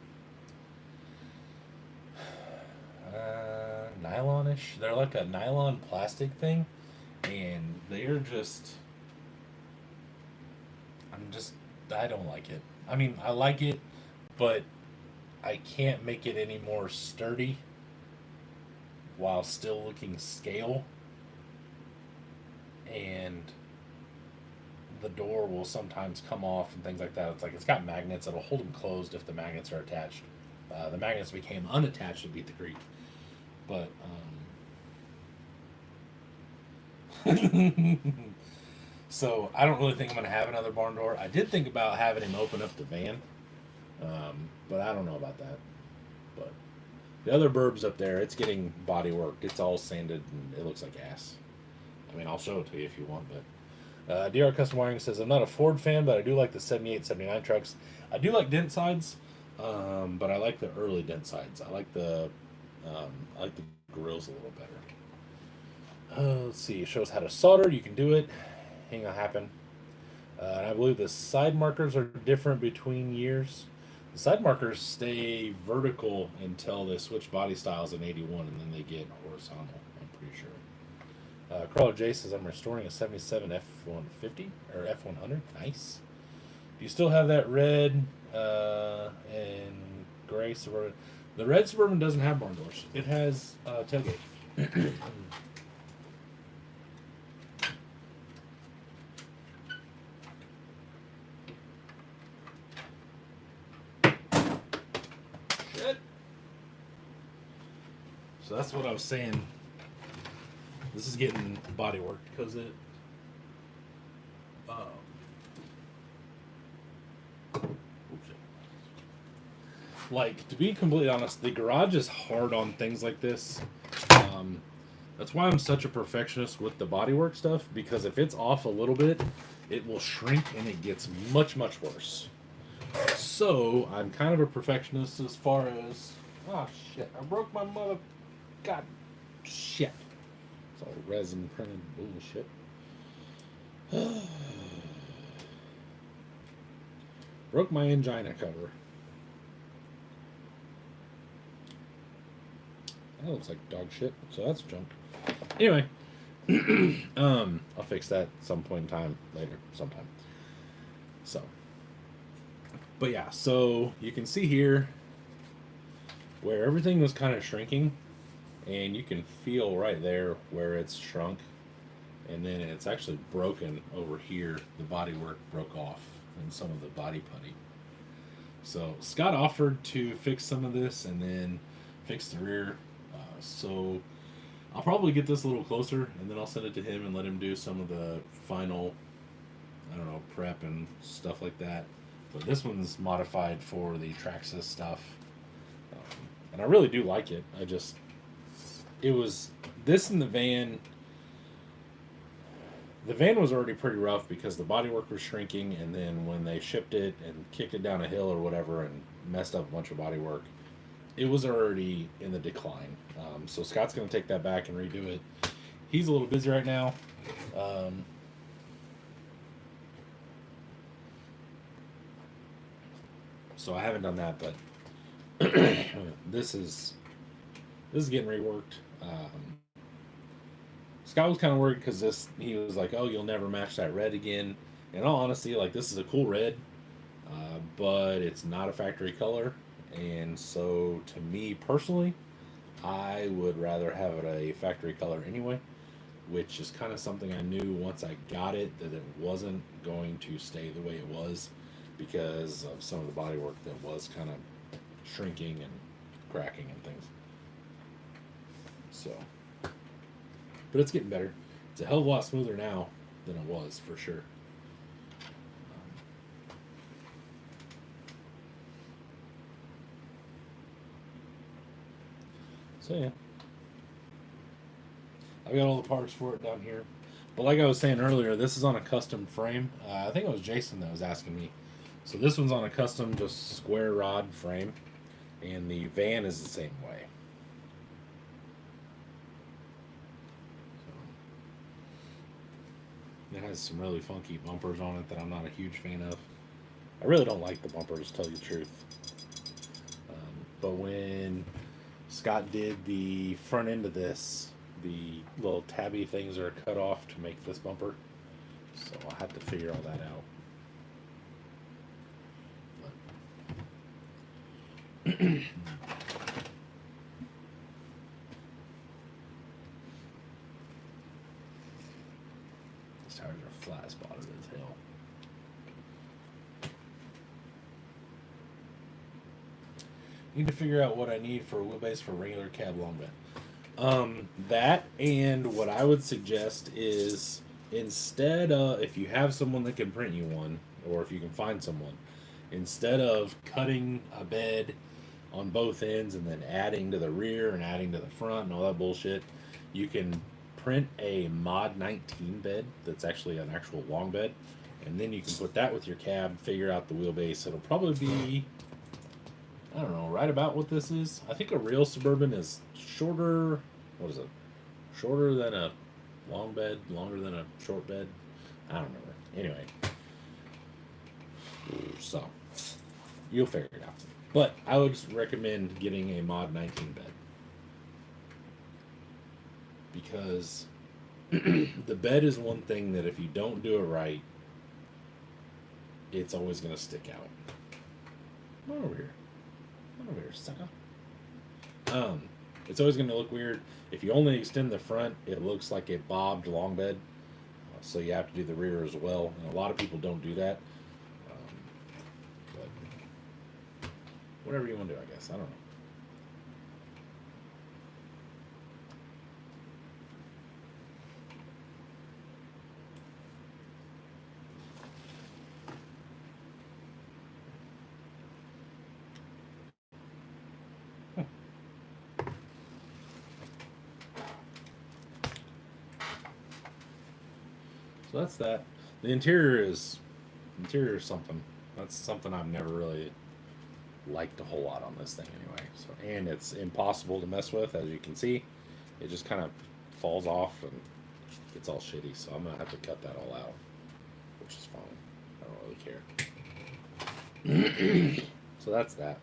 nylonish. They're like a nylon plastic thing, and they're just. I don't like it. I mean, I like it, but I can't make it any more sturdy while still looking scale. And the door will sometimes come off and things like that. It's like it's got magnets that'll hold them closed if the magnets are attached. The magnets became unattached to beat the creek. But, so I don't really think I'm going to have another barn door. I did think about having him open up the van, but I don't know about that. But the other burbs up there, it's getting body worked. It's all sanded and it looks like ass. I mean, I'll show it to you if you want, but DR Custom Wiring says, I'm not a Ford fan, but I do like the 78, 79 trucks. I do like dent sides, but I like the early dent sides. I like the grills a little better. Let's see. It shows how to solder. You can do it. Ain't gonna happen. And I believe the side markers are different between years. The side markers stay vertical until they switch body styles in 81, and then they get horizontal, I'm pretty sure. Crawler J says, I'm restoring a 77 F-150, or F-100. Nice. Do you still have that red and gray Suburban? The red Suburban doesn't have barn doors. It has tailgate. Shit. So that's what I was saying. This is getting body work because it. Like, to be completely honest, the garage is hard on things like this. That's why I'm such a perfectionist with the bodywork stuff, because if it's off a little bit, it will shrink and it gets much, much worse. So, I'm kind of a perfectionist as far as... Oh, shit. I broke my mother... God, shit. It's all resin printed bullshit. Broke my angina cover. That looks like dog shit, so that's junk. Anyway, I'll fix that some point in time later, sometime. So, but yeah, so you can see here where everything was kind of shrinking, and you can feel right there where it's shrunk, and then it's actually broken over here. The bodywork broke off and some of the body putty. So Scott offered to fix some of this and then fix the rear. So I'll probably get this a little closer and then I'll send it to him and let him do some of the final, I don't know, prep and stuff like that. But this one's modified for the Traxxas stuff. And I really do like it. It was this in the van. The van was already pretty rough because the bodywork was shrinking, and then when they shipped it and kicked it down a hill or whatever and messed up a bunch of bodywork, it was already in the decline. So Scott's going to take that back and redo it. He's a little busy right now. So I haven't done that, but this is getting reworked. Scott was kind of worried because he was like, "Oh, you'll never match that red again." In all honesty, like, this is a cool red, but it's not a factory color, and so to me personally, I would rather have it a factory color anyway, which is kind of something I knew once I got it that it wasn't going to stay the way it was because of some of the bodywork that was kind of shrinking and cracking and things. So, but it's getting better. It's a hell of a lot smoother now than it was, for sure. So yeah, I've got all the parts for it down here. But like I was saying earlier, this is on a custom frame. I think it was Jason that was asking me. So this one's on a custom, just square rod frame, and the van is the same way. It has some really funky bumpers on it that I'm not a huge fan of. I really don't like the bumpers, to tell you the truth. But when Scott did the front end of this, the little tabby things are cut off to make this bumper. So I'll have to figure all that out. These tires are flat spotted as hell. Need to figure out what I need for a wheelbase for a regular cab long bed. That, and what I would suggest is, instead of, if you have someone that can print you one, or if you can find someone, instead of cutting a bed on both ends and then adding to the rear and adding to the front and all that bullshit, you can print a Mod 19 bed that's actually an actual long bed, and then you can put that with your cab, figure out the wheelbase. It'll probably be, I don't know, right about what this is. I think a real Suburban is shorter. What is it? Shorter than a long bed, longer than a short bed. I don't remember. Anyway, so you'll figure it out. But I would recommend getting a Mod 19 bed because the bed is one thing that if you don't do it right, it's always going to stick out. Come on over here. Over here, sucker. It's always going to look weird. If you only extend the front, it looks like a bobbed long bed. So you have to do the rear as well. And a lot of people don't do that. But whatever you want to do, I guess. I don't know. So that's that. The interior is something. That's something I've never really liked a whole lot on this thing anyway. So, and it's impossible to mess with, as you can see. It just kind of falls off and gets all shitty. So I'm gonna have to cut that all out, which is fine. I don't really care. So that's that.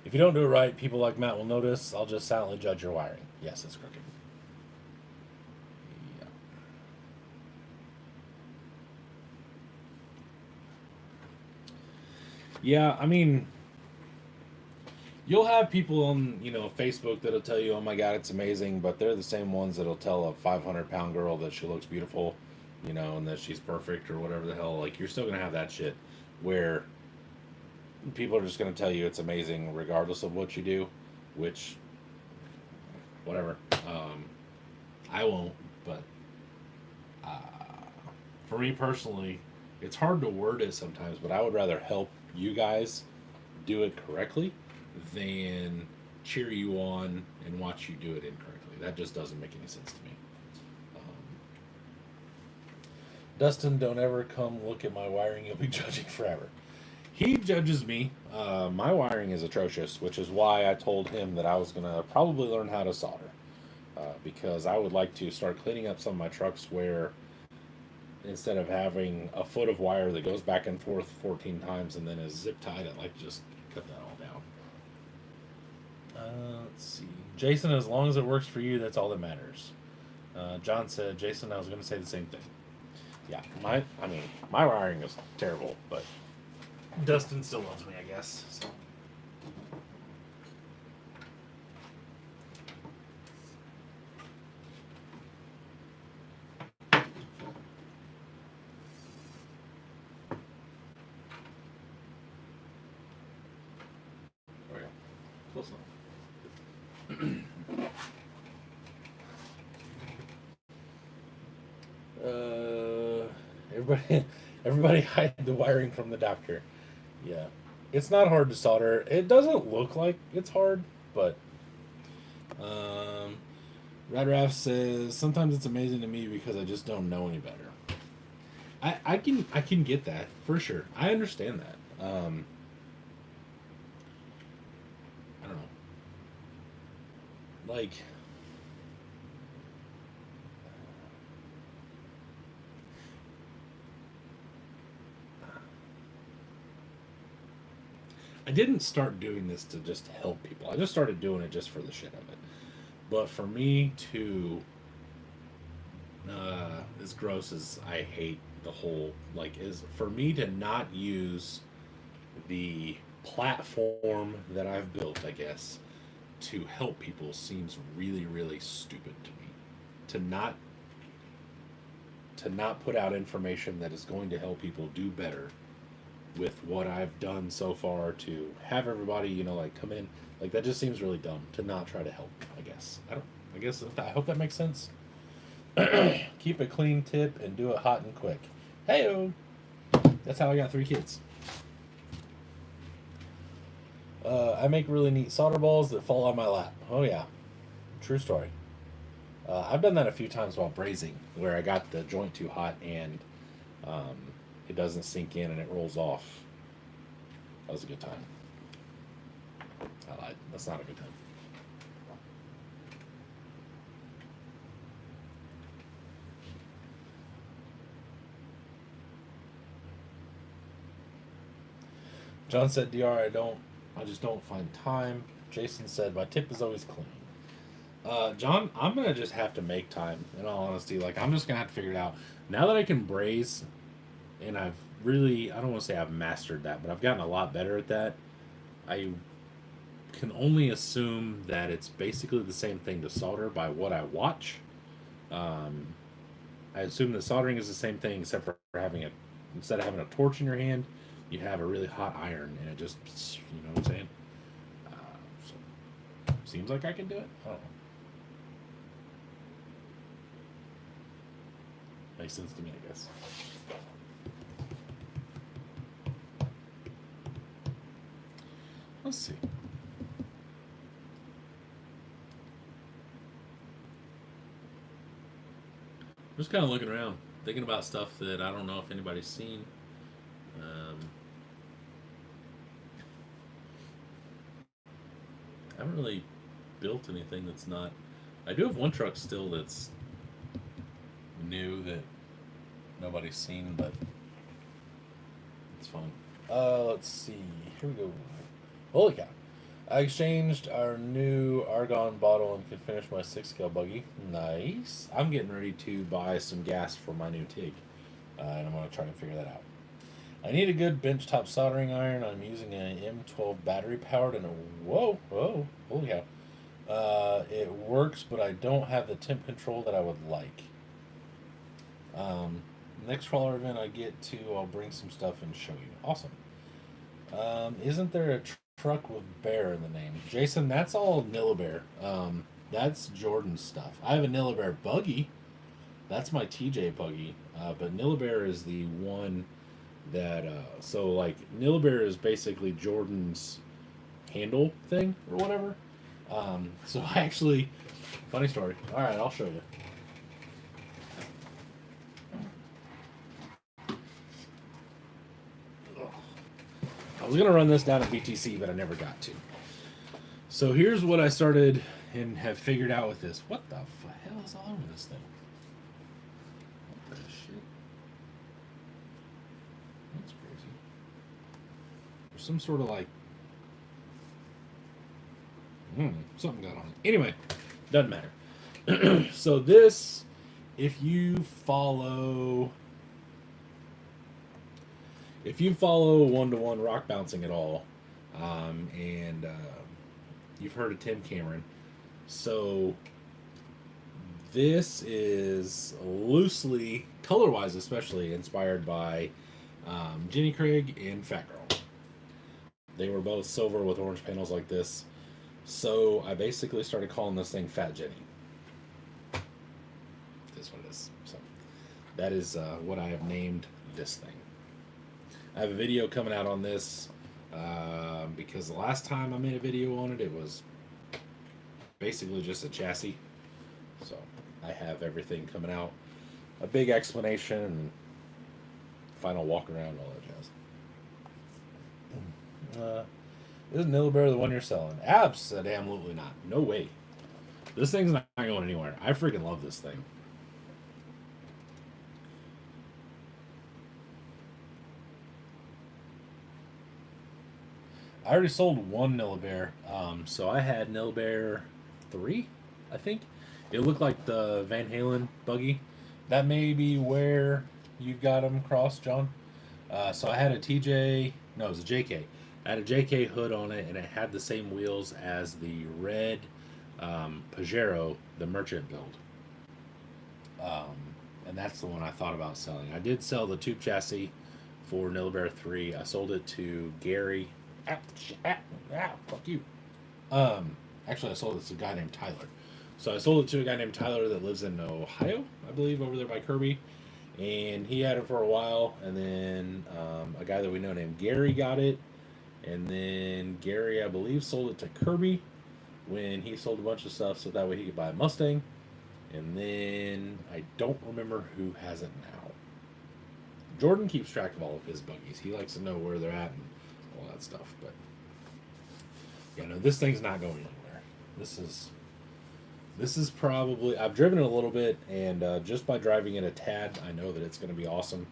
If you don't do it right, people like Matt will notice. I'll just silently judge your wiring. Yes, it's crooked. Yeah, I mean, you'll have people on, Facebook that'll tell you, "Oh my God, it's amazing," but they're the same ones that'll tell a 500-pound girl that she looks beautiful, and that she's perfect or whatever the hell. Like, you're still gonna have that shit where people are just gonna tell you it's amazing regardless of what you do, which, whatever. I won't, but uh, for me personally, it's hard to word it sometimes, but I would rather help you guys do it correctly than cheer you on and watch you do it incorrectly. That just doesn't make any sense to me. Dustin, don't ever come look at my wiring. You'll be judging forever. He judges me. My wiring is atrocious, which is why I told him that I was going to probably learn how to solder. Because I would like to start cleaning up some of my trucks where instead of having a foot of wire that goes back and forth 14 times and then is zip tied, I'd like to just cut that all down. Let's see. Jason, as long as it works for you, that's all that matters. John said, Jason, I was going to say the same thing. Yeah, my wiring is terrible, but Dustin still loves me, I guess. So. Close enough. Everybody hide the wiring from the doctor. Yeah, it's not hard to solder. It doesn't look like it's hard, but Red Raff says sometimes it's amazing to me because I just don't know any better. I can get that for sure. I understand that. I don't know. Like, I didn't start doing this to just help people. I just started doing it just for the shit of it. But for me to, as gross as I hate the whole, is for me to not use the platform that I've built, I guess, to help people seems really, really stupid to me. To not put out information that is going to help people do better with what I've done so far to have everybody, come in, that just seems really dumb to not try to help, I guess. I hope that makes sense. Keep a clean tip and do it hot and quick. Hey-o! That's how I got 3 kids. I make really neat solder balls that fall on my lap. Oh yeah, true story. I've done that a few times while brazing, where I got the joint too hot and it doesn't sink in and it rolls off. That was a good time. I lied. That's not a good time. John said, DR, I just don't find time. Jason said, my tip is always clean. John, I'm going to just have to make time, in all honesty. I'm just going to have to figure it out. Now that I can braze, and I've really, I don't want to say I've mastered that, but I've gotten a lot better at that. I can only assume that it's basically the same thing to solder by what I watch. I assume that soldering is the same thing, except for instead of having a torch in your hand, you have a really hot iron, and it just, you know what I'm saying? So, seems like I can do it. I don't know. Makes sense to me, I guess. Let's see. I'm just kind of looking around, thinking about stuff that I don't know if anybody's seen. I haven't really built anything that's not. I do have one truck still that's new that nobody's seen, but it's fun. Let's see. Here we go. Holy cow. I exchanged our new argon bottle and can finish my 6-scale buggy. Nice. I'm getting ready to buy some gas for my new TIG, and I'm going to try to figure that out. I need a good benchtop soldering iron. I'm using an M12 battery powered and whoa, holy cow. It works, but I don't have the temp control that I would like. Next crawler event I get to, I'll bring some stuff and show you. Awesome. Isn't there a truck with bear in the name? Jason, that's all Nillabear. That's Jordan's stuff. I have a Nillabear buggy. That's my TJ buggy. But Nillabear is the one that, so like, Nillabear is basically Jordan's handle thing or whatever. So I actually, funny story. All right, I'll show you. I was gonna run this down at BTC, but I never got to. So here's what I started and have figured out with this. What the hell is all over this thing? What the shit? That's crazy. There's some sort of like, something got on it. Anyway, doesn't matter. So this, if you follow one-to-one rock bouncing at all, and you've heard of Tim Cameron, so this is loosely, color-wise especially, inspired by Jenny Craig and Fat Girl. They were both silver with orange panels like this, so I basically started calling this thing Fat Jenny. That's what it is. So that is what I have named this thing. I have a video coming out on this because the last time I made a video on it, it was basically just a chassis. So I have everything coming out, a big explanation, and final walk around, all that jazz. Isn't Nillabear the one you're selling? Absolutely not. No way. This thing's not going anywhere. I freaking love this thing. I already sold one Nillabear, so I had Nillabear 3, I think. It looked like the Van Halen buggy. That may be where you got them crossed, John. So I had a TJ, no, it was a JK. I had a JK hood on it, and it had the same wheels as the red Pajero, the merchant build. And that's the one I thought about selling. I did sell the tube chassis for Nillabear 3. I sold it to Gary. Fuck you. Actually, I sold it to a guy named Tyler. So I sold it to a guy named Tyler that lives in Ohio, I believe, over there by Kirby. And he had it for a while. And then a guy that we know named Gary got it. And then Gary, I believe, sold it to Kirby when he sold a bunch of stuff so that way he could buy a Mustang. And then I don't remember who has it now. Jordan keeps track of all of his buggies. He likes to know where they're at and all that stuff. But yeah, no, this thing's not going anywhere. This is probably, I've driven it a little bit, and just by driving it a tad, I know that it's going to be awesome.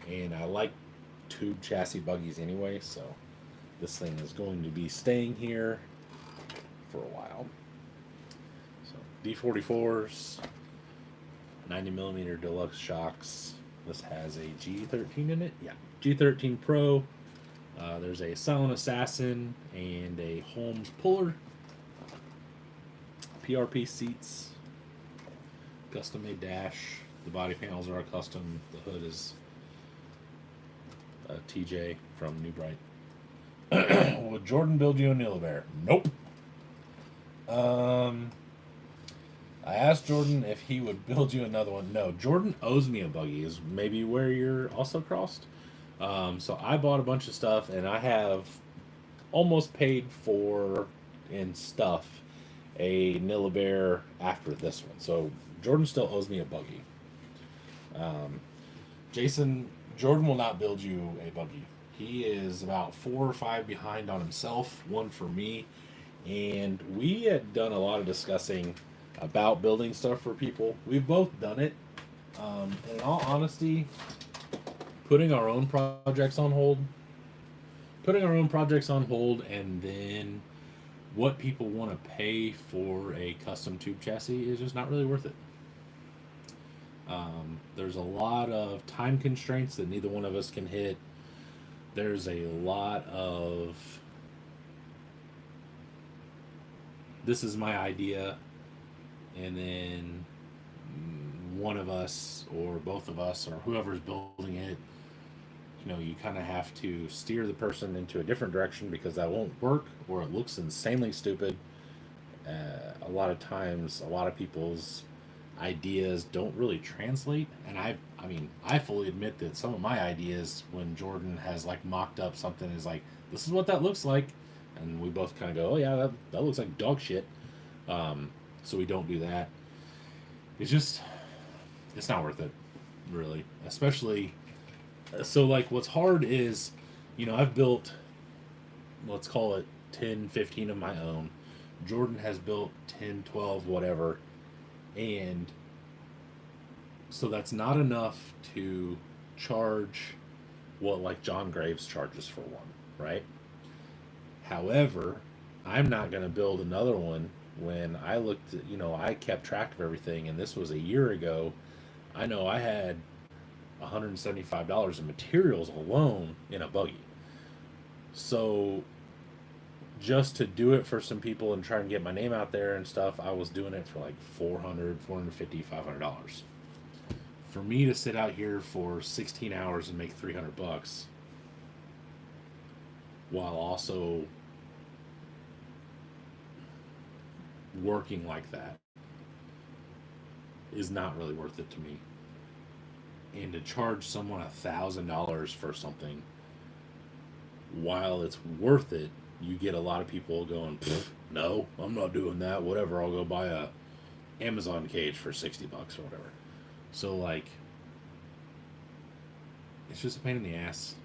And I like tube chassis buggies anyway, so this thing is going to be staying here for a while. So D44s, 90mm deluxe shocks. This has a G13 in it. Yeah, G13 Pro. There's a Silent Assassin and a Holmes puller. PRP seats. Custom made dash. The body panels are custom. The hood is TJ from New Bright. Would Jordan build you a Nillabear? Nope. I asked Jordan if he would build you another one. No, Jordan owes me a buggy, is maybe where you're also crossed. So I bought a bunch of stuff, and I have almost paid for, in stuff, a Nillabear after this one. So Jordan still owes me a buggy. Jordan will not build you a buggy. He is about 4 or 5 behind on himself, one for me. And we had done a lot of discussing about building stuff for people. We've both done it. And in all honesty, putting our own projects on hold, and then what people want to pay for a custom tube chassis is just not really worth it. There's a lot of time constraints that neither one of us can hit. There's a lot of this is my idea, and then one of us or both of us or whoever's building it, you kind of have to steer the person into a different direction because that won't work or it looks insanely stupid. A lot of times, a lot of people's ideas don't really translate, and I fully admit that some of my ideas, when Jordan has like mocked up something, is like, this is what that looks like, and we both kind of go, oh yeah, that looks like dog shit. So we don't do that. It's just, it's not worth it, really. Especially, so like what's hard is, I've built, let's call it 10, 15 of my own. Jordan has built 10, 12, whatever. And so that's not enough to charge what like John Graves charges for one, right? However, I'm not going to build another one when I looked at, I kept track of everything, and this was a year ago. I know I had $175 in materials alone in a buggy. So just to do it for some people and try and get my name out there and stuff, I was doing it for like $400, $450, $500. For me to sit out here for 16 hours and make $300 while also working like that is not really worth it to me. And to charge someone $1,000 for something, while it's worth it, you get a lot of people going, no, I'm not doing that. Whatever, I'll go buy a Amazon cage for $60 or whatever. So like, it's just a pain in the ass.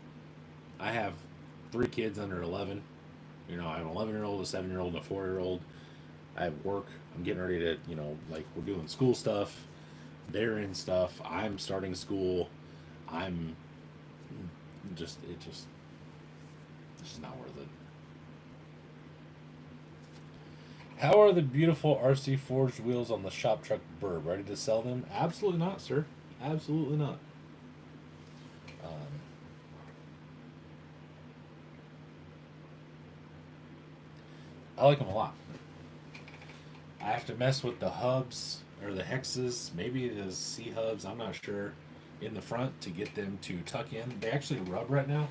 I have 3 kids under 11. I have an 11-year-old, a 7-year-old, and a 4-year-old. I have work. I'm getting ready to, like we're doing school stuff. They're in stuff. I'm starting school. I'm it's just not worth it. How are the beautiful RC forged wheels on the shop truck Burb? Ready to sell them? Absolutely not, sir. Absolutely not. I like them a lot. I have to mess with the hubs or the hexes, maybe the C hubs, I'm not sure, in the front to get them to tuck in. They actually rub right now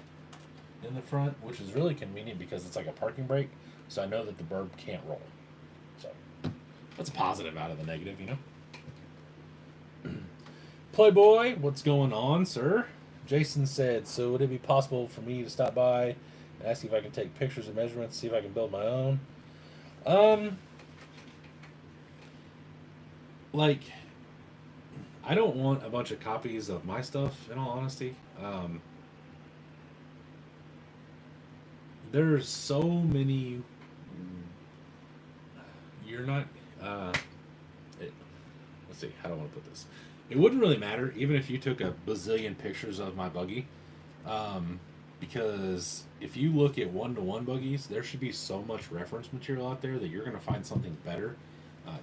in the front, which is really convenient because it's like a parking brake, so I know that the Burb can't roll. So that's a positive out of the negative, Playboy, what's going on, sir? Jason said, so would it be possible for me to stop by and ask if I can take pictures and measurements, see if I can build my own? Like, I don't want a bunch of copies of my stuff, in all honesty. There's so many. You're not. Let's see, how do I want to put this? It wouldn't really matter, even if you took a bazillion pictures of my buggy. Because if you look at one-to-one buggies, there should be so much reference material out there that you're going to find something better.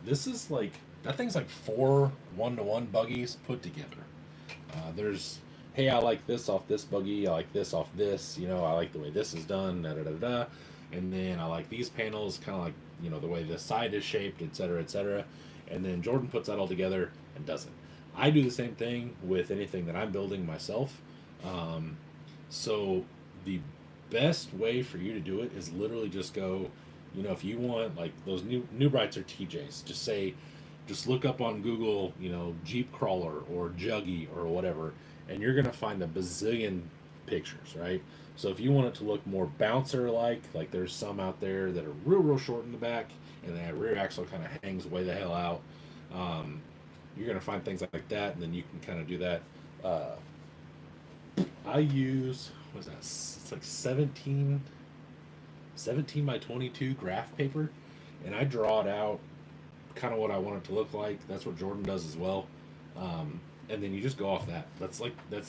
This is like, that thing's like 4 one-to-one buggies put together. There's, hey, I like this off this buggy, I like this off this, I like the way this is done, da da da da. And then I like these panels, kind of like, the way this side is shaped, etc., etc. And then Jordan puts that all together and does it. I do the same thing with anything that I'm building myself. So the best way for you to do it is literally just go, if you want like those new Brights or TJs, just look up on Google, Jeep Crawler or Juggy or whatever, and you're gonna find a bazillion pictures, right? So if you want it to look more bouncer like there's some out there that are real short in the back, and that rear axle kind of hangs way the hell out. You're gonna find things like that, and then you can kind of do that. I use, what's that? It's like 17 by 22 graph paper, and I draw it out kind of what I want it to look like. That's what Jordan does as well. And then you just go off that. That's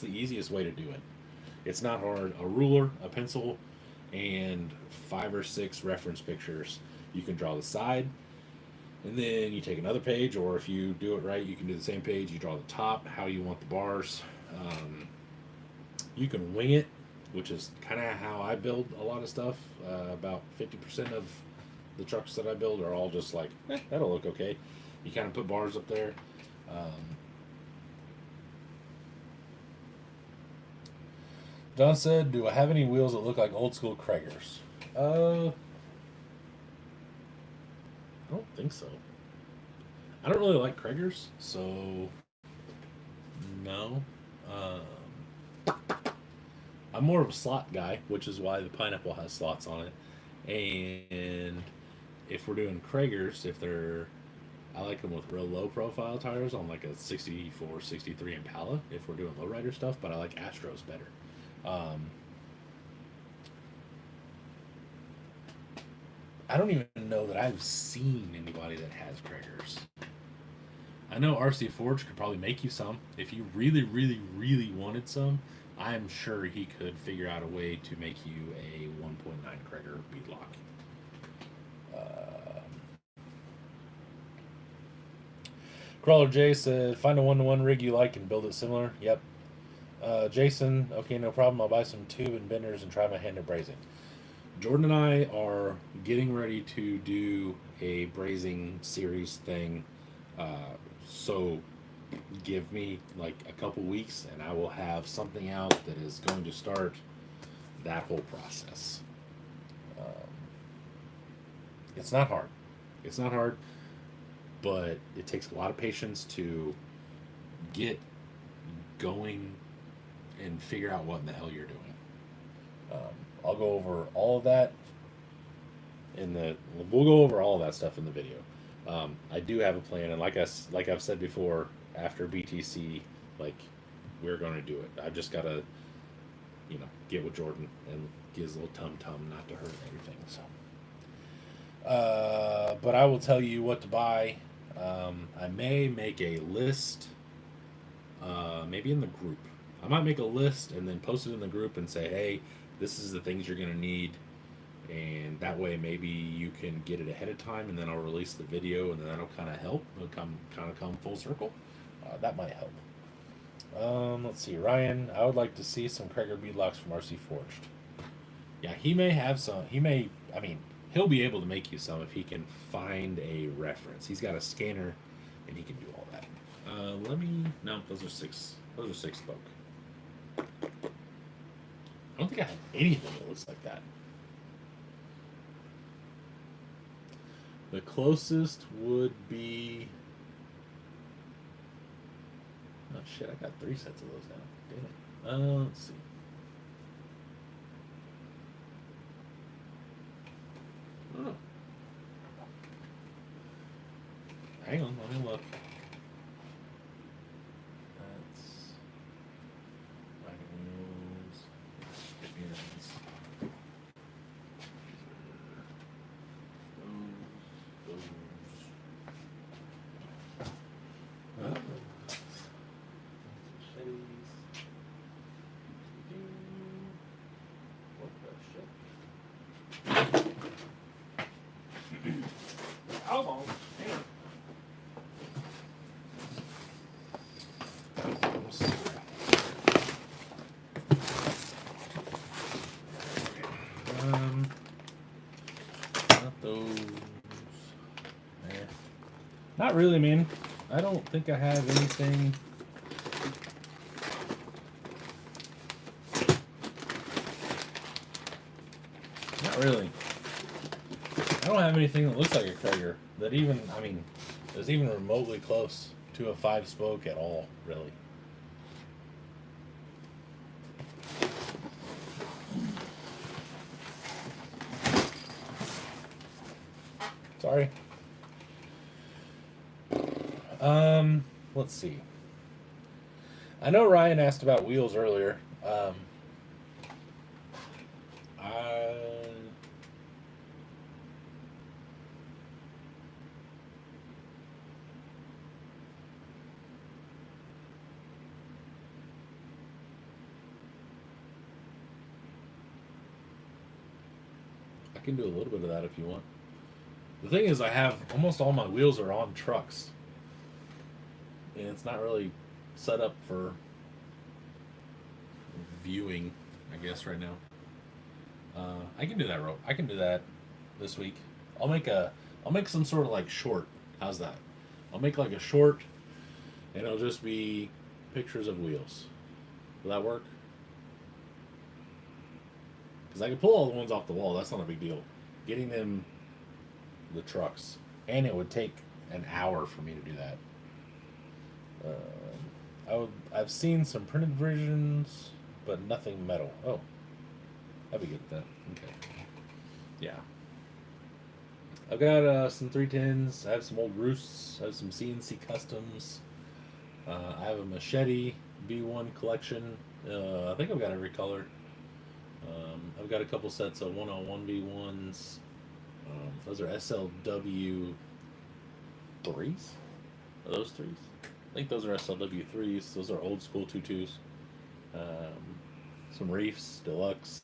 the easiest way to do it. It's not hard. A ruler, a pencil, and 5 or 6 reference pictures, You can draw the side, and then you take another page, or if you do it right, you can do the same page. You draw the top, how you want the bars. You can wing it, which is kind of how I build a lot of stuff. About 50% of the trucks that I build are all just like, that'll look okay. You kind of put bars up there. John said, "Do I have any wheels that look like old school Kraggers?" I don't think so. I don't really like Kraggers, so no. I'm more of a slot guy, which is why the pineapple has slots on it. And if we're doing Kraggers, I like them with real low profile tires on like a 64, 63 Impala if we're doing lowrider stuff, but I like Astros better. I don't even know that I've seen anybody that has Kraggers. I know RC Forge could probably make you some. If you really, really, really wanted some, I'm sure he could figure out a way to make you a 1.9 Krieger beadlock. Crawler J said, "Find a 1-to-1 rig you like and build it similar." Yep. Jason, okay, no problem. I'll buy some tube and benders and try my hand at brazing. Jordan and I are getting ready to do a brazing series thing. So give me like a couple weeks and I will have something out that is going to start that whole process. It's not hard. It's not hard, but it takes a lot of patience to get going and figure out what in the hell you're doing. I'll go over all of that we'll go over all of that stuff in the video. I do have a plan, and like I've said before, after BTC, like, we're going to do it. I've just got to, get with Jordan and get his little tum-tum not to hurt everything. So, but I will tell you what to buy. I may make a list, maybe in the group. I might make a list and then post it in the group and say, hey, this is the things you're going to need. And that way maybe you can get it ahead of time, and then I'll release the video, and then that'll kind of help. It'll come full circle. That might help. Let's see. Ryan, I would like to see some Krieger beadlocks from RC Forged. Yeah, he may have some. He'll be able to make you some if he can find a reference. He's got a scanner, and he can do all that. No, those are six spoke. I don't think I have anything that looks like that. The closest would be... Oh shit, I got 3 sets of those now. Damn it. Let's see. Oh. Hang on, let me look. That's... Wagon wheels. Spins. Not really, man. I don't think I have anything. Not really. I don't have anything that looks like a Krieger that is even remotely close to a 5-spoke at all, really. Sorry. Let's see. I know Ryan asked about wheels earlier. I can do a little bit of that if you want. The thing is, I have almost all my wheels are on trucks, and it's not really set up for viewing, I guess, right now. I can do that rope. I can do that this week. I'll make some sort of like short. How's that? I'll make like a short, and it'll just be pictures of wheels. Will that work? Because I can pull all the ones off the wall. That's not a big deal. Getting them, the trucks, and it would take an hour for me to do that. I've seen some printed versions, but nothing metal. Oh, I'd be good at that. Okay. Yeah. I've got some 310s. I have some old roosts. I have some CNC customs. I have a machete B1 collection. I think I've got every color. I've got a couple sets of 101 V1s. Those are SLW 3s. Are those 3s? I think those are SLW 3s. Those are old school 22s. Some Reefs, Deluxe.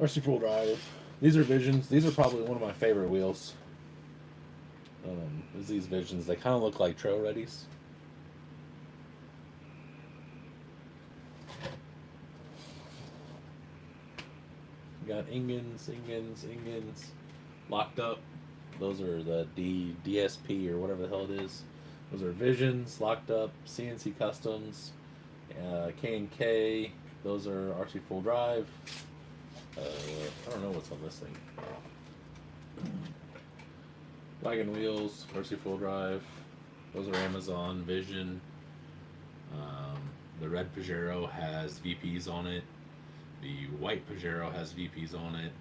RC full drive. These are Visions. These are probably one of my favorite wheels. Is these Visions. They kind of look like trail readies. We got Ingens, locked up. Those are the DSP or whatever the hell it is. Those are Visions, locked up. CNC Customs, K&K. Those are RC full drive. I don't know what's on this thing. Wagon wheels, RC full drive. Those are Amazon Vision. The red Pajero has VPs on it. The white Pajero has VPs on it.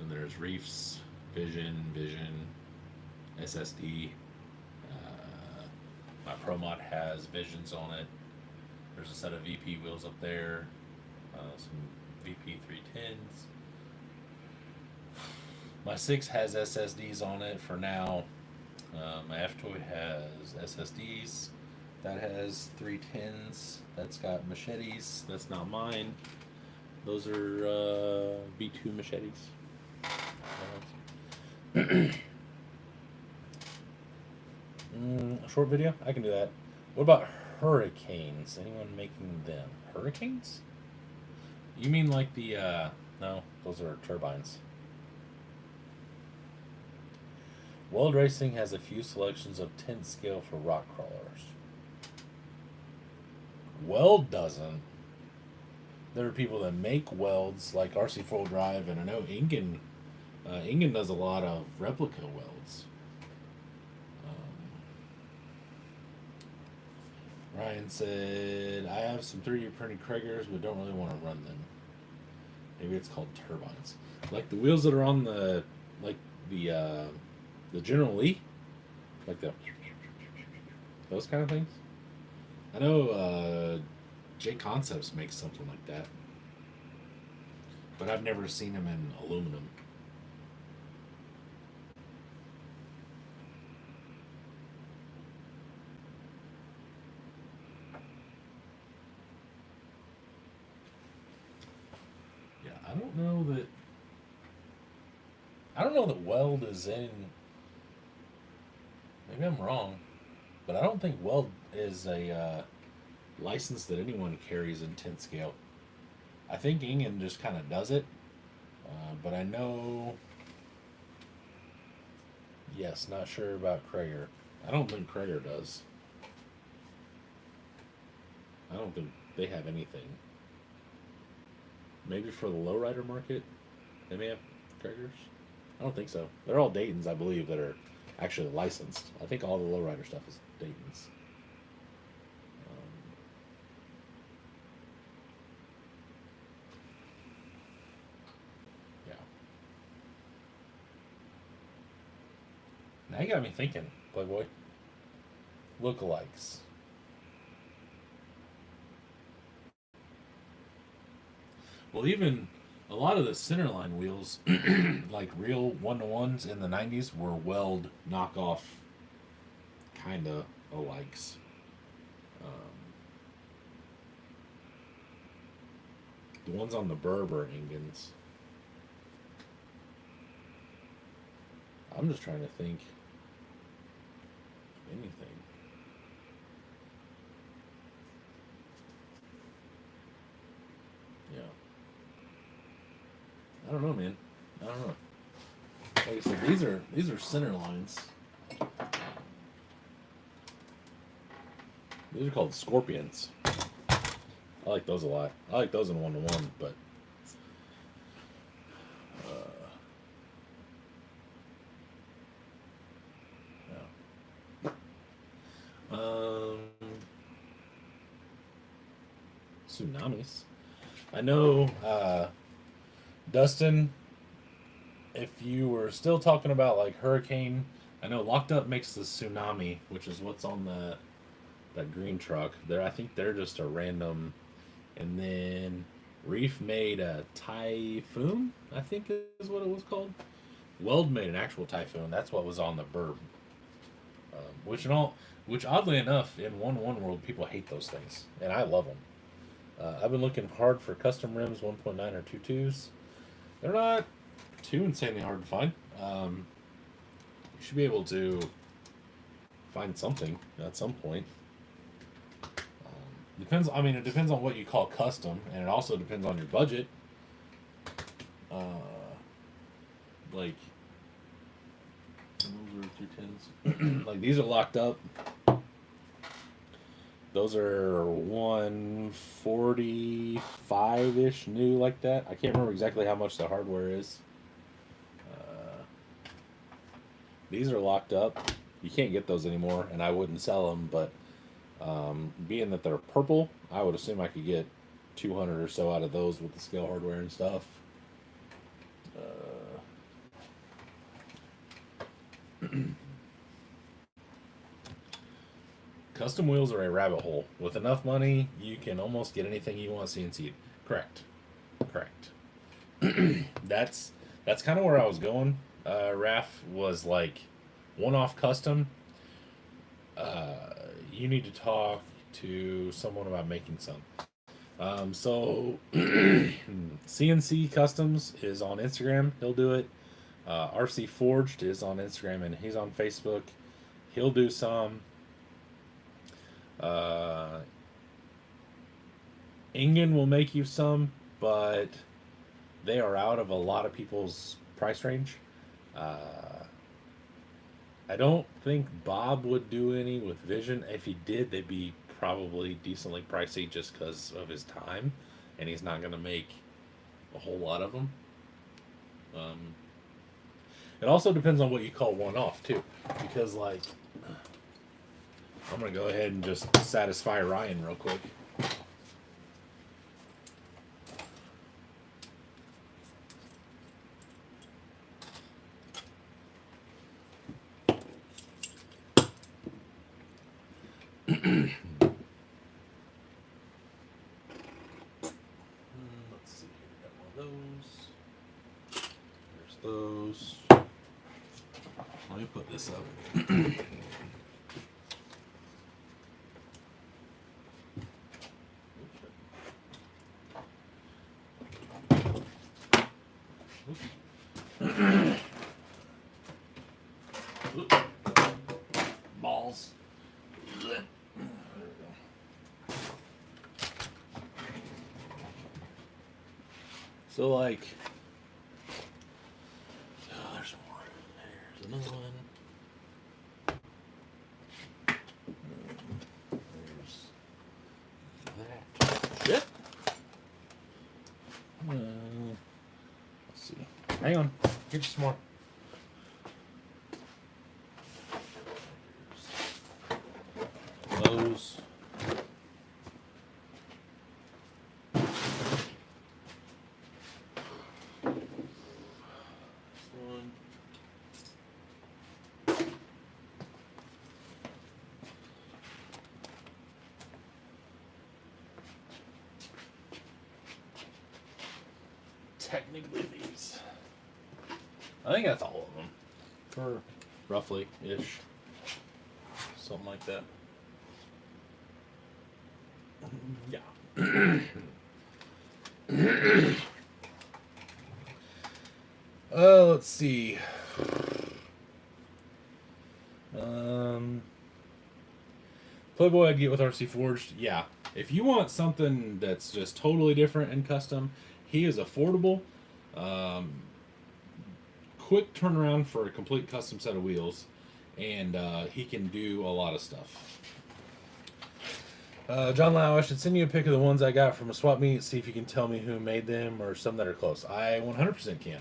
And there's Reefs, Vision, SSD. My Pro Mod has Visions on it. There's a set of VP wheels up there. Some VP 310s. My 6 has SSDs on it for now. My F-Toy has SSDs. That has 310s. That's got machetes. That's not mine. Those are B2 machetes. A short video? I can do that. What about hurricanes? Anyone making them? Hurricanes? You mean like the, no, those are turbines. Weld Racing has a few selections of tint scale for rock crawlers. Weld doesn't. There are people that make welds like RC Full Drive, and I know Ingen does a lot of replica welds. Ryan said, I have some 3D printed Kragers, but don't really want to run them. Maybe it's called turbines. Like the wheels that are on the General Lee, like those kind of things. I know J Concepts makes something like that, but I've never seen them in aluminum. Yeah, I don't know that Weld is in. Maybe I'm wrong, but I don't think Weld is a license that anyone carries in tint scale. I think Ingen just kind of does it, but I know. Yes, not sure about Krager. I don't think Krager does. I don't think they have anything. Maybe for the lowrider market, they may have Kragers. I don't think so. They're all Daytons, I believe, that are actually licensed. I think all the lowrider stuff is Daytons. Yeah. Now you got me thinking, Playboy. Lookalikes. Well, even a lot of the centerline wheels, like real 1-to-1s in the 90s, were Weld knockoff kind of alikes. The ones on the Berber Ingens. I'm just trying to think. Anything. Yeah. I don't know, man. I don't know. Like I said, these are center lines. These are called scorpions. I like those a lot. I like those in 1-to-1, but yeah. Tsunamis. I know, Dustin. If you were still talking about like hurricane, I know Locked Up makes the tsunami, which is what's on that green truck. I think they're just a random. And then Reef made a Typhoon, I think is what it was called. Weld made an actual Typhoon. That's what was on the Burb. Which oddly enough, in 1-1 world, people hate those things, and I love them. I've been looking hard for custom rims 1.9 or 2.2s. They're not too insanely hard to find. You should be able to find something at some point. Depends. I mean, it depends on what you call custom, and it also depends on your budget. Like those are 210s. Like these are Locked Up. Those are 145-ish new, like that. I can't remember exactly how much the hardware is. These are Locked Up. You can't get those anymore, and I wouldn't sell them, but being that they're purple, I would assume I could get 200 or so out of those with the scale hardware and stuff. Custom wheels are a rabbit hole. With enough money, you can almost get anything you want CNC'd. Correct. That's kind of where I was going. Raph was like one-off custom. You need to talk to someone about making some. So CNC Customs is on Instagram. He'll do it. RC Forged is on Instagram and he's on Facebook. He'll do some. Ingen will make you some, but they are out of a lot of people's price range. I don't think Bob would do any with Vision. If he did, they'd be probably decently pricey just because of his time, and he's not going to make a whole lot of them. It also depends on what you call one-off, too, because, like, I'm going to go ahead and just satisfy Ryan real quick. Let's see here. We got one of those. There's those. Let me put this up. Balls. So, like, oh, there's more. There's another one. There's that. Shit. Let's see. Hang on. Get you some more. Those. Technically these. I think that's all of them. For roughly-ish. Something like that. Yeah. Let's see. Playboy I'd get with RC Forged. Yeah. If you want something that's just totally different and custom, he is affordable. Um, quick turnaround for a complete custom set of wheels. And he can do a lot of stuff. John Lau, I should send you a pic of the ones I got from a swap meet. See if you can tell me who made them or some that are close. I 100% can.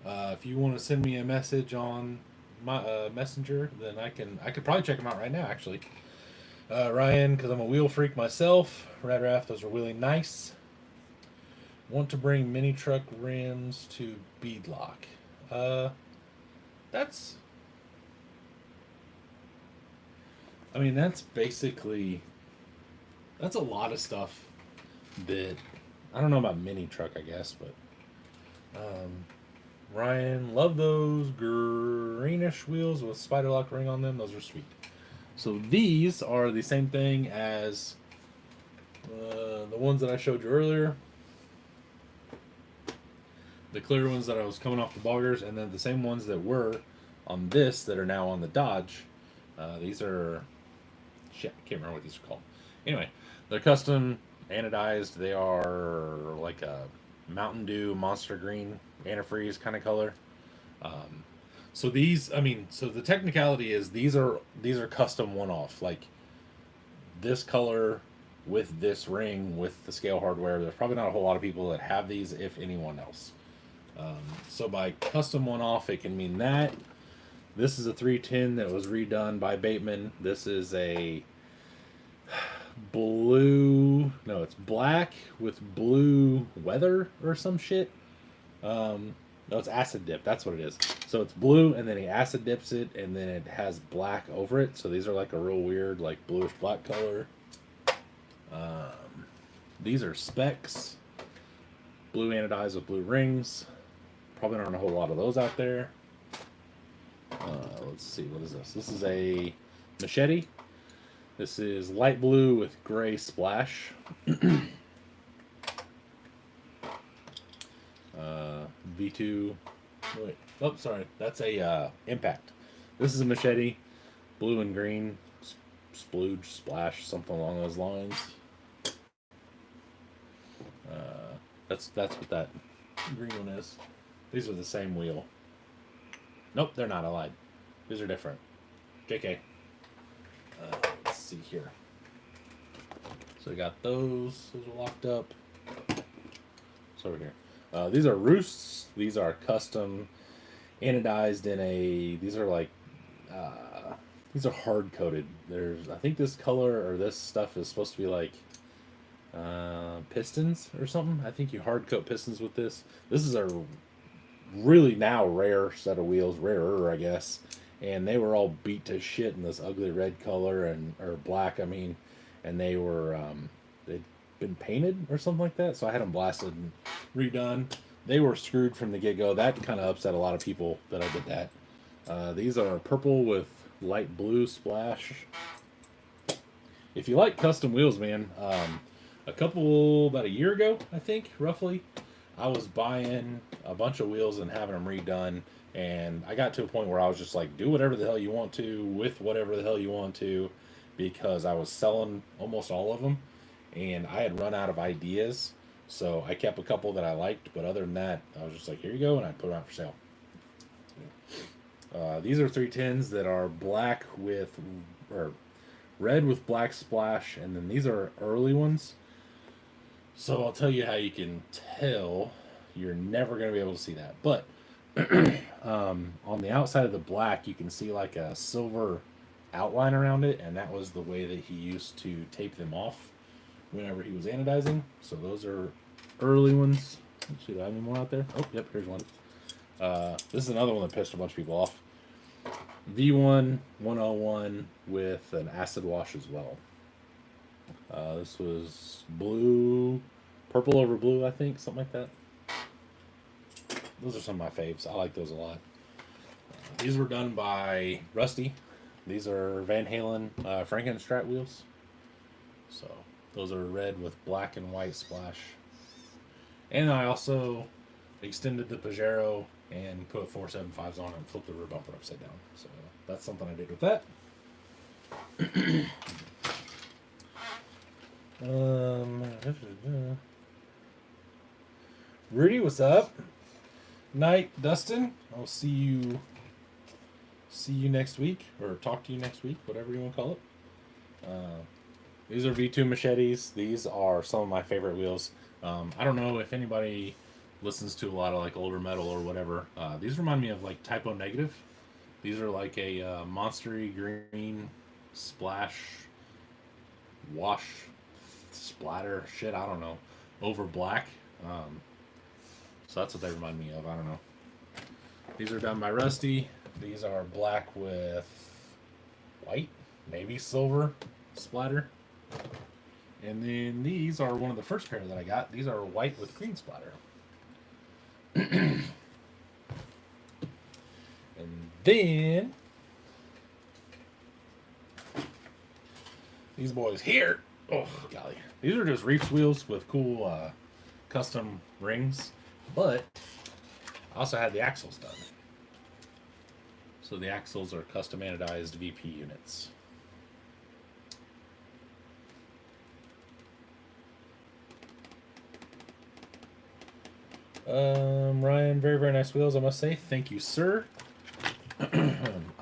If you want to send me a message on my messenger, then I could probably check them out right now. Actually, Ryan, because I'm a wheel freak myself. Rad Raft, those are really nice. Want to bring mini truck rims to beadlock. That's. I mean, that's basically. That's a lot of stuff that I don't know about mini truck, I guess, but Ryan, love those greenish wheels with spider lock ring on them. Those are sweet. So these are the same thing as the ones that I showed you earlier. The clear ones that I was coming off the boggers, and then the same ones that were on this that are now on the Dodge. These are shit. I can't remember what these are called. Anyway. They're custom anodized. They are like a Mountain Dew Monster Green antifreeze kind of color. So these, I mean, so the technicality is these are custom one-off. Like this color with this ring with the scale hardware. There's probably not a whole lot of people that have these, if anyone else. So by custom one-off, it can mean that. This is a 310 that was redone by Bateman. This is a blue, no, it's black with blue weather or some shit. No, it's acid dip, that's what it is. So it's blue and then he acid dips it and then it has black over it. So these are like a real weird like bluish black color. These are specs, blue anodized with blue rings. Probably aren't a whole lot of those out there. Let's see, what is this? This is a machete. This is light blue with gray splash. V2. Wait. Oh, sorry. That's a impact. This is a machete. Blue and green. Splooge, splash, something along those lines. That's what that green one is. These are the same wheel. Nope, they're not. I lied. These are different. JK. Let's see here. So we got those. Those are locked up. It's over here. These are roosts. These are custom anodized in a. These are like. These are hard coated. There's. I think this color or this stuff is supposed to be like. Pistons or something. I think you hard coat pistons with this. This is a really now rare set of wheels. Rarer, I guess. And they were all beat to shit in this ugly red color or black, I mean, and they were they'd been painted or something like that. So I had them blasted and redone. They were screwed from the get-go. That kind of upset a lot of people that I did that. These are purple with light blue splash. If you like custom wheels, man, about a year ago, I think, roughly, I was buying a bunch of wheels and having them redone. And I got to a point where I was just like, do whatever the hell you want to with whatever the hell you want to, because I was selling almost all of them and I had run out of ideas. So I kept a couple that I liked, but other than that, I was just like, here you go, and I put them out for sale. These are 310s that are black with, or red with black splash, and then these are early ones. So I'll tell you how you can tell. You're never going to be able to see that, but on the outside of the black, you can see like a silver outline around it, and that was the way that he used to tape them off whenever he was anodizing. So those are early ones. Let's see, do I have any more out there? Oh, yep, here's one. This is another one that pissed a bunch of people off. V1 101 with an acid wash as well. This was blue, purple over blue, I think, something like that. Those are some of my faves. I like those a lot. These were done by Rusty. These are Van Halen Frankenstrat wheels. So those are red with black and white splash. And I also extended the Pajero and put 475s on it and flip the rear bumper upside down. So that's something I did with that. Rudy, what's up? Night, Dustin. I'll see you next week, or talk to you next week, whatever you want to call it. These are V2 machetes. These are some of my favorite wheels. I don't know if anybody listens to a lot of like older metal or whatever. These remind me of like Typo Negative. These are like a monstery green splash wash splatter shit, I don't know, over black. So that's what they remind me of. I don't know. These are done by Rusty. These are black with white, maybe silver splatter. And then these are one of the first pair that I got. These are white with green splatter. And then these boys here. Oh, golly. These are just Reefs wheels with cool custom rings. But I also had the axles done. So the axles are custom anodized VP units. Ryan, very, very nice wheels, I must say. Thank you, sir.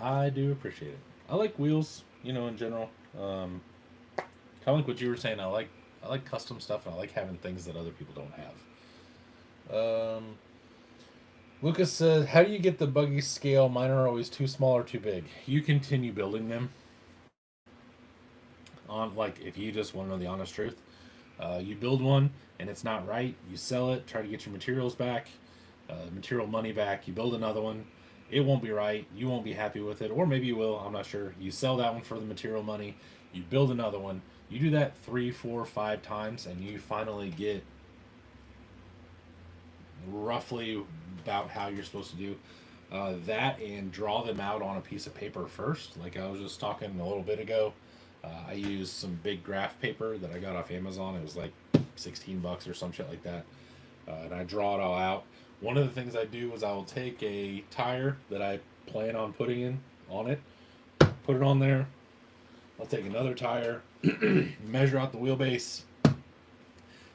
I do appreciate it. I like wheels, you know, in general. Kind of like what you were saying. I like custom stuff, and I like having things that other people don't have. Lucas said, how do you get the Buggy scale? Mine are always too small or too big. You continue building them. Like, if you just want to know the honest truth, you build one and it's not right, you sell it, try to get your materials back, material money back, you build another one, it won't be right, you won't be happy with it, or maybe you will, I'm not sure. You sell that one for the material money, you build another one, you do that 3, 4, 5 times, and you finally get roughly about how you're supposed to do that, and draw them out on a piece of paper first. Like I was just talking a little bit ago, I used some big graph paper that I got off Amazon. It was like $16 or some shit like that, and I draw it all out. One of the things I do is I will take a tire that I plan on putting in on it, put it on there. I'll take another tire, measure out the wheelbase,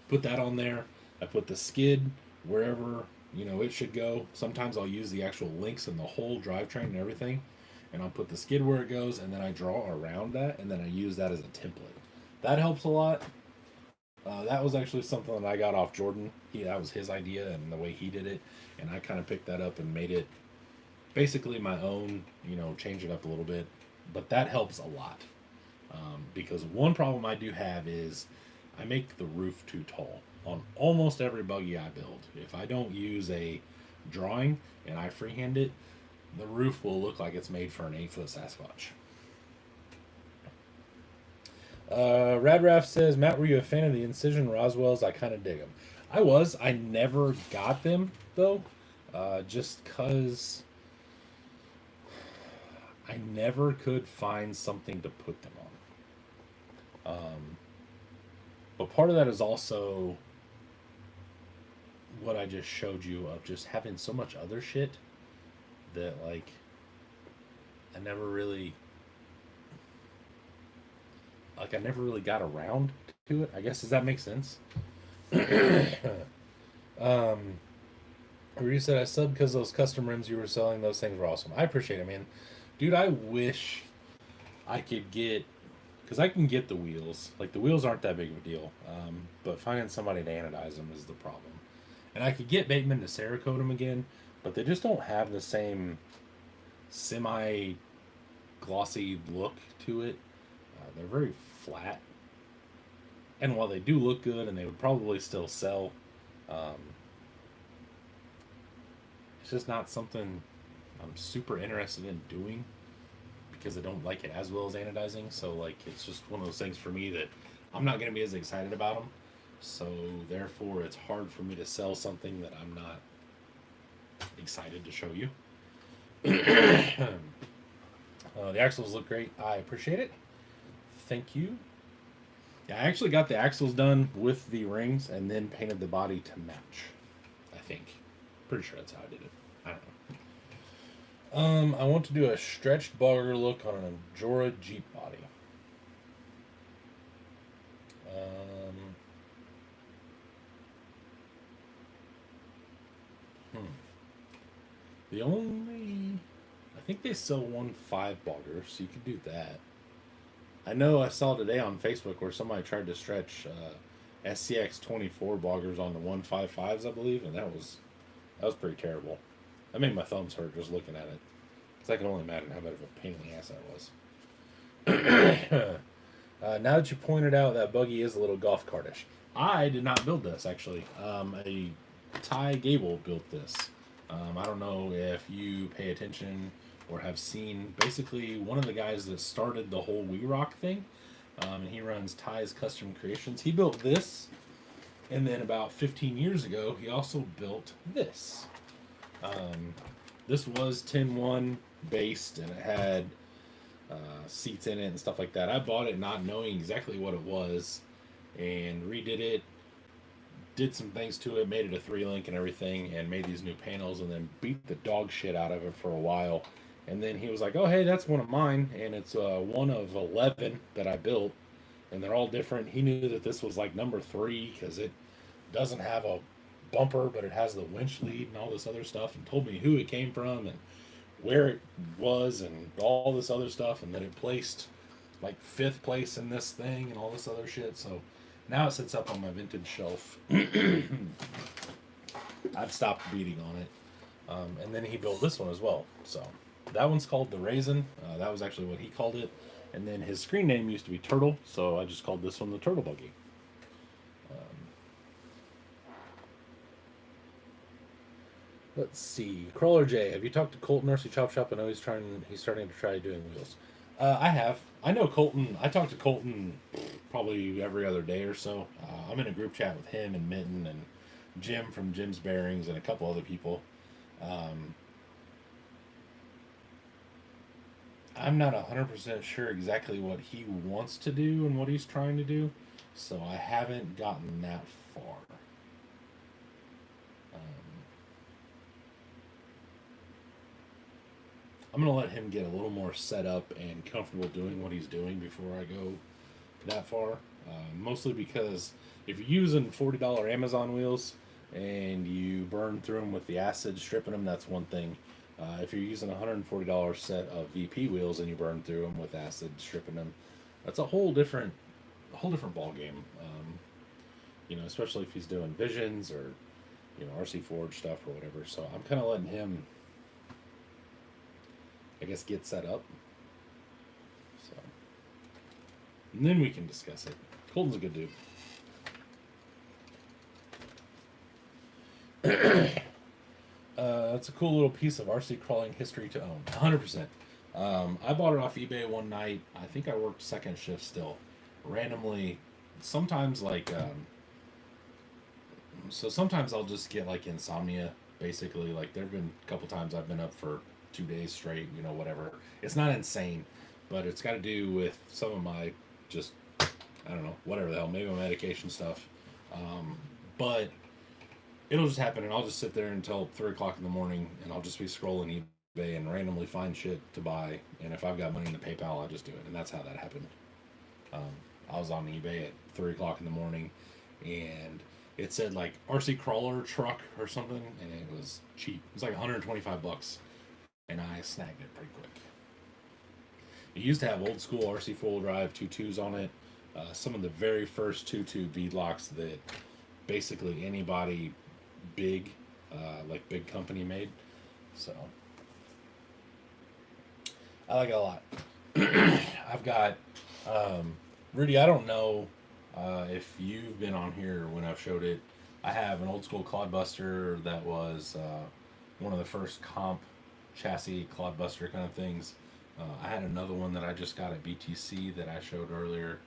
put that on there. I put the skid wherever, you know, it should go. Sometimes I'll use the actual links in the whole drivetrain and everything, and I'll put the skid where it goes, and then I draw around that, and then I use that as a template. That helps a lot. That was actually something that I got off Jordan. That was his idea and the way he did it, and I kind of picked that up and made it basically my own, you know, change it up a little bit. But that helps a lot, because one problem I do have is I make the roof too tall on almost every buggy I build. If I don't use a drawing and I freehand it, the roof will look like it's made for an 8-foot Sasquatch. Radraff says, Matt, were you a fan of the Incision Roswells? I kind of dig them. I was. I never got them, though, just because I never could find something to put them on. But part of that is also what I just showed you of just having so much other shit that, like, I never really got around to it. I guess, does that make sense? Rudy said, I subbed because those custom rims you were selling, those things were awesome. I appreciate it, man. Dude, I wish I could get, because I can get the wheels. Like, the wheels aren't that big of a deal, but finding somebody to anodize them is the problem. And I could get Bateman to Cerakote them again, but they just don't have the same semi-glossy look to it. They're very flat. And while they do look good, and they would probably still sell, it's just not something I'm super interested in doing, because I don't like it as well as anodizing. So, like, it's just one of those things for me that I'm not going to be as excited about them. So, therefore, it's hard for me to sell something that I'm not excited to show you. The axles look great. I appreciate it. Thank you. Yeah, I actually got the axles done with the rings and then painted the body to match, I think. Pretty sure that's how I did it. I don't know. I want to do a stretched bogger look on an Ajora Jeep body. The only, I think they sell 1.5 bogger, so you could do that. I know I saw today on Facebook where somebody tried to stretch SCX 24 boggers on the 1.55s, I believe, and that was pretty terrible. That made my thumbs hurt just looking at it. Because I can only imagine how much of a pain in the ass that was. Now that you pointed out that Buggy is a little golf cartish, I did not build this actually. A Ty Gable built this. I don't know if you pay attention or have seen. Basically, one of the guys that started the whole We Rock thing, and he runs Ty's Custom Creations. He built this, and then about 15 years ago, he also built this. This was 10-1 based, and it had seats in it and stuff like that. I bought it not knowing exactly what it was, and redid it, did some things to it, made it a 3-link and everything, and made these new panels, and then beat the dog shit out of it for a while. And then he was like, oh, hey, that's one of mine, and it's one of 11 that I built, and they're all different. He knew that this was like number 3 because it doesn't have a bumper, but it has the winch lead and all this other stuff, and told me who it came from and where it was and all this other stuff, and then it placed like 5th place in this thing and all this other shit. So now it sits up on my vintage shelf. I've stopped beating on it. And then he built this one as well. So that one's called the Raisin. That was actually what he called it. And then his screen name used to be Turtle, so I just called this one the Turtle Buggy. Let's see. Crawler J, have you talked to Colton RC Chop Shop? I know he's starting to try doing wheels. I have. I know Colton. I talk to Colton probably every other day or so. I'm in a group chat with him and Mitten and Jim from Jim's Bearings and a couple other people. I'm not 100% sure exactly what he wants to do and what he's trying to do, so I haven't gotten that far. I'm going to let him get a little more set up and comfortable doing what he's doing before I go that far. Mostly because if you're using $40 Amazon wheels and you burn through them with the acid stripping them, that's one thing. If you're using a $140 set of VP wheels and you burn through them with acid stripping them, that's a whole different ball game. Especially if he's doing Visions or RC Forge stuff or whatever. So I'm kind of letting him, I guess, get set up. So, and then we can discuss it. Colton's a good dude. That's a cool little piece of RC crawling history to own. 100%. I bought it off eBay one night. I think I worked second shift still. Randomly, sometimes sometimes I'll just get like insomnia, basically. Like there have been a couple times I've been up for 2 days straight, whatever. It's not insane, but it's got to do with some of my just, I don't know, whatever the hell, maybe my medication stuff. But it'll just happen, and I'll just sit there until 3 o'clock in the morning, and I'll just be scrolling eBay and randomly find shit to buy. And if I've got money in the PayPal, I'll just do it. And that's how that happened. I was on eBay at 3 o'clock in the morning, and it said like RC crawler truck or something, and it was cheap. It was like $125. And I snagged it pretty quick. It used to have old school RC 4-wheel drive 2.2s on it. Some of the very first 2.2 beadlocks that basically anybody big, like big company made. So I like it a lot. I've got Rudy. I don't know if you've been on here when I've showed it. I have an old school Clawbuster that was one of the first comp chassis Clawbuster kind of things. I had another one that I just got at BTC that I showed earlier.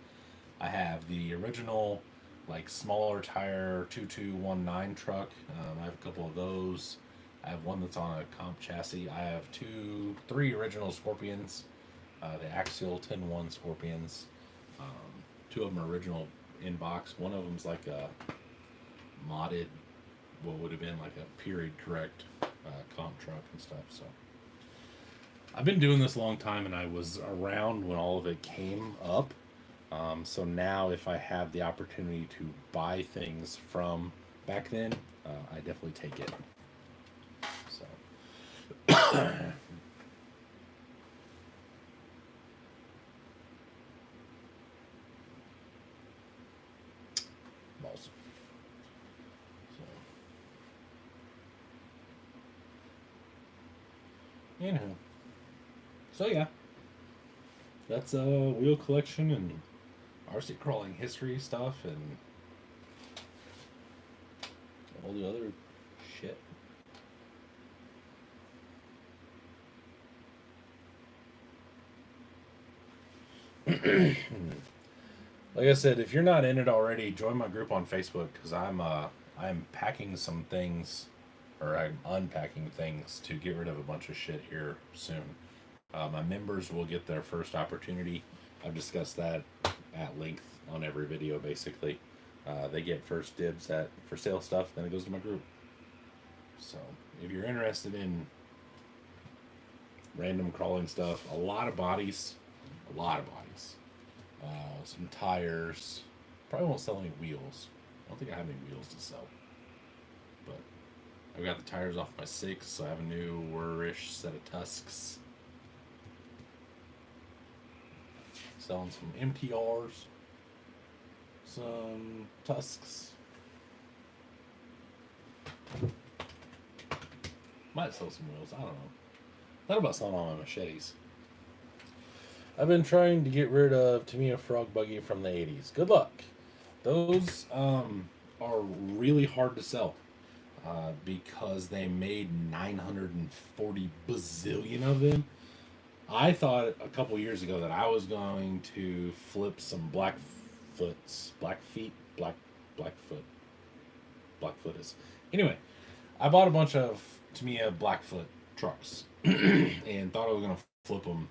I have the original like smaller tire 2219 truck. I have a couple of those. I have one that's on a comp chassis. I have 3 original Scorpions, the Axial 10-1 Scorpions. 2 of them are original in box. One of them's like a modded, what would have been like a period correct comp truck and stuff. So I've been doing this a long time, and I was around when all of it came up. So now, if I have the opportunity to buy things from back then, I definitely take it. So. Balls. Anywho. So yeah. That's wheel collection and RC crawling history stuff and all the other shit. Like I said, if you're not in it already, join my group on Facebook because I'm packing some things, or I'm unpacking things to get rid of a bunch of shit here soon. My members will get their first opportunity. I've discussed that at length on every video, basically. They get first dibs at for sale stuff, then it goes to my group. So, if you're interested in random crawling stuff, a lot of bodies, some tires, probably won't sell any wheels. I don't think I have any wheels to sell. But I've got the tires off my 6, so I have a newer-ish set of tusks. Selling some MTRs, some tusks. Might sell some wheels, I don't know. Thought about selling all my machetes. I've been trying to get rid of Tamiya Frog Buggy from the 80s. Good luck. Those are really hard to sell because they made 940 bazillion of them. I thought a couple years ago that I was going to flip some Blackfoot is. Anyway, I bought a bunch of Tamiya Blackfoot trucks and thought I was going to flip them.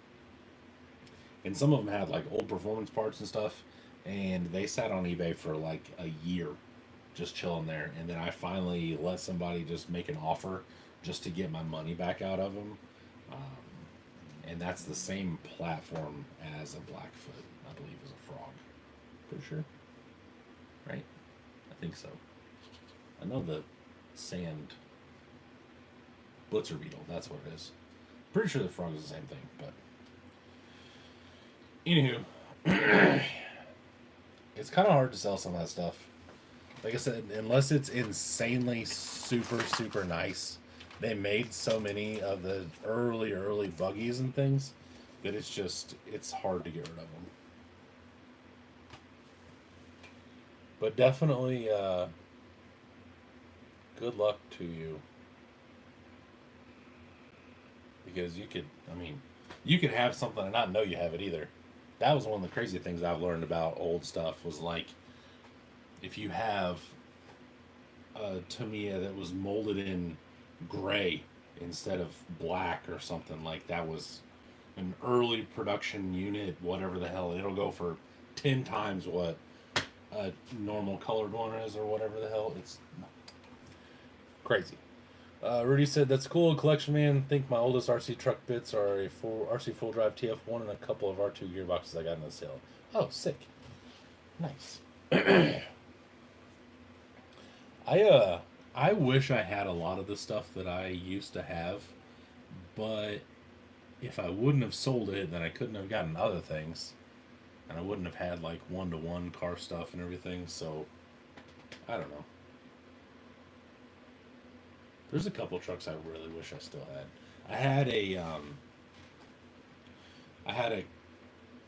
And some of them had like old performance parts and stuff, and they sat on eBay for like a year just chilling there. And then I finally let somebody just make an offer just to get my money back out of them. And that's the same platform as a Blackfoot, I believe, is a frog. Pretty sure. Right? I think so. I know the sand blitzer beetle, that's what it is. Pretty sure the frog is the same thing, but anywho, it's kind of hard to sell some of that stuff. Like I said, unless it's insanely super nice. They made so many of the early buggies and things that it's hard to get rid of them. But definitely, good luck to you. Because you could have something and not know you have it either. That was one of the crazy things I've learned about old stuff was like, if you have a Tamiya that was molded in gray instead of black or something, like that was an early production unit, whatever the hell, it'll go for 10 times what a normal colored one is or whatever the hell. It's crazy. Rudy said, that's cool, collection man. I think my oldest RC truck bits are a RC full drive TF1 and a couple of R2 gearboxes I got in the sale. Oh, sick. Nice. I wish I had a lot of the stuff that I used to have, but if I wouldn't have sold it, then I couldn't have gotten other things, and I wouldn't have had like one-to-one car stuff and everything, so I don't know. There's a couple trucks I really wish I still had. I had a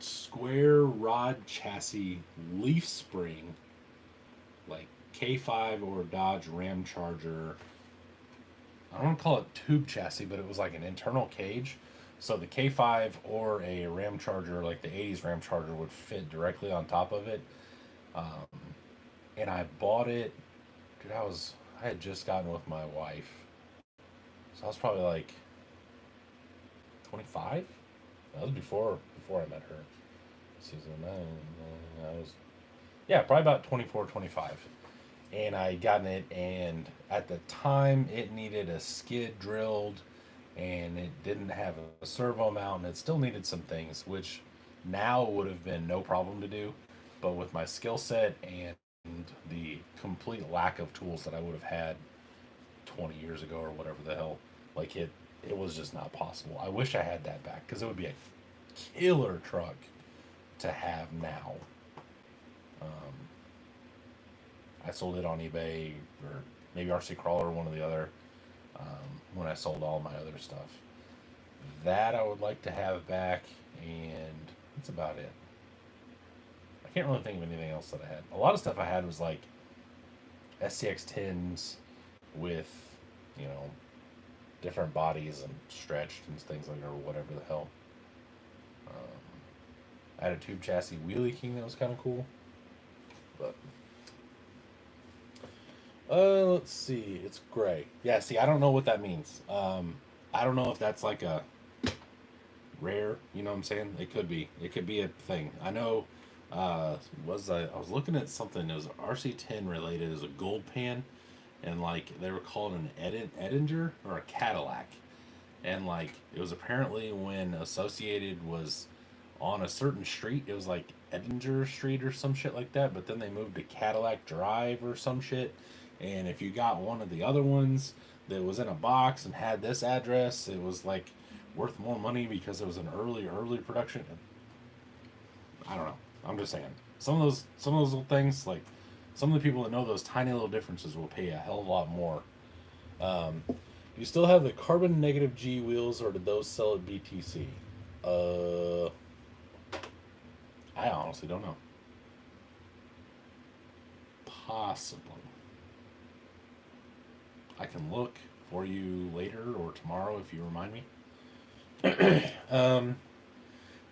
square rod chassis leaf spring, like K5 or Dodge Ram Charger. I don't want to call it tube chassis, but it was like an internal cage. So the K5 or a Ram Charger, like the 80s Ram Charger, would fit directly on top of it. And I bought it, dude, I had just gotten with my wife. So I was probably like 25? That was before I met her. Season 9, I was, yeah, probably about 24, 25. and I had gotten it, and at the time it needed a skid drilled, and it didn't have a servo mount, and it still needed some things, which now would have been no problem to do, but with my skill set and the complete lack of tools that I would have had 20 years ago or whatever the hell, like it was just not possible. I wish I had that back because it would be a killer truck to have now. Um, I sold it on eBay or maybe RC Crawler or one or the other when I sold all my other stuff. That I would like to have back, and that's about it. I can't really think of anything else that I had. A lot of stuff I had was like SCX 10s with, you know, different bodies and stretched and things like that, or whatever the hell. I had a tube chassis Wheelie King that was kind of cool. But let's see. It's gray. Yeah, see, I don't know what that means. I don't know if that's like a rare, you know what I'm saying? It could be. It could be a thing. I know I was looking at something. It was RC10 related as a gold pan, and like they were called an Edinger or a Cadillac, and like it was apparently when Associated was on a certain street. It was like Edinger Street or some shit like that. But then they moved to Cadillac Drive or some shit. And if you got one of the other ones that was in a box and had this address, it was like worth more money because it was an early production. I don't know. I'm just saying. Some of those little things, like some of the people that know those tiny little differences will pay a hell of a lot more. You still have the carbon negative G wheels, or did those sell at BTC? I honestly don't know. Possibly. I can look for you later or tomorrow if you remind me.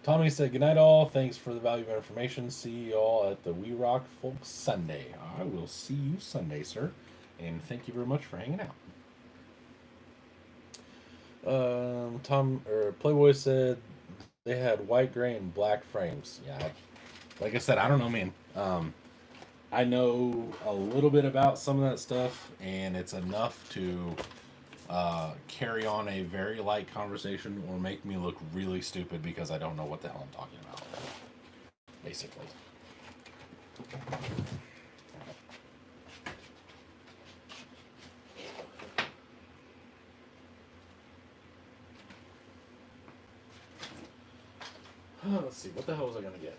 Tommy said, "Good night, all. Thanks for the valuable information. See you all at the We Rock Folks Sunday." I will see you Sunday, sir. And thank you very much for hanging out. Playboy said they had white, gray, and black frames. Yeah, like I said, I don't know, man. I know a little bit about some of that stuff, and it's enough to carry on a very light conversation or make me look really stupid because I don't know what the hell I'm talking about, basically. Let's see, what the hell was I going to get?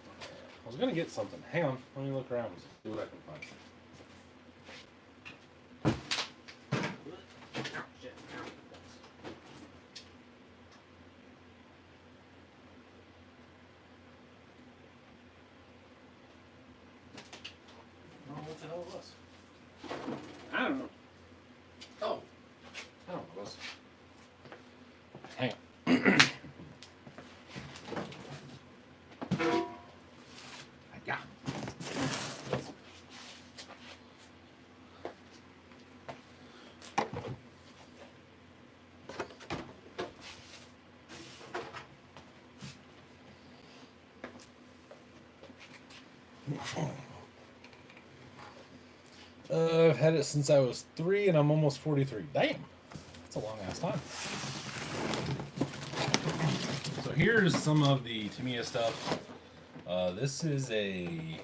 I was going to get something. Hang on, let me look around and see what I can find. What the hell it was? I don't know. Oh, I don't know what it was. Hang on. Yeah. I've had it since I was 3, and I'm almost 43. Damn, that's a long ass time. So here's some of the Tamiya stuff. This is a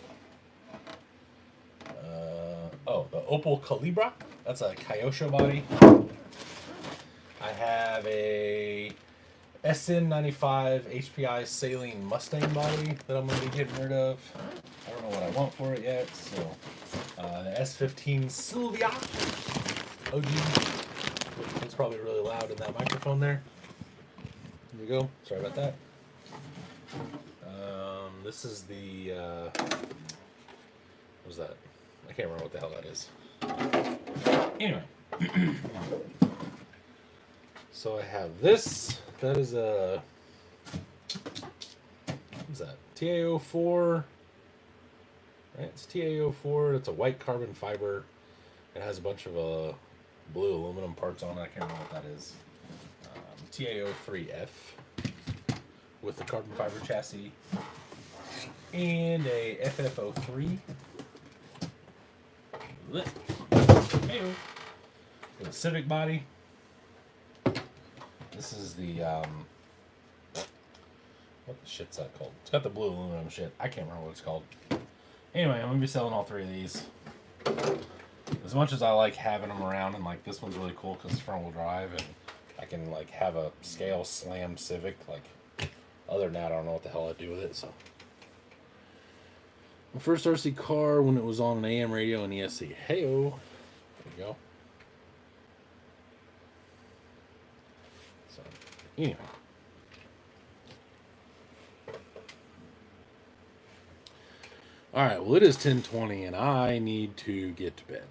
the Opel Calibra. That's a Kyosho body. I have a SN95 HPI Saline Mustang body that I'm going to be getting rid of. I don't know what I want for it yet, so the S15 Sylvia OG. It's probably really loud in that microphone there. There we go. Sorry about that. This is the what was that? I can't remember what the hell that is. Anyway, so I have this. That is a what is that? TAO4. Right, it's TAO4. It's a white carbon fiber. It has a bunch of blue aluminum parts on it. I can't remember what that is. TAO3F with the carbon fiber chassis, and a FF03. with a Civic body. This is the what the shit's that called? It's got the blue aluminum shit. I can't remember what it's called. Anyway, I'm gonna be selling all 3 of these. As much as I like having them around, and like this one's really cool because it's front wheel drive, and I can like have a scale slam Civic. Like, other than that, I don't know what the hell I'd do with it. So, my first RC car when it was on an AM radio and ESC. Heyo, there you go. So, anyway. All right, well, it is 10:20, and I need to get to bed.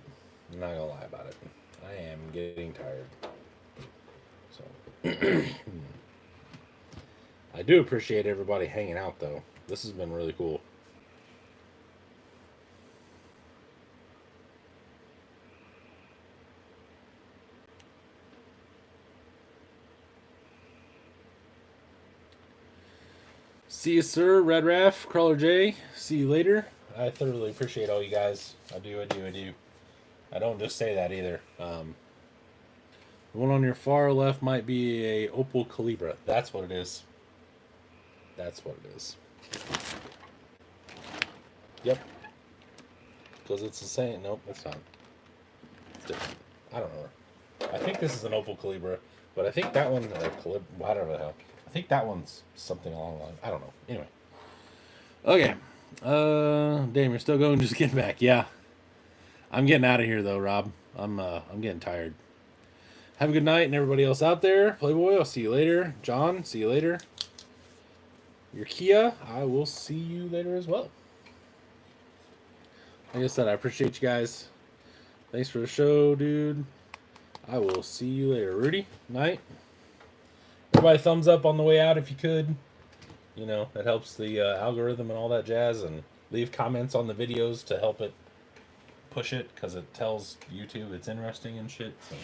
I'm not gonna lie about it. I am getting tired. So, I do appreciate everybody hanging out, though. This has been really cool. See you, sir. Red Raff, Crawler J. See you later. I thoroughly appreciate all you guys. I do. I don't just say that either. The one on your far left might be a Opel Calibra. That's what it is. That's what it is. Yep. Because it's the same. Nope, it's not. It's different. I don't know. I think this is an Opel Calibra, but I think that one, or Calibra, whatever the hell. I think that one's something along the line. I don't know. Anyway. Okay. Damn, you're still going. Just getting back. Yeah. I'm getting out of here though, Rob. I'm getting tired. Have a good night, and everybody else out there. Playboy, I'll see you later. John, see you later. Your Kia, I will see you later as well. Like I said, I appreciate you guys. Thanks for the show, dude. I will see you later. Rudy, night. Everybody thumbs up on the way out if you could. You know, it helps the algorithm and all that jazz. And leave comments on the videos to help it push it, because it tells YouTube it's interesting and shit. So.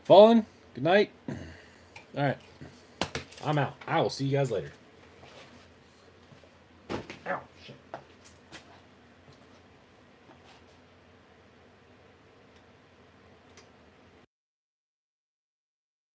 Fallen, good night. All right, I'm out. I will see you guys later.